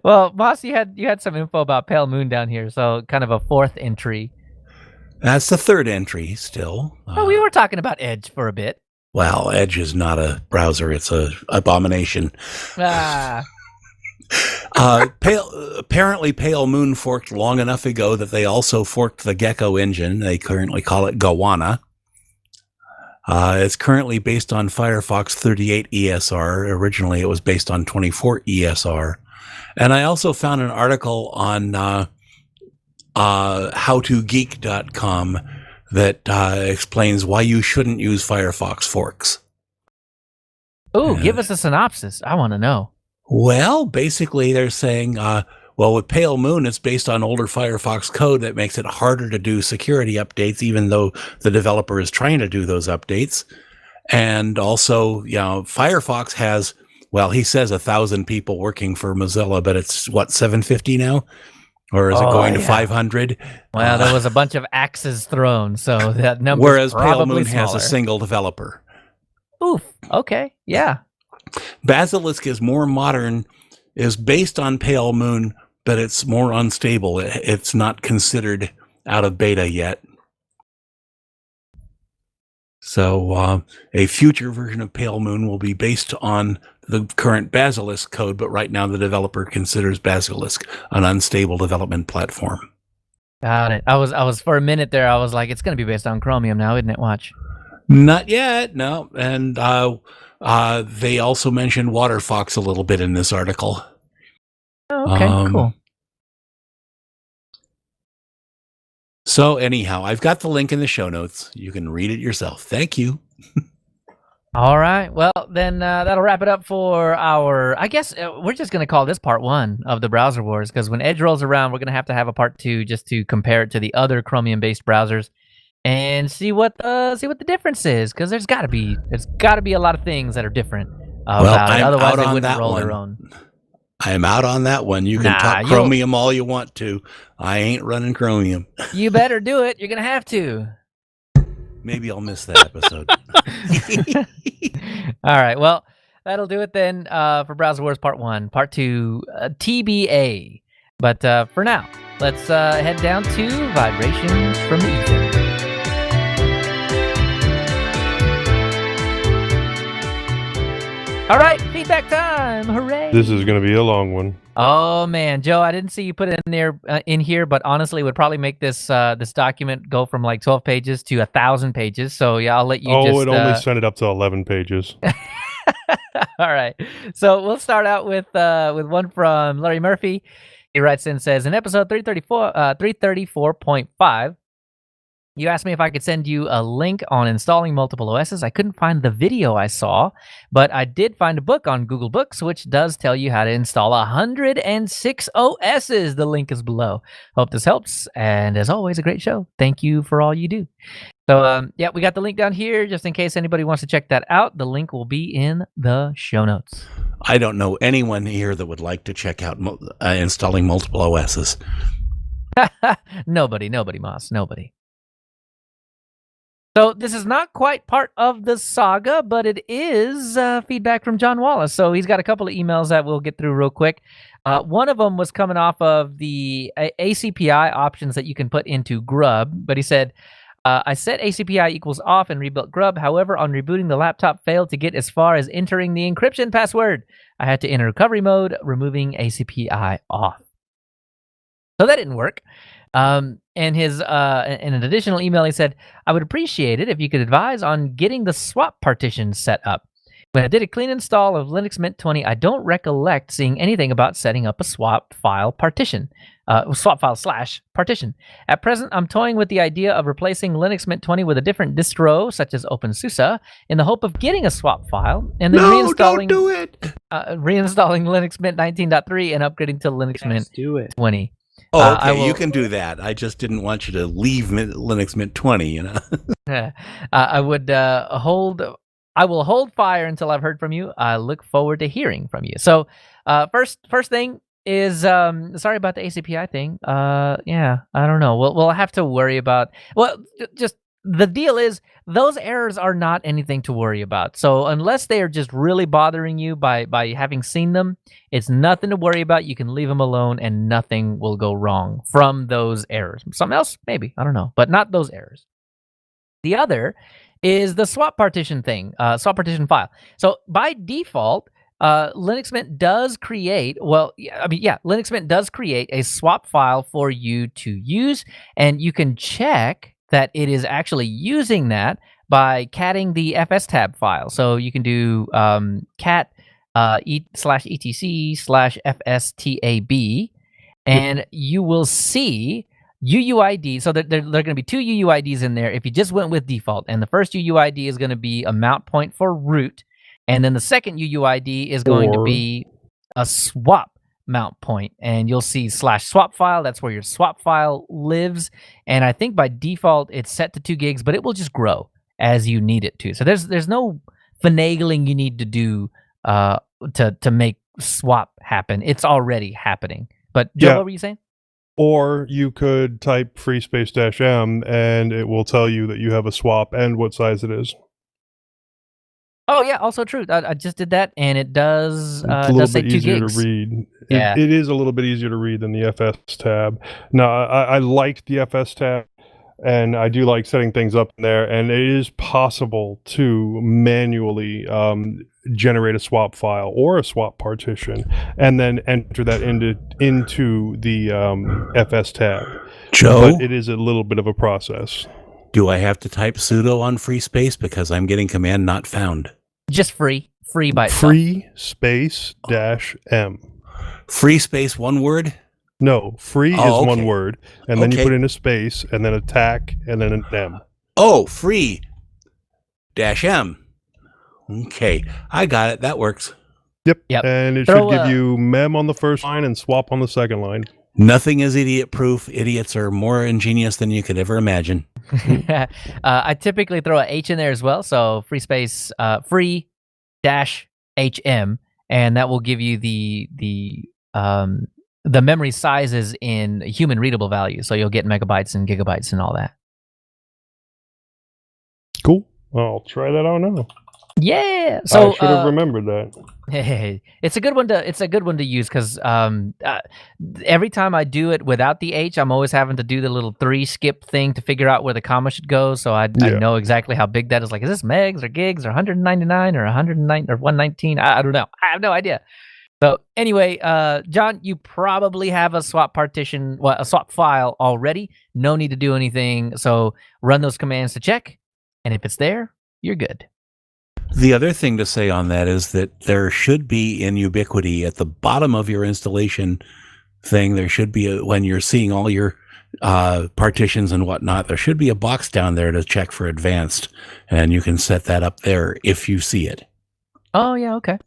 Well, Moss, you had some info about Pale Moon down here, so kind of a fourth entry. That's the third entry still. Oh, we were talking about Edge for a bit. Well, Edge is not a browser; it's a abomination. Ah. Apparently, Pale Moon forked long enough ago that they also forked the Gecko engine. They currently call it Gowana. It's currently based on Firefox 38 ESR. Originally, it was based on 24 ESR. And I also found an article on howtogeek.com that explains why you shouldn't use Firefox forks. Ooh, give us a synopsis. I want to know. Well, basically, they're saying, with Pale Moon, it's based on older Firefox code that makes it harder to do security updates, even though the developer is trying to do those updates. And also, Firefox has, he says 1,000 people working for Mozilla, but it's 750 now? Or is it going to 500? Well, there was a bunch of axes thrown, so that number. Whereas probably Pale Moon smaller. has a single developer. Oof. Okay. Yeah. Basilisk is more modern, is based on Pale Moon, but it's more unstable. It's not considered out of beta yet. So a future version of Pale Moon will be based on the current Basilisk code, but right now the developer considers Basilisk an unstable development platform. Got it. I was for a minute there. I was like, it's going to be based on Chromium now, isn't it? Watch. Not yet, no. And they also mentioned WaterFox a little bit in this article. Oh, okay, cool. So anyhow, I've got the link in the show notes. You can read it yourself. Thank you. All right. Well, then that'll wrap it up for our, I guess we're just going to call this part 1 of the browser wars, because when Edge rolls around, we're going to have a part 2 just to compare it to the other Chromium-based browsers and see what the difference is, because there's got to be a lot of things that are different about it. Otherwise, they wouldn't roll their own. I'm out on that one. You can talk Chromium all you want to. I ain't running Chromium. You better do it. You're going to have to. Maybe I'll miss that episode. All right. Well, that'll do it then for Browser Wars Part 1. Part 2, TBA. But for now, let's head down to Vibrations from the Ether. All right, feedback time! Hooray! This is going to be a long one. Oh man, Joe, I didn't see you put it in here, but honestly, it would probably make this document go from like 12 pages to 1,000 pages. So yeah, I'll let you. It only sent it up to 11 pages. All right, so we'll start out with one from Larry Murphy. He writes in and says, in episode 334.5. You asked me if I could send you a link on installing multiple OSs. I couldn't find the video I saw, but I did find a book on Google Books, which does tell you how to install 106 OSs. The link is below. Hope this helps. And as always, a great show. Thank you for all you do. So, yeah, we got the link down here just in case anybody wants to check that out. The link will be in the show notes. I don't know anyone here that would like to check out installing multiple OSs. Nobody, Moss. Nobody. So this is not quite part of the saga, but it is feedback from John Wallace. So he's got a couple of emails that we'll get through real quick. One of them was coming off of the ACPI options that you can put into Grub, but he said, I set ACPI equals off and rebuilt Grub. However, on rebooting, the laptop failed to get as far as entering the encryption password. I had to enter recovery mode, removing ACPI off. So that didn't work. And his in an additional email, he said, "I would appreciate it if you could advise on getting the swap partition set up. When I did a clean install of Linux Mint 20, I don't recollect seeing anything about setting up a swap file partition, swap file / partition. At present, I'm toying with the idea of replacing Linux Mint 20 with a different distro, such as OpenSUSE, in the hope of getting a swap file and then Don't do it. reinstalling Linux Mint 19.3 and upgrading to Linux Mint do it. 20." Oh, I okay, you will- can do that. I just didn't want you to leave Linux Mint 20, you know. I would I will hold fire until I've heard from you. I look forward to hearing from you. So, first thing is sorry about the ACPI thing. Yeah, I don't know. We'll have to worry about. Well, just the deal is those errors are not anything to worry about. So unless they are just really bothering you by having seen them, it's nothing to worry about. You can leave them alone, and nothing will go wrong from those errors. Something else, maybe, I don't know, but not those errors. The other is the swap partition thing, swap partition file. So by default, Linux Mint does create, Linux Mint does create a swap file for you to use, and you can check that it is actually using that by catting the fstab file. So you can do cat /etc/fstab, and you will see UUID. So there are going to be two UUIDs in there if you just went with default. And the first UUID is going to be a mount point for root. And then the second UUID is going to be a swap mount point. And you'll see /swap file. That's where your swap file lives. And I think by default, it's set to 2 gigs, but it will just grow as you need it to. So there's no finagling you need to do to make swap happen. It's already happening. But Joe, what were you saying? Or you could type /m and it will tell you that you have a swap and what size it is. Oh yeah, also true. I just did that, and it does. It's a little say bit 2 easier gigs. to read. Yeah. It is a little bit easier to read than the FS tab. Now, I liked the FS tab, and I do like setting things up in there. And it is possible to manually generate a swap file or a swap partition, and then enter that into the FS tab. Joe, But it is a little bit of a process. do I have to type sudo on free space because I'm getting command not found? Just free by itself. Free space -m. Free space, one word? No, free Oh, is one okay. word, and then you Okay. put in a space, and then attack, and then an M. Oh, free -m. Okay, I got it. That works. Yep. Yep. And it Throw should give a- you mem on the first line and swap on the second line. Nothing is idiot proof. Idiots are more ingenious than you could ever imagine. I typically throw a H in there as well. So free space free -hm, and that will give you the memory sizes in human readable values. So you'll get megabytes and gigabytes and all that. Cool. I'll try that out now. Yeah. So I should have remembered that. Hey, it's a good one to use because every time I do it without the H, I'm always having to do the little 3 skip thing to figure out where the comma should go. So I know exactly how big that is. Like, is this megs or gigs or 199 or 109 or 119? I don't know. I have no idea. So anyway, John, you probably have a swap partition, a swap file already. No need to do anything. So run those commands to check, and if it's there, you're good. The other thing to say on that is that there should be in Ubiquity at the bottom of your installation thing, there should be when you're seeing all your partitions and whatnot, there should be a box down there to check for advanced, and you can set that up there if you see it. Oh, yeah, okay.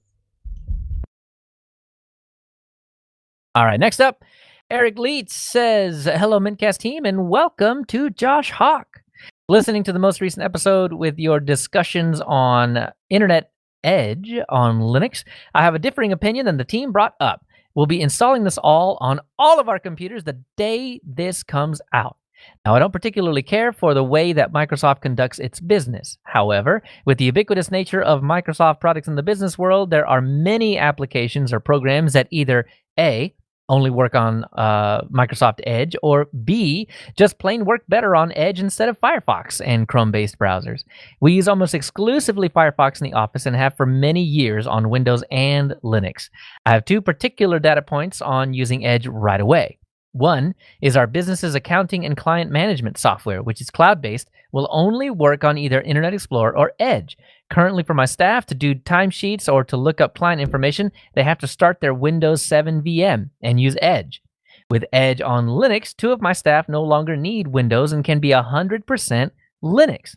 All right, next up, Eric Leitz says, "Hello, mintCast team, and welcome to Josh Hawk. Listening to the most recent episode with your discussions on Internet Edge on Linux, I have a differing opinion than the team brought up. We'll be installing this all on all of our computers the day this comes out. Now, I don't particularly care for the way that Microsoft conducts its business. However, with the ubiquitous nature of Microsoft products in the business world, there are many applications or programs that either A, only work on Microsoft Edge, or B, just plain work better on Edge instead of Firefox and Chrome-based browsers. We use almost exclusively Firefox in the office and have for many years on Windows and Linux. I have 2 particular data points on using Edge right away. One is our business's accounting and client management software, which is cloud-based, will only work on either Internet Explorer or Edge. Currently, for my staff to do timesheets or to look up client information, they have to start their Windows 7 VM and use Edge. With Edge on Linux, 2 of my staff no longer need Windows and can be 100% Linux.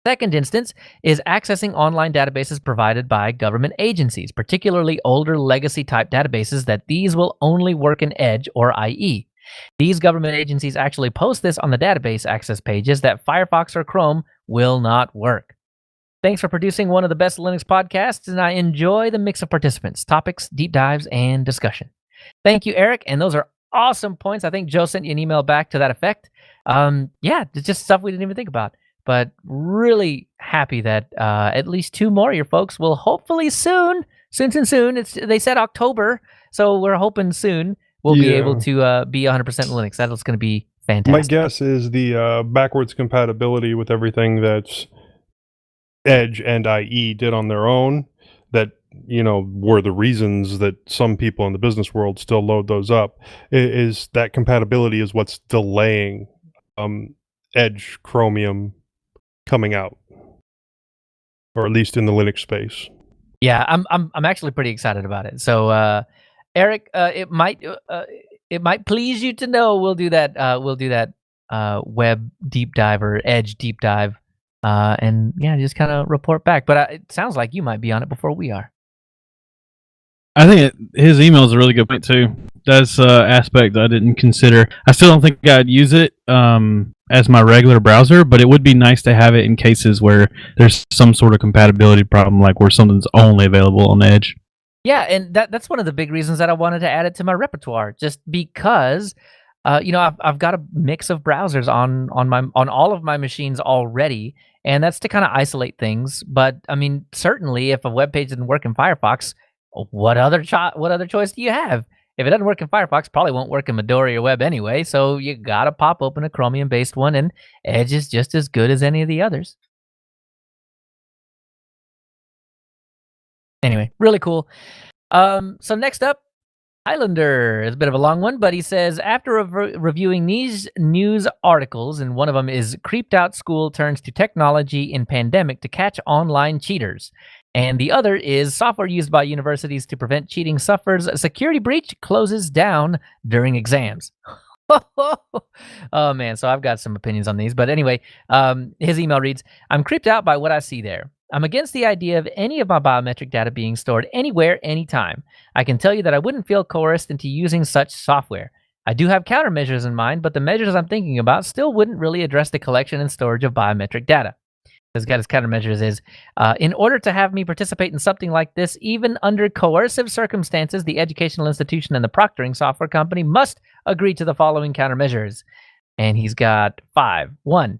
Second instance is accessing online databases provided by government agencies, particularly older legacy type databases that these will only work in Edge or IE. These government agencies actually post this on the database access pages that Firefox or Chrome will not work. Thanks for producing one of the best Linux podcasts, and I enjoy the mix of participants, topics, deep dives, and discussion. Thank you, Eric, and those are awesome points. I think Joe sent you an email back to that effect. Yeah, it's just stuff we didn't even think about. But really happy that at least 2 more of your folks will hopefully soon. They said October, so we're hoping soon we'll be able to be 100% Linux. That's going to be fantastic. My guess is the backwards compatibility with everything that's Edge and IE did on their own that, were the reasons that some people in the business world still load those up, is that compatibility is what's delaying Edge Chromium coming out, or at least in the Linux space. Yeah, I'm actually pretty excited about it. So, Eric, it might please you to know we'll do that web deep dive or Edge deep dive, and yeah, just kind of report back. But it sounds like you might be on it before we are. I think his email is a really good point too. That's an aspect I didn't consider. I still don't think I'd use it as my regular browser, but it would be nice to have it in cases where there's some sort of compatibility problem, like where something's only available on Edge. Yeah, and that's one of the big reasons that I wanted to add it to my repertoire, just because I've got a mix of browsers on all of my machines already, and that's to kind of isolate things. But I mean, certainly, if a web page didn't work in Firefox, what other choice do you have? If it doesn't work in Firefox, probably won't work in Midori or Web anyway, so you gotta pop open a Chromium-based one, and Edge is just as good as any of the others. Anyway, really cool. So next up, Highlander is a bit of a long one, but he says, after reviewing these news articles, and one of them is Creeped Out School Turns to Technology in Pandemic to Catch Online Cheaters. And the other is software used by universities to prevent cheating suffers a security breach, closes down during exams. Oh man, so I've got some opinions on these. But anyway, his email reads, I'm creeped out by what I see there. I'm against the idea of any of my biometric data being stored anywhere, anytime. I can tell you that I wouldn't feel coerced into using such software. I do have countermeasures in mind, but the measures I'm thinking about still wouldn't really address the collection and storage of biometric data. His countermeasures is, in order to have me participate in something like this, even under coercive circumstances, the educational institution and the proctoring software company must agree to the following countermeasures. And he's got 5. 1,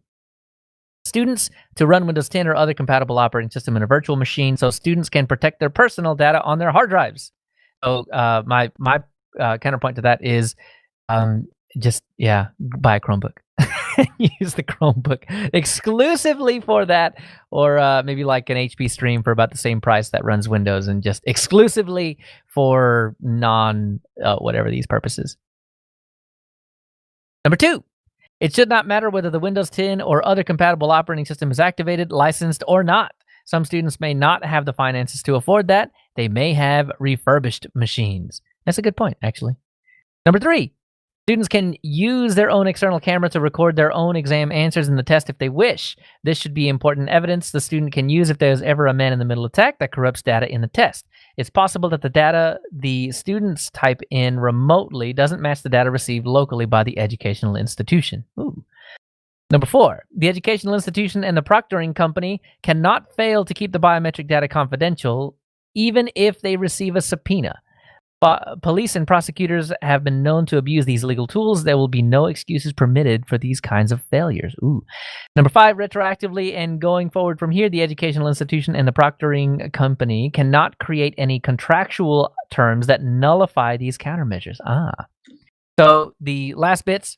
students to run Windows 10 or other compatible operating system in a virtual machine so students can protect their personal data on their hard drives. So my counterpoint to that is buy a Chromebook. Use the Chromebook exclusively for that, or maybe like an HP Stream for about the same price that runs Windows, and just exclusively for whatever these purposes. Number 2, it should not matter whether the Windows 10 or other compatible operating system is activated, licensed, or not. Some students may not have the finances to afford that. They may have refurbished machines. That's a good point, actually. Number 3, students can use their own external camera to record their own exam answers in the test if they wish. This should be important evidence the student can use if there's ever a man-in-the-middle attack that corrupts data in the test. It's possible that the data the students type in remotely doesn't match the data received locally by the educational institution. Ooh. Number 4, the educational institution and the proctoring company cannot fail to keep the biometric data confidential, even if they receive a subpoena. Police and prosecutors have been known to abuse these legal tools. There will be no excuses permitted for these kinds of failures. Ooh. Number 5, retroactively and going forward from here, the educational institution and the proctoring company cannot create any contractual terms that nullify these countermeasures. So the last bits,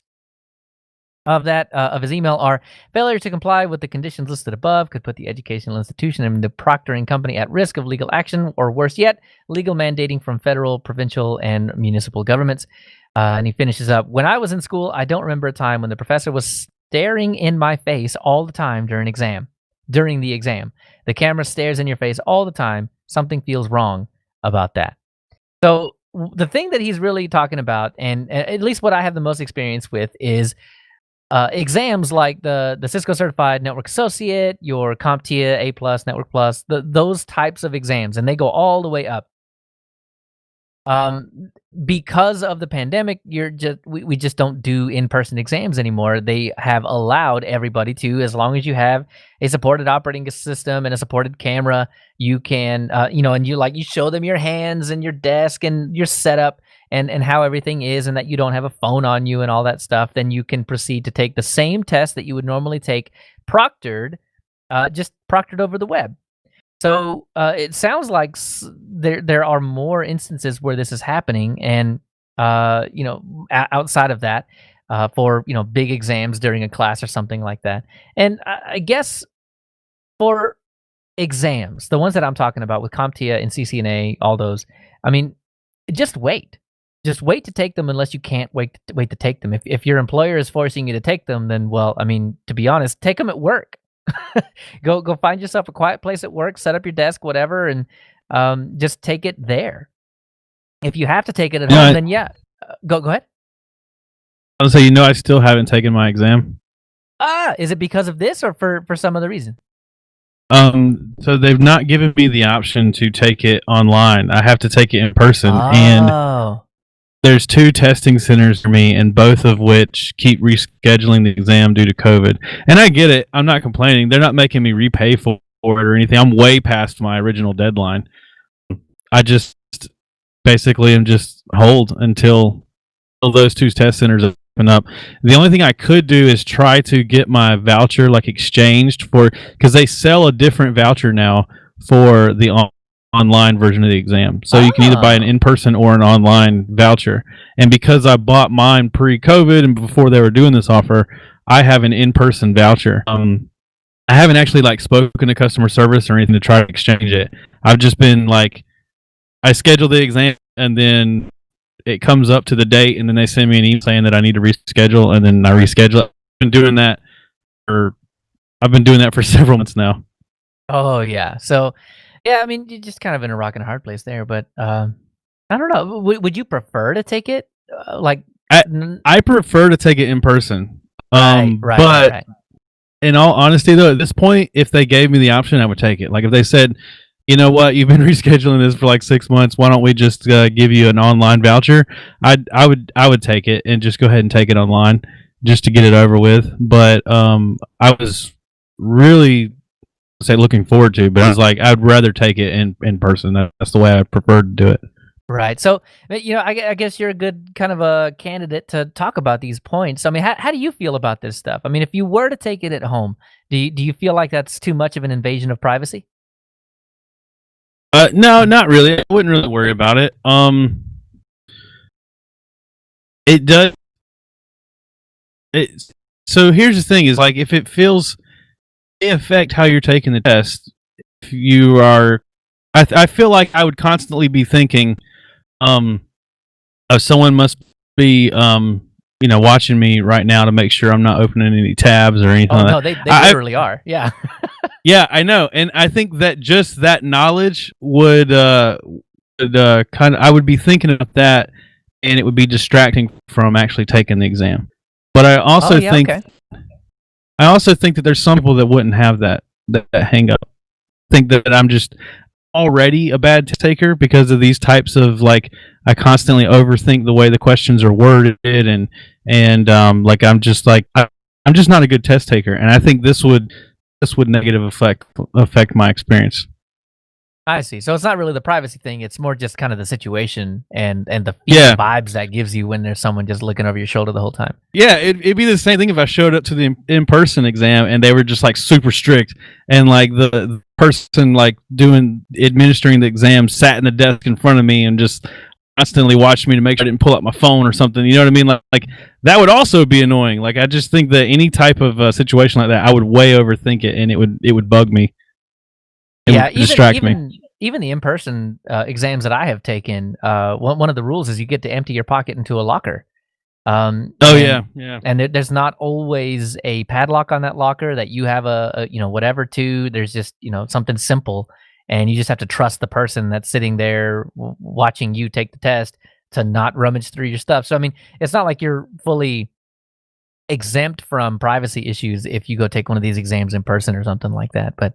of his email are: failure to comply with the conditions listed above could put the educational institution and the proctoring company at risk of legal action, or worse yet, legal mandating from federal, provincial, and municipal governments. And he finishes up: when I was in school, I don't remember a time when the professor was staring in my face all the time during the exam. The camera stares in your face all the time. Something feels wrong about that. So the thing that he's really talking about, and at least what I have the most experience with, is exams like the Cisco Certified Network Associate, your CompTIA A Plus, Network Plus, those types of exams, and they go all the way up. Because of the pandemic, we just don't do in-person exams anymore. They have allowed everybody to, as long as you have a supported operating system and a supported camera, you can, and you show them your hands and your desk and your setup and how everything is, and that you don't have a phone on you and all that stuff. Then you can proceed to take the same test that you would normally take proctored, just proctored over the web. So it sounds like there are more instances where this is happening, and outside of that, for big exams during a class or something like that. And I guess for exams, the ones that I'm talking about with CompTIA and CCNA, all those, I mean, just wait. Just wait to take them unless you can't wait to take them. If your employer is forcing you to take them, then, well, I mean, to be honest, take them at work. Go find yourself a quiet place at work, set up your desk, whatever, and just take it there. If you have to take it at home, then yeah, go ahead. I'll say, I still haven't taken my exam. Is it because of this or for some other reason? So they've not given me the option to take it online. I have to take it in person, and there's 2 testing centers for me, and both of which keep rescheduling the exam due to COVID. And I get it. I'm not complaining. They're not making me repay for it or anything. I'm way past my original deadline. I just basically am just hold until those 2 test centers open up. The only thing I could do is try to get my voucher exchanged because they sell a different voucher now for the online version of the exam. So you can either buy an in-person or an online voucher. And because I bought mine pre-COVID and before they were doing this offer, I have an in-person voucher. I haven't actually spoken to customer service or anything to try to exchange it. I've just been I schedule the exam and then it comes up to the date and then they send me an email saying that I need to reschedule, and then I reschedule it. I've been doing that for several months now. Oh yeah. So yeah, I mean, you're just kind of in a rock and a hard place there, but I don't know. Would you prefer to take it? I prefer to take it in person. Right. But in all honesty, though, at this point, if they gave me the option, I would take it. If they said, you know what, you've been rescheduling this for 6 months, why don't we just give you an online voucher? I would take it and just go ahead and take it online just to get it over with. But I was really looking forward to, but I was I'd rather take it in person. That's the way I prefer to do it. Right. So I guess you're a good kind of a candidate to talk about these points. I mean, how do you feel about this stuff? I mean, if you were to take it at home, do you feel like that's too much of an invasion of privacy? No, not really. I wouldn't really worry about it. It does. So here's the thing: is if it feels. Affect how you're taking the test. If you are, I feel like I would constantly be thinking, someone must be, watching me right now to make sure I'm not opening any tabs or anything. Oh no, they literally are. Yeah. Yeah, I know, and I think that just that knowledge would I would be thinking about that, and it would be distracting from actually taking the exam. But I also think. Okay. I also think that there's some people that wouldn't have that hang up. Think that I'm just already a bad test taker because of these types of I constantly overthink the way the questions are worded and I'm just not a good test taker, and I think this would negatively affect my experience. I see. So it's not really the privacy thing. It's more just kind of the situation and the vibes that gives you when there's someone just looking over your shoulder the whole time. Yeah, it'd be the same thing if I showed up to the in-person exam and they were just super strict, and the person administering the exam sat in the desk in front of me and just constantly watched me to make sure I didn't pull out my phone or something. You know what I mean? that would also be annoying. Like I just think that any type of situation like that, I would way overthink it, and it would bug me. It would distract me. Even the in-person exams that I have taken, one of the rules is you get to empty your pocket into a locker. Yeah. And there's not always a padlock on that locker that you have a whatever to. There's just something simple, and you just have to trust the person that's sitting there watching you take the test to not rummage through your stuff. So I mean, it's not like you're fully exempt from privacy issues if you go take one of these exams in person or something like that. But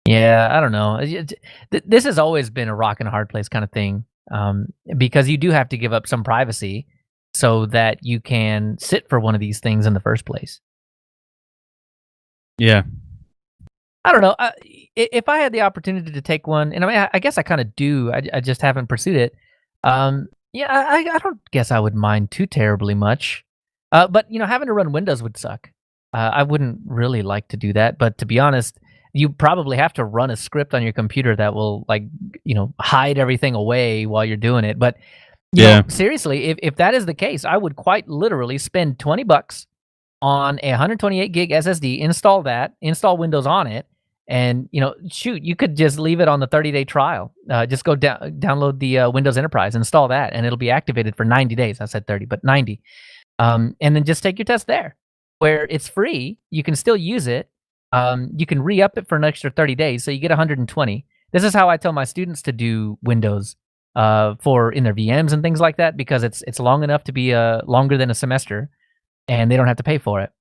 yeah, I don't know. This has always been a rock and a hard place kind of thing, because you do have to give up some privacy so that you can sit for one of these things in the first place. Yeah. I don't know. If I had the opportunity to take one, and I mean, I guess I kind of do. I just haven't pursued it. Yeah, I don't guess I would mind too terribly much. But having to run Windows would suck. I wouldn't really like to do that. But to be honest, you probably have to run a script on your computer that will hide everything away while you're doing it. But seriously, if that is the case, I would quite literally spend $20 on a 128 gig SSD, install Windows on it, and shoot, you could just leave it on the 30-day trial. Just go download the Windows Enterprise, install that, and it'll be activated for 90 days. I said 30, but 90. And then just take your test there, where it's free. You can still use it. You can re-up it for an extra 30 days, so you get 120. This is how I tell my students to do Windows for in their VMs and things like that, because it's long enough to be longer than a semester, and they don't have to pay for it.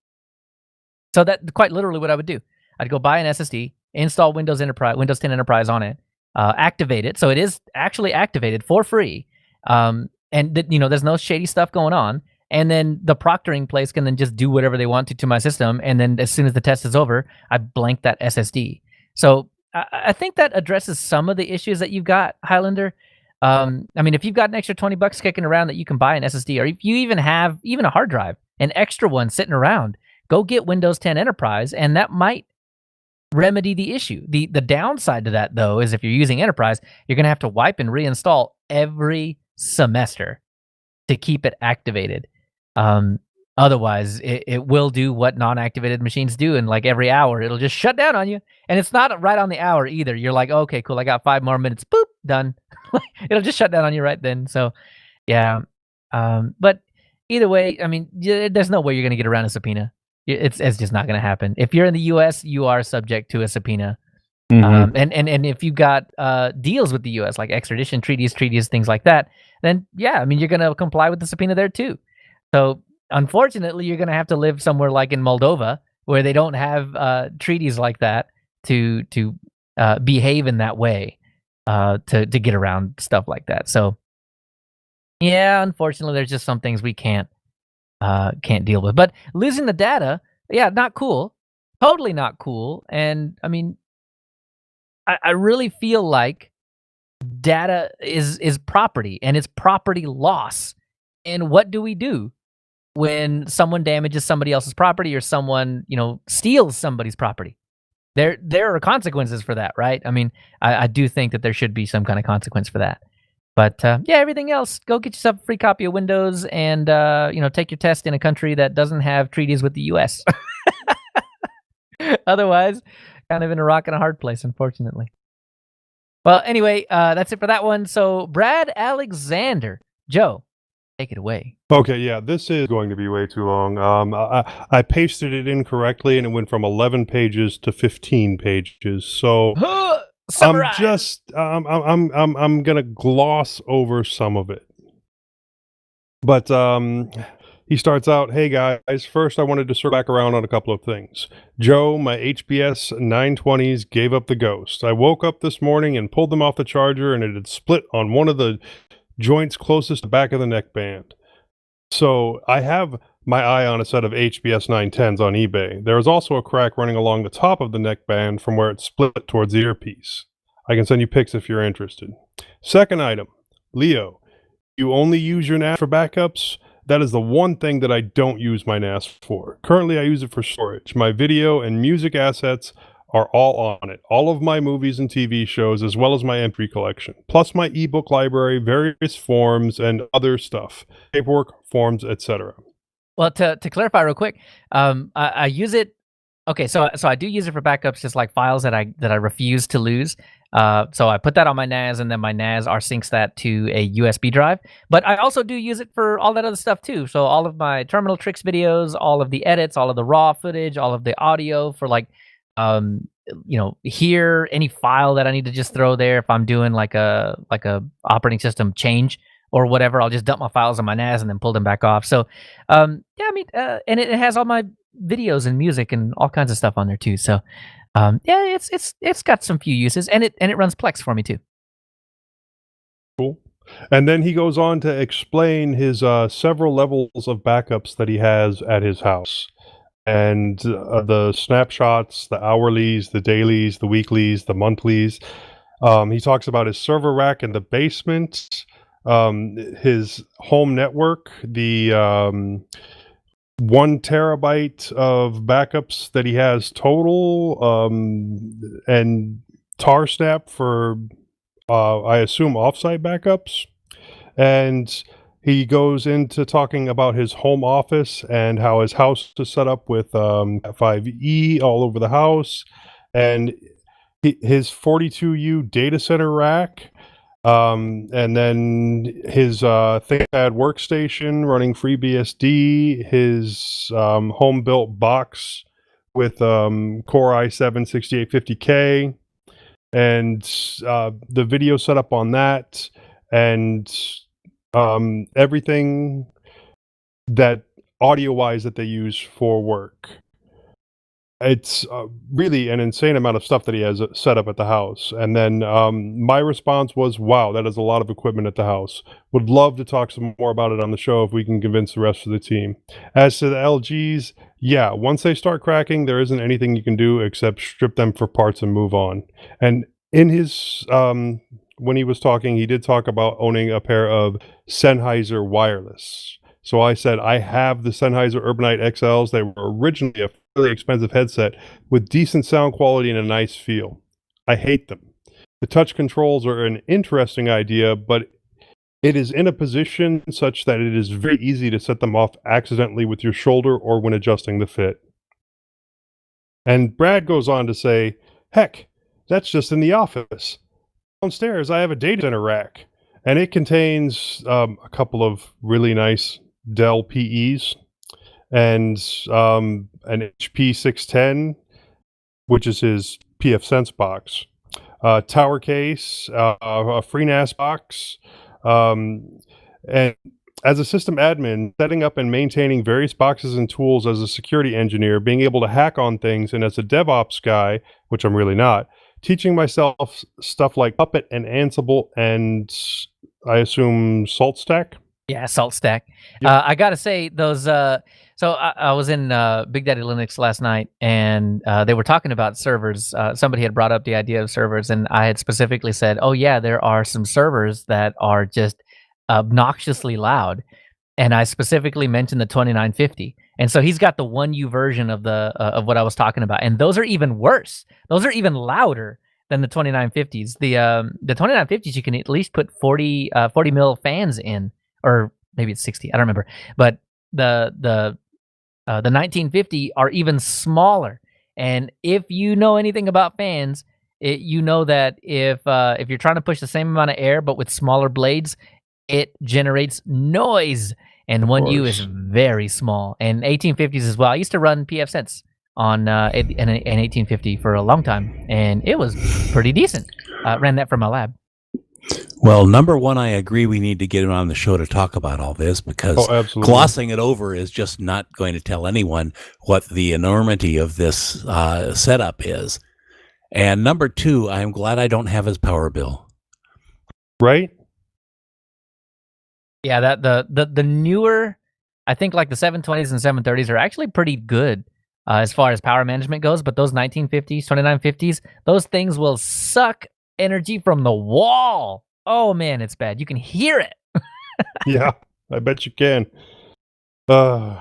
So that's quite literally what I would do. I'd go buy an SSD, install Windows 10 Enterprise on it, activate it, so it is actually activated for free, and there's no shady stuff going on. And then the proctoring place can then just do whatever they want to my system, and then as soon as the test is over, I blank that SSD. So I think that addresses some of the issues that you've got, Highlander. I mean, if you've got an extra $20 kicking around that you can buy an SSD, or if you even have a hard drive, an extra one sitting around, go get Windows 10 Enterprise, and that might remedy the issue. The downside to that, though, is if you're using Enterprise, you're going to have to wipe and reinstall every semester to keep it activated. Otherwise, it will do what non-activated machines do, and like every hour, it'll just shut down on you. And it's not right on the hour either. You're like, okay, cool, I got 5 more minutes. Boop, done. It'll just shut down on you right then. So, yeah. But either way, I mean, there's no way you're gonna get around a subpoena. It's just not gonna happen. If you're in the U.S., you are subject to a subpoena. Mm-hmm. And if you've got deals with the U.S., like extradition treaties, things like that, then yeah, I mean, you're gonna comply with the subpoena there too. So unfortunately, you're going to have to live somewhere like in Moldova, where they don't have treaties like that to behave in that way to get around stuff like that. So yeah, unfortunately, there's just some things we can't deal with. But losing the data, yeah, not cool, totally not cool. And I mean, I really feel like data is property, and it's property loss. And what do we do when someone damages somebody else's property, or someone, steals somebody's property? There are consequences for that, right? I mean, I do think that there should be some kind of consequence for that. But yeah, everything else, go get yourself a free copy of Windows, and take your test in a country that doesn't have treaties with the U.S. Otherwise, kind of in a rock and a hard place, unfortunately. Well, anyway, that's it for that one. So, Brad Alexander, Joe, take it away. Okay, yeah, this is going to be way too long. I pasted it incorrectly, and it went from 11 pages to 15 pages. So Summarize. I'm gonna gloss over some of it. But he starts out, "Hey guys, first I wanted to circle back around on a couple of things. Joe, my HBS 920s gave up the ghost. I woke up this morning and pulled them off the charger, and it had split on one of the joints closest to the back of the neck band. So I have my eye on a set of HBS 910s on eBay. There is also a crack running along the top of the neck band from where it split towards the earpiece. I can send you pics if you're interested. Second item, Leo, you only use your NAS for backups? That is the one thing that I don't use my NAS for. Currently, I use it for storage. My video and music assets are all on it. All of my movies and TV shows, as well as my MP3 collection, plus my ebook library, various forms, and other stuff, paperwork, forms, etc. Well, to clarify real quick, I use it. Okay, so I do use it for backups, just like files that I refuse to lose. So I put that on my NAS, and then my NAS syncs that to a USB drive. But I also do use it for all that other stuff too. So all of my terminal tricks videos, all of the edits, all of the raw footage, all of the audio for like, here any file that I need to just throw there if I'm doing like a operating system change or whatever. I'll just dump my files on my NAS and then pull them back off. So, yeah, I mean, and it has all my videos and music and all kinds of stuff on there too. So, yeah, it's got some few uses, and it runs Plex for me too. Cool. And then he goes on to explain his several levels of backups that he has at his house. And the snapshots, the hourlies, the dailies, the weeklies, the monthlies. He talks about his server rack in the basement, his home network, the 1 terabyte of backups that he has total, and TarSnap for, I assume, offsite backups. And he goes into talking about his home office and how his house is set up with 5E all over the house, and his 42U data center rack, and then his ThinkPad workstation running FreeBSD, his home built box with Core i7 6850K, and the video setup on that, and everything that audio-wise that they use for work. It's really an insane amount of stuff that he has set up at the house. And then my response was, wow, that is a lot of equipment at the house. Would love to talk some more about it on the show if we can convince the rest of the team. As to the LGs, yeah, once they start cracking, there isn't anything you can do except strip them for parts and move on. And in his when he was talking, he did talk about owning a pair of Sennheiser wireless. So I said, I have the Sennheiser Urbanite XLs. They were originally a really expensive headset with decent sound quality and a nice feel. I hate them. The touch controls are an interesting idea, but it is in a position such that it is very easy to set them off accidentally with your shoulder or when adjusting the fit. And Brad goes on to say, heck, that's just in the office. Downstairs, I have a data center rack, and it contains a couple of really nice Dell PEs and an HP 610, which is his PF Sense box, tower case, a FreeNAS box, and as a system admin, setting up and maintaining various boxes and tools as a security engineer, being able to hack on things, and as a DevOps guy, which I'm really not, teaching myself stuff like Puppet and Ansible and I assume SaltStack. Yeah, SaltStack. Yep. I gotta say those. So I was in Big Daddy Linux last night, and they were talking about servers. Somebody had brought up the idea of servers, and I had specifically said, "Oh yeah, there are some servers that are just obnoxiously loud." And I specifically mentioned the 2950. And so he's got the 1U version of the of what I was talking about, and those are even worse. Those are even louder than the 2950s. The 2950s you can at least put 40 mil fans in, or maybe it's 60. I don't remember. But the 1950 are even smaller. And if you know anything about fans, you know that if you're trying to push the same amount of air but with smaller blades, it generates noise. And 1U is very small. And 1850s as well. I used to run PF Sense on an 1850 for a long time, and it was pretty decent. Ran that from my lab. Well, number one, I agree we need to get him on the show to talk about all this, because glossing it over is just not going to tell anyone what the enormity of this setup is. And number two, I'm glad I don't have his power bill. Right? Yeah, that the newer, I think like the 720s and 730s are actually pretty good as far as power management goes, but those 1950s, 2950s, those things will suck energy from the wall. Oh man, it's bad. You can hear it. Yeah, I bet you can. Yeah,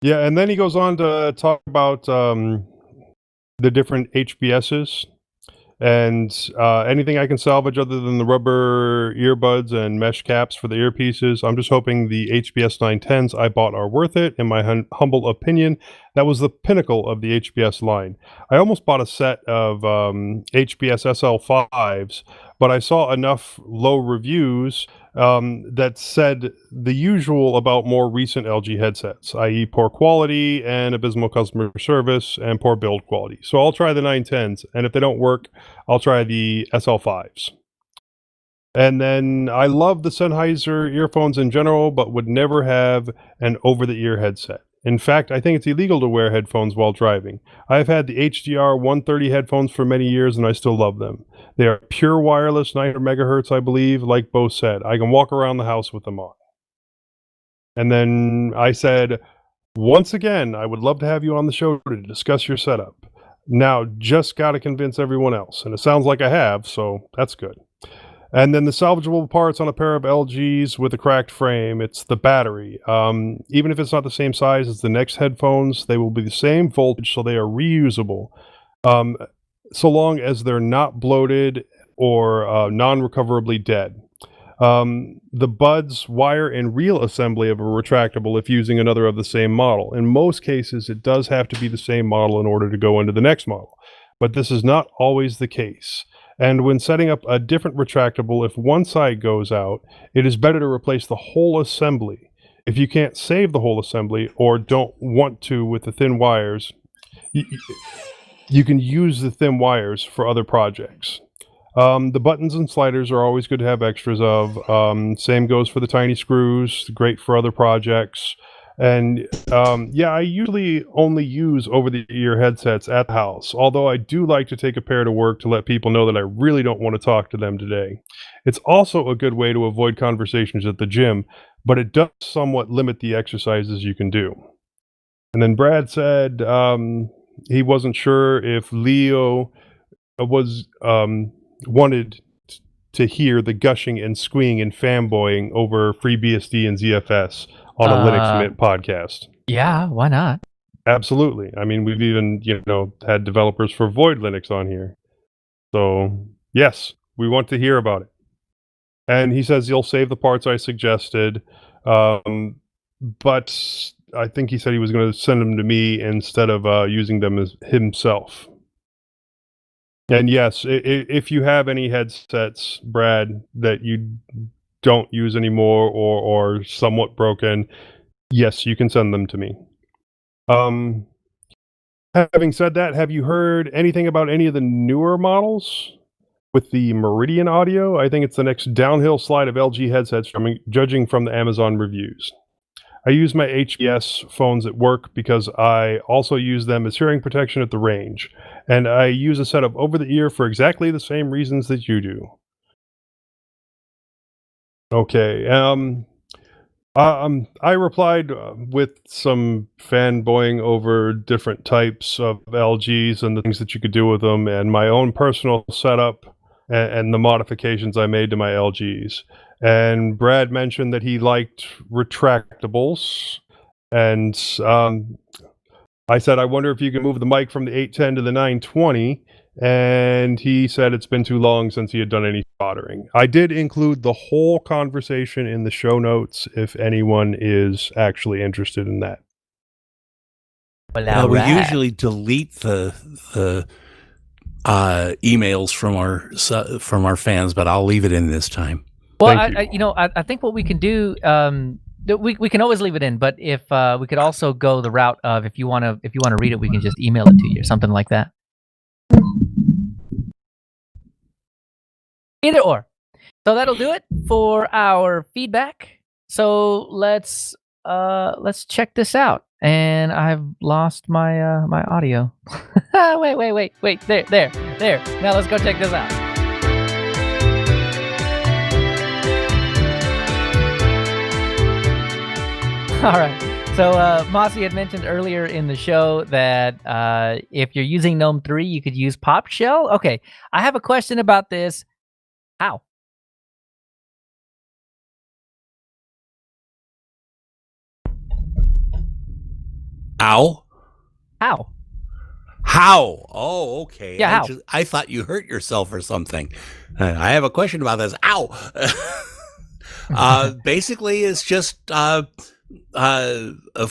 and then he goes on to talk about the different HBSs, And anything I can salvage other than the rubber earbuds and mesh caps for the earpieces. I'm just hoping the HBS 910s I bought are worth it. In my humble opinion, that was the pinnacle of the HBS line. I almost bought a set of HBS SL5s, but I saw enough low reviews that said the usual about more recent LG headsets, i.e. poor quality and abysmal customer service and poor build quality. So I'll try the 910s, and if they don't work, I'll try the SL5s. And then I love the Sennheiser earphones in general, but would never have an over-the-ear headset. In fact, I think it's illegal to wear headphones while driving. I've had the HDR 130 headphones for many years, and I still love them. They are pure wireless, 900 megahertz, I believe, like Bo said. I can walk around the house with them on. And then I said, once again, I would love to have you on the show to discuss your setup. Now, just got to convince everyone else. And it sounds like I have, so that's good. And then the salvageable parts on a pair of LGs with a cracked frame, it's the battery. Even if it's not the same size as the next headphones, they will be the same voltage, so they are reusable. So long as they're not bloated or non-recoverably dead. The buds wire and reel assembly of a retractable if using another of the same model. In most cases, it does have to be the same model in order to go into the next model. But this is not always the case. And when setting up a different retractable, if one side goes out, it is better to replace the whole assembly. If you can't save the whole assembly or don't want to with the thin wires, you can use the thin wires for other projects. The buttons and sliders are always good to have extras of. Same goes for the tiny screws, great for other projects. And yeah, I usually only use over-the-ear headsets at the house, although I do like to take a pair to work to let people know that I really don't want to talk to them today. It's also a good way to avoid conversations at the gym, but it does somewhat limit the exercises you can do. And then Brad said he wasn't sure if Leo was wanted to hear the gushing and squeeing and fanboying over FreeBSD and ZFS on a Linux Mint podcast. Yeah, why not? Absolutely. I mean, we've even, had developers for Void Linux on here. So, yes, we want to hear about it. And he says he'll save the parts I suggested, but I think he said he was going to send them to me instead of using them as himself. And yes, if you have any headsets, Brad, that you don't use anymore or somewhat broken, yes, you can send them to me. Having said that, have you heard anything about any of the newer models with the Meridian audio? I think it's the next downhill slide of LG headsets, judging from the Amazon reviews. I use my HBS phones at work because I also use them as hearing protection at the range. And I use a setup over the ear for exactly the same reasons that you do. Okay. I replied with some fanboying over different types of LGs and the things that you could do with them and my own personal setup and the modifications I made to my LGs. And Brad mentioned that he liked retractables. And I said, I wonder if you can move the mic from the 810 to the 920. And he said it's been too long since he had done any soldering. I did include the whole conversation in the show notes if anyone is actually interested in that. Well, we usually delete the emails from our fans, but I'll leave it in this time. Well, I think what we can do, we can always leave it in, but if we could also go the route of if you want to read it, we can just email it to you or something like that. Either or. So that'll do it for our feedback. So let's check this out. And I've lost my my audio. wait. There. Now let's go check this out. All right. So Mossy had mentioned earlier in the show that if you're using GNOME 3, you could use Pop Shell. Okay, I have a question about this. How? Ow? How? How? Oh, okay. Yeah, how? I thought you hurt yourself or something. I have a question about this. Ow. Basically, it's just, of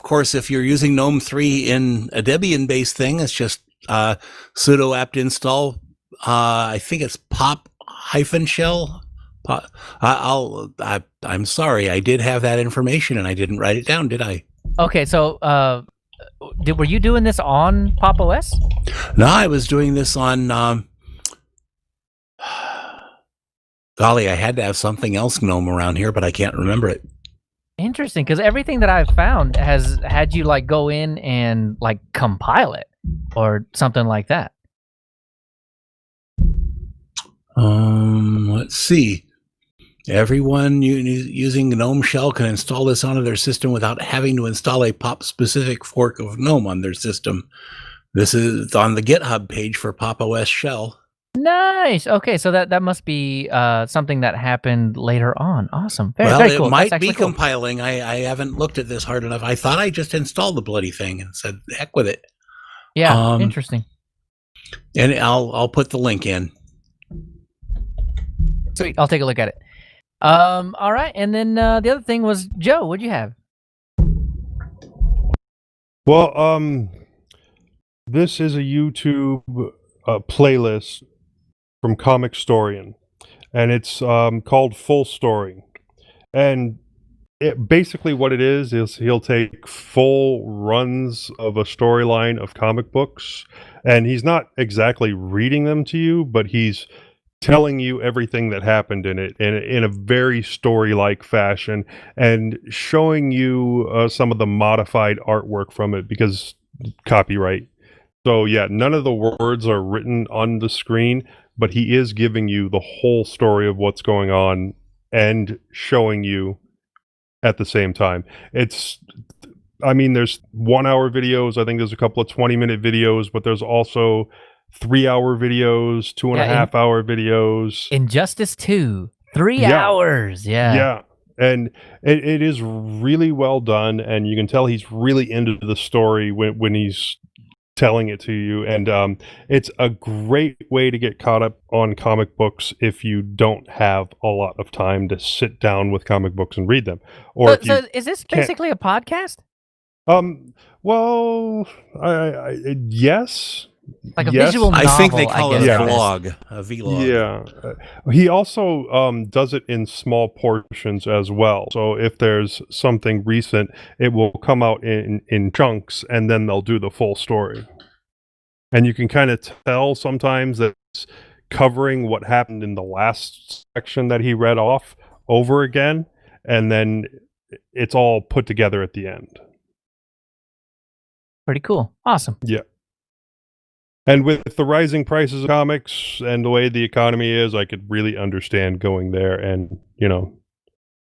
course, if you're using GNOME 3 in a Debian-based thing, it's just sudo apt install. I think it's pop-shell. I'm sorry. I did have that information, and I didn't write it down, did I? Okay, so were you doing this on Pop OS? No, I was doing this on. Golly, I had to have something else GNOME around here, but I can't remember it. Interesting, because everything that I've found has had you like go in and like compile it or something like that. Let's see. Everyone using GNOME Shell can install this onto their system without having to install a POP-specific fork of GNOME on their system. This is on the GitHub page for Pop OS Shell. Nice. Okay, so that must be something that happened later on. Awesome. Very cool. It might That's be cool. compiling. I haven't looked at this hard enough. I thought I just installed the bloody thing and said, heck with it. Yeah, interesting. And I'll put the link in. Sweet. I'll take a look at it. All right, and then the other thing was, Joe, what'd you have? Well, this is a YouTube playlist from Comic Storian, and it's called Full Story. And basically what it is he'll take full runs of a storyline of comic books, and he's not exactly reading them to you, but he's telling you everything that happened in it in a very story-like fashion, and showing you some of the modified artwork from it because copyright. So yeah, none of the words are written on the screen, but he is giving you the whole story of what's going on and showing you at the same time. There's 1 hour videos. I think there's a couple of 20-minute videos, but there's also 3 hour videos, 2.5 hour videos. Injustice 2, 3 hours. Yeah. And it is really well done, and you can tell he's really into the story when he's telling it to you. And it's a great way to get caught up on comic books if you don't have a lot of time to sit down with comic books and read them. Or so is this basically a podcast? Well, yes. Like a visual novel, I think they call it a guess. vlog. A vlog. Yeah. He also does it in small portions as well. So if there's something recent, it will come out in chunks, and then they'll do the full story. And you can kind of tell sometimes that it's covering what happened in the last section that he read off over again, and then it's all put together at the end. Pretty cool. Awesome. Yeah. And with the rising prices of comics and the way the economy is, I could really understand going there and,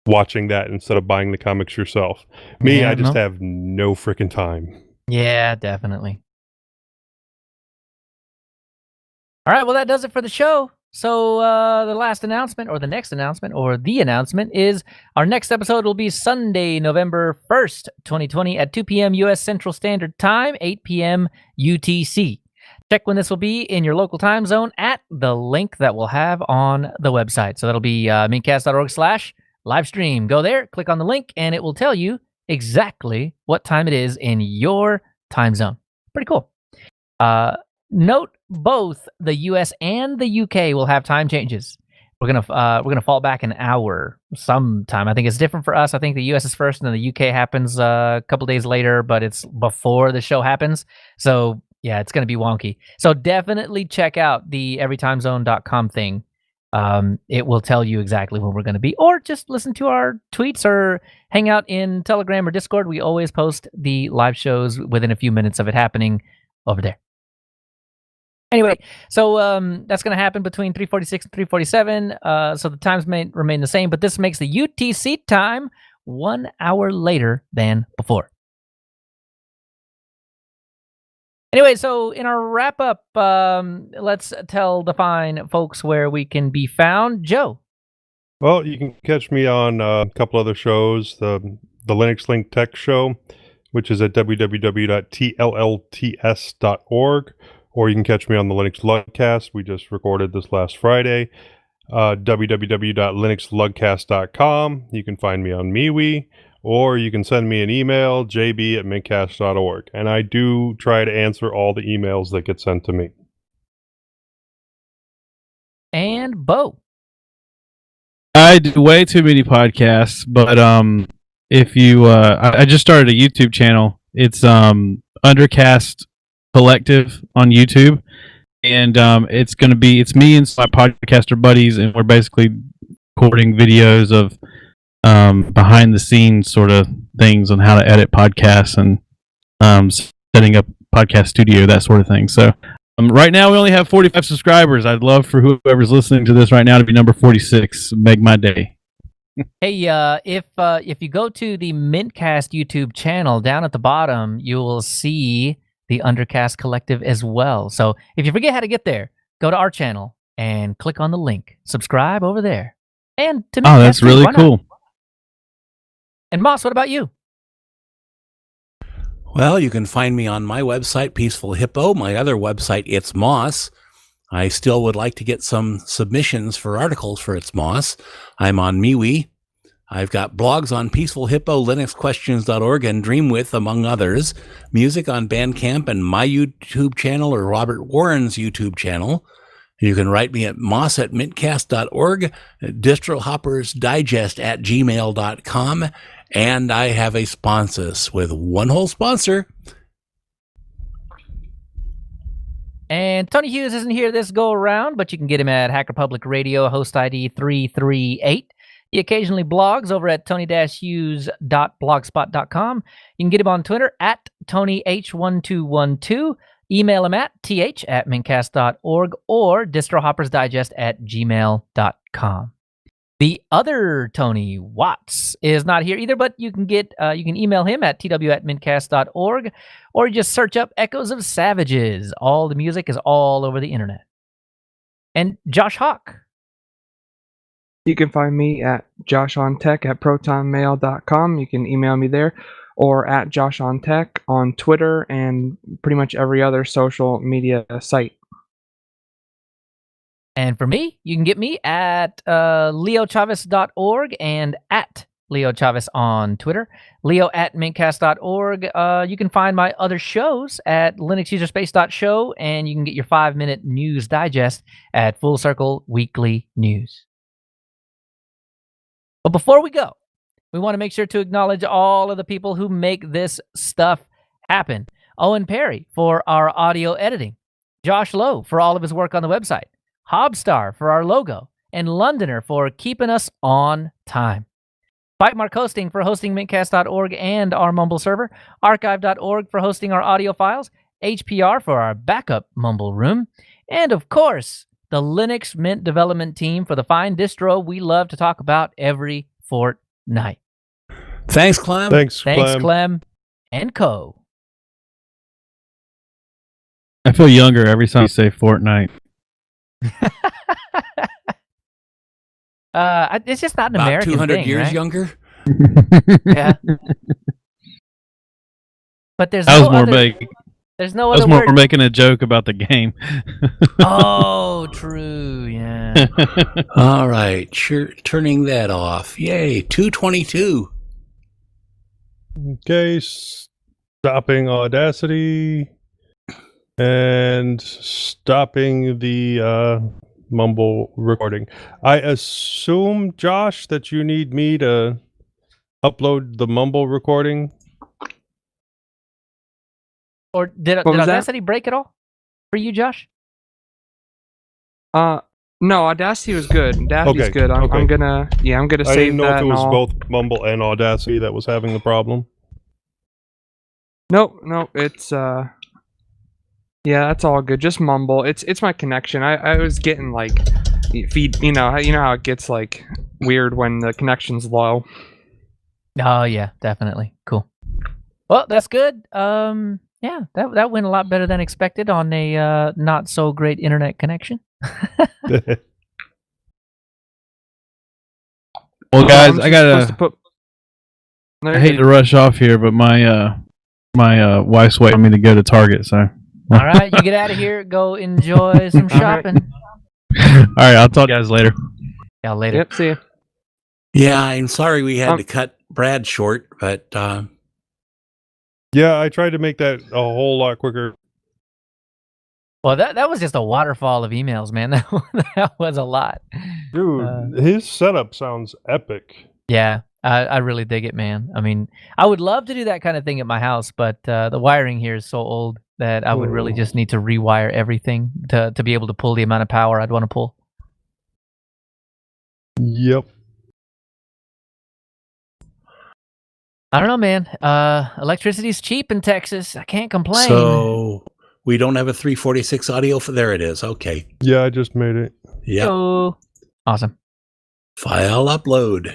watching that instead of buying the comics yourself. I just have no freaking time. Yeah, definitely. All right, well, that does it for the show. So the last announcement, or the next announcement, or the announcement is our next episode will be Sunday, November 1st, 2020 at 2 p.m. U.S. Central Standard Time, 8 p.m. UTC. Check when this will be in your local time zone at the link that we'll have on the website. So that'll be mintcast.org/livestream. Go there, click on the link, and it will tell you exactly what time it is in your time zone. Pretty cool. Note both the US and the UK will have time changes. We're gonna fall back an hour sometime. I think it's different for us. I think the US is first, and then the UK happens a couple days later, but it's before the show happens. So yeah, it's going to be wonky. So definitely check out the everytimezone.com thing. It will tell you exactly when we're going to be, or just listen to our tweets or hang out in Telegram or Discord. We always post the live shows within a few minutes of it happening over there. Anyway, so that's going to happen between 3:46 and 3:47. So the times may remain the same, but this makes the UTC time 1 hour later than before. Anyway, so in our wrap-up, let's tell the fine folks where we can be found. Joe? Well, you can catch me on a couple other shows. The Linux Link Tech Show, which is at www.tllts.org. or you can catch me on the Linux Lugcast. We just recorded this last Friday. www.linuxlugcast.com. You can find me on MeWe, or you can send me an email, jb@mintcast.org. And I do try to answer all the emails that get sent to me. And Bo. I do way too many podcasts, but if you, I just started a YouTube channel. It's Undercast Collective on YouTube, and it's me and my podcaster buddies, and we're basically recording videos of behind the scenes sort of things on how to edit podcasts and setting up podcast studio, that sort of thing. So right now we only have 45 subscribers. I'd love for whoever's listening to this right now to be number 46. Make my day. Hey, if you go to the mintCast YouTube channel, down at the bottom, you will see the Undercast Collective as well. So if you forget how to get there, go to our channel and click on the link. Subscribe over there. And to Oh, that's really cool. And Moss, what about you? Well, you can find me on my website, Peaceful Hippo. My other website, It's Moss. I still would like to get some submissions for articles for It's Moss. I'm on MeWe. I've got blogs on Peaceful Hippo, linuxquestions.org, and Dreamwith, among others. Music on Bandcamp and my YouTube channel or Robert Warren's YouTube channel. You can write me at moss@mintcast.org, distrohoppersdigest@gmail.com, and I have a sponsors with one whole sponsor. And Tony Hughes isn't here this go around, but you can get him at Hacker Public Radio, host ID 338. He occasionally blogs over at tony-hughes.blogspot.com. You can get him on Twitter at TonyH1212. Email him at th@mintcast.org or distrohoppersdigest@gmail.com. The other Tony Watts is not here either, but you can email him at tw@mintcast.org, or you just search up Echoes of Savages. All the music is all over the internet. And Josh Hawk. You can find me at joshontech@protonmail.com. You can email me there, or at joshontech on Twitter and pretty much every other social media site. And for me, you can get me at leochavez.org and at Leo Chavez on Twitter, leo@mintcast.org. You can find my other shows at linuxuserspace.show, and you can get your 5-minute news digest at Full Circle Weekly News. But before we go, we want to make sure to acknowledge all of the people who make this stuff happen. Owen Perry for our audio editing, Josh Lowe for all of his work on the website, Hobstar for our logo, and Londoner for keeping us on time. Bytemark Hosting for hosting mintcast.org and our Mumble server, archive.org for hosting our audio files, HPR for our backup Mumble room, and of course, the Linux Mint development team for the fine distro we love to talk about every fortnight. Thanks, Clem. Thanks, Thanks, Clem. Clem and Co. I feel younger every time you say Fortnite. It's just not an About American 200 thing, years right? younger. Yeah. But there's I was no more other, making. there's no I was other more word. making a joke about the game. Oh, true. Yeah. All right, sure, turning that off. Yay, 222. Okay, stopping Audacity and stopping the Mumble recording. I assume, Josh, that you need me to upload the Mumble recording. Or did What was that? Audacity break at all for you, Josh? No, Audacity was good. Audacity's Okay, good. I'm okay. gonna I save didn't know that if it and was all. both Mumble and Audacity that was having the problem. Nope, it's yeah, that's all good. Just Mumble. It's my connection. I was getting like feed. You know how it gets like weird when the connection's low. Oh yeah, definitely. Cool. Well, that's good. Yeah, that went a lot better than expected on a not so great internet connection. Well, guys, I'm I supposed to gotta. put. I hate to rush off here, but my wife's waiting on me to go to Target, so All right, you get out of here. Go enjoy some All right. shopping. All right, I'll talk to you guys later. Yeah, later. Yep, see ya. Yeah, I'm sorry we had Um, to cut Brad short, but Yeah, I tried to make that a whole lot quicker. Well, that was just a waterfall of emails, man. That was a lot. Dude, his setup sounds epic. Yeah, I really dig it, man. I mean, I would love to do that kind of thing at my house, but the wiring here is so old that I would really just need to rewire everything to be able to pull the amount of power I'd want to pull. Yep. I don't know, man. Electricity's cheap in Texas. I can't complain. so we don't have a 346 audio for there it is. Okay. Yeah, I just made it. Yep. So, awesome. File upload. All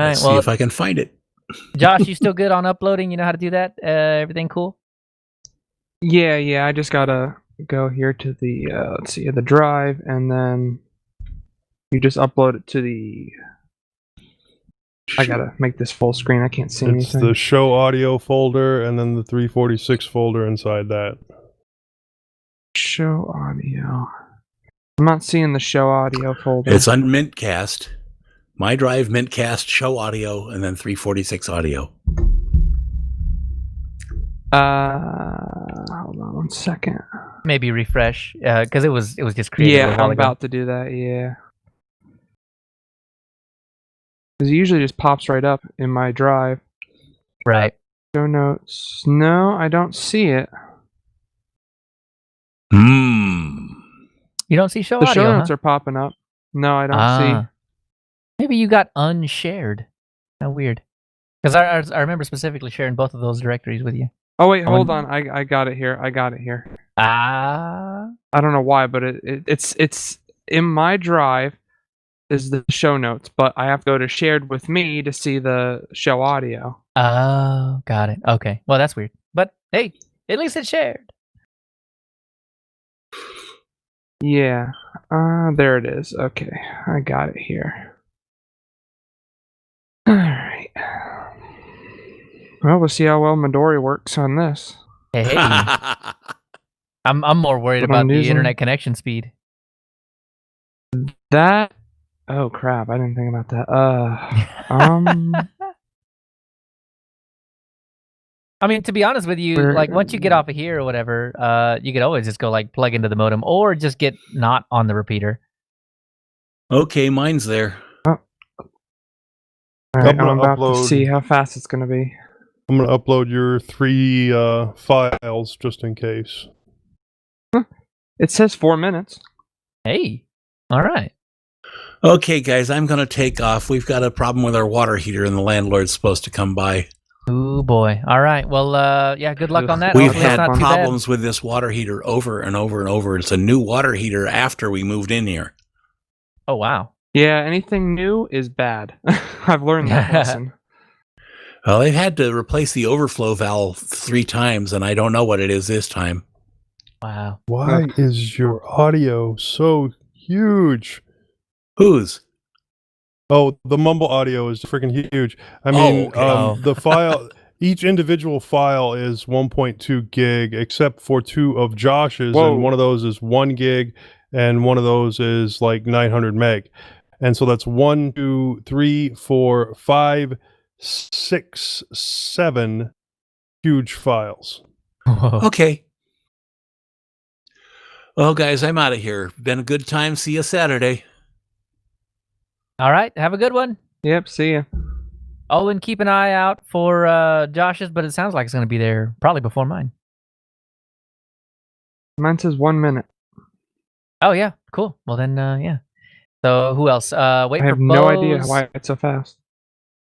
right. Let's see Well, if I can find it. Josh, you still good on uploading? You know how to do that? Everything cool? Yeah, I just gotta go here to the let's see, the drive, and then you just upload it to the. I gotta make this full screen. I can't see It's anything. the show audio folder and then the 346 folder inside that. Show audio. I'm not seeing the show audio folder. It's on mintCast. My drive, mintCast, show audio, and then 346 audio. Hold on 1 second. Maybe refresh because it was just created a Yeah, while I'm ago. about to do that. Yeah. Because it usually just pops right up in my drive. Right. Show notes. No, I don't see it. You don't see show The audio, show huh? notes are popping up. No, I don't see. Maybe you got unshared. How weird. Because I remember specifically sharing both of those directories with you. Oh wait, hold on. I got it here. Ah. I don't know why, but it's in my drive is the show notes, but I have to go to shared with me to see the show audio. Oh, got it. Okay. Well, that's weird. But hey, at least it's shared. Yeah. There it is. Okay. I got it here. Alright. Well, we'll see how well Midori works on this. Hey, I'm more worried What about I'm the using? internet connection speed. That oh crap, I didn't think about that. I mean, to be honest with you, like once you get off of here or whatever, you could always just go like plug into the modem or just get not on the repeater. Okay, mine's there. Alright, gonna I'm about upload- to see how fast it's gonna be. I'm going to upload your 3 files just in case. It says 4 minutes. Hey, all right. Okay, guys, I'm going to take off. We've got a problem with our water heater, and the landlord's supposed to come by. Oh boy. All right. Well, yeah. Good luck on that. We've Hopefully it's had not too bad. problems with this water heater over and over and over. It's a new water heater after we moved in here. Oh wow. Yeah, anything new is bad. I've learned that lesson. Well, they've had to replace the overflow valve 3 times, and I don't know what it is this time. Wow. Why is your audio so huge? Whose? Oh, the mumble audio is freaking huge. I mean, okay. the file, each individual file is 1.2 gig, except for 2 of Josh's, Whoa. and one of those is 1 gig, and one of those is like 900 meg. And so that's 1, 2, 3, 4, 5, 6, 7 huge files. Okay. Well, guys, I'm out of here. Been a good time. See you Saturday. All right. Have a good one. Yep, see ya. Oh, and keep an eye out for Josh's, but it sounds like it's going to be there probably before mine. Mine says 1 minute. Oh yeah, cool. Well then, yeah. So who else? Wait I for have no idea Bo's. why it's so fast.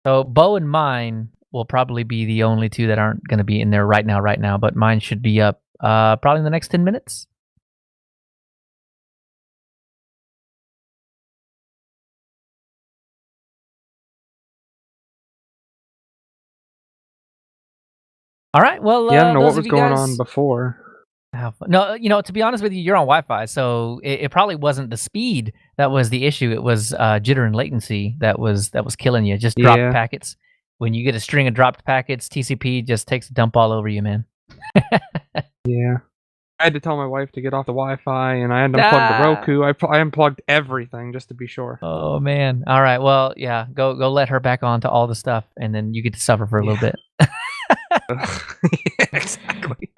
So Bo and mine will probably be the only 2 that aren't going to be in there right now. But mine should be up probably in the next 10 minutes. All right. Well, Yeah, I don't know those what of was you going guys- on before. No, to be honest with you, you're on Wi-Fi, so it probably wasn't the speed that was the issue. It was jitter and latency that was killing you. Just dropped Yeah. packets. When you get a string of dropped packets, TCP just takes a dump all over you, man. Yeah. I had to tell my wife to get off the Wi-Fi, and I had to unplug the Roku. I unplugged everything just to be sure. Oh man. All right. Well, yeah. Go let her back on to all the stuff, and then you get to suffer for a little bit. Yeah, exactly.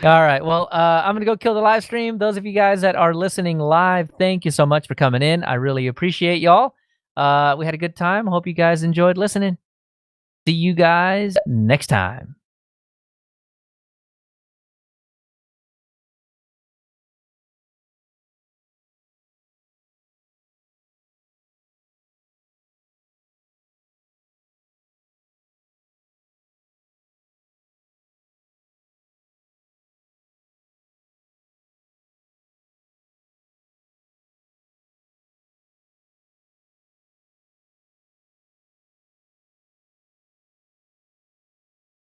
All right. Well, I'm gonna go kill the live stream. Those of you guys that are listening live, thank you so much for coming in. I really appreciate y'all. We had a good time. Hope you guys enjoyed listening. See you guys next time.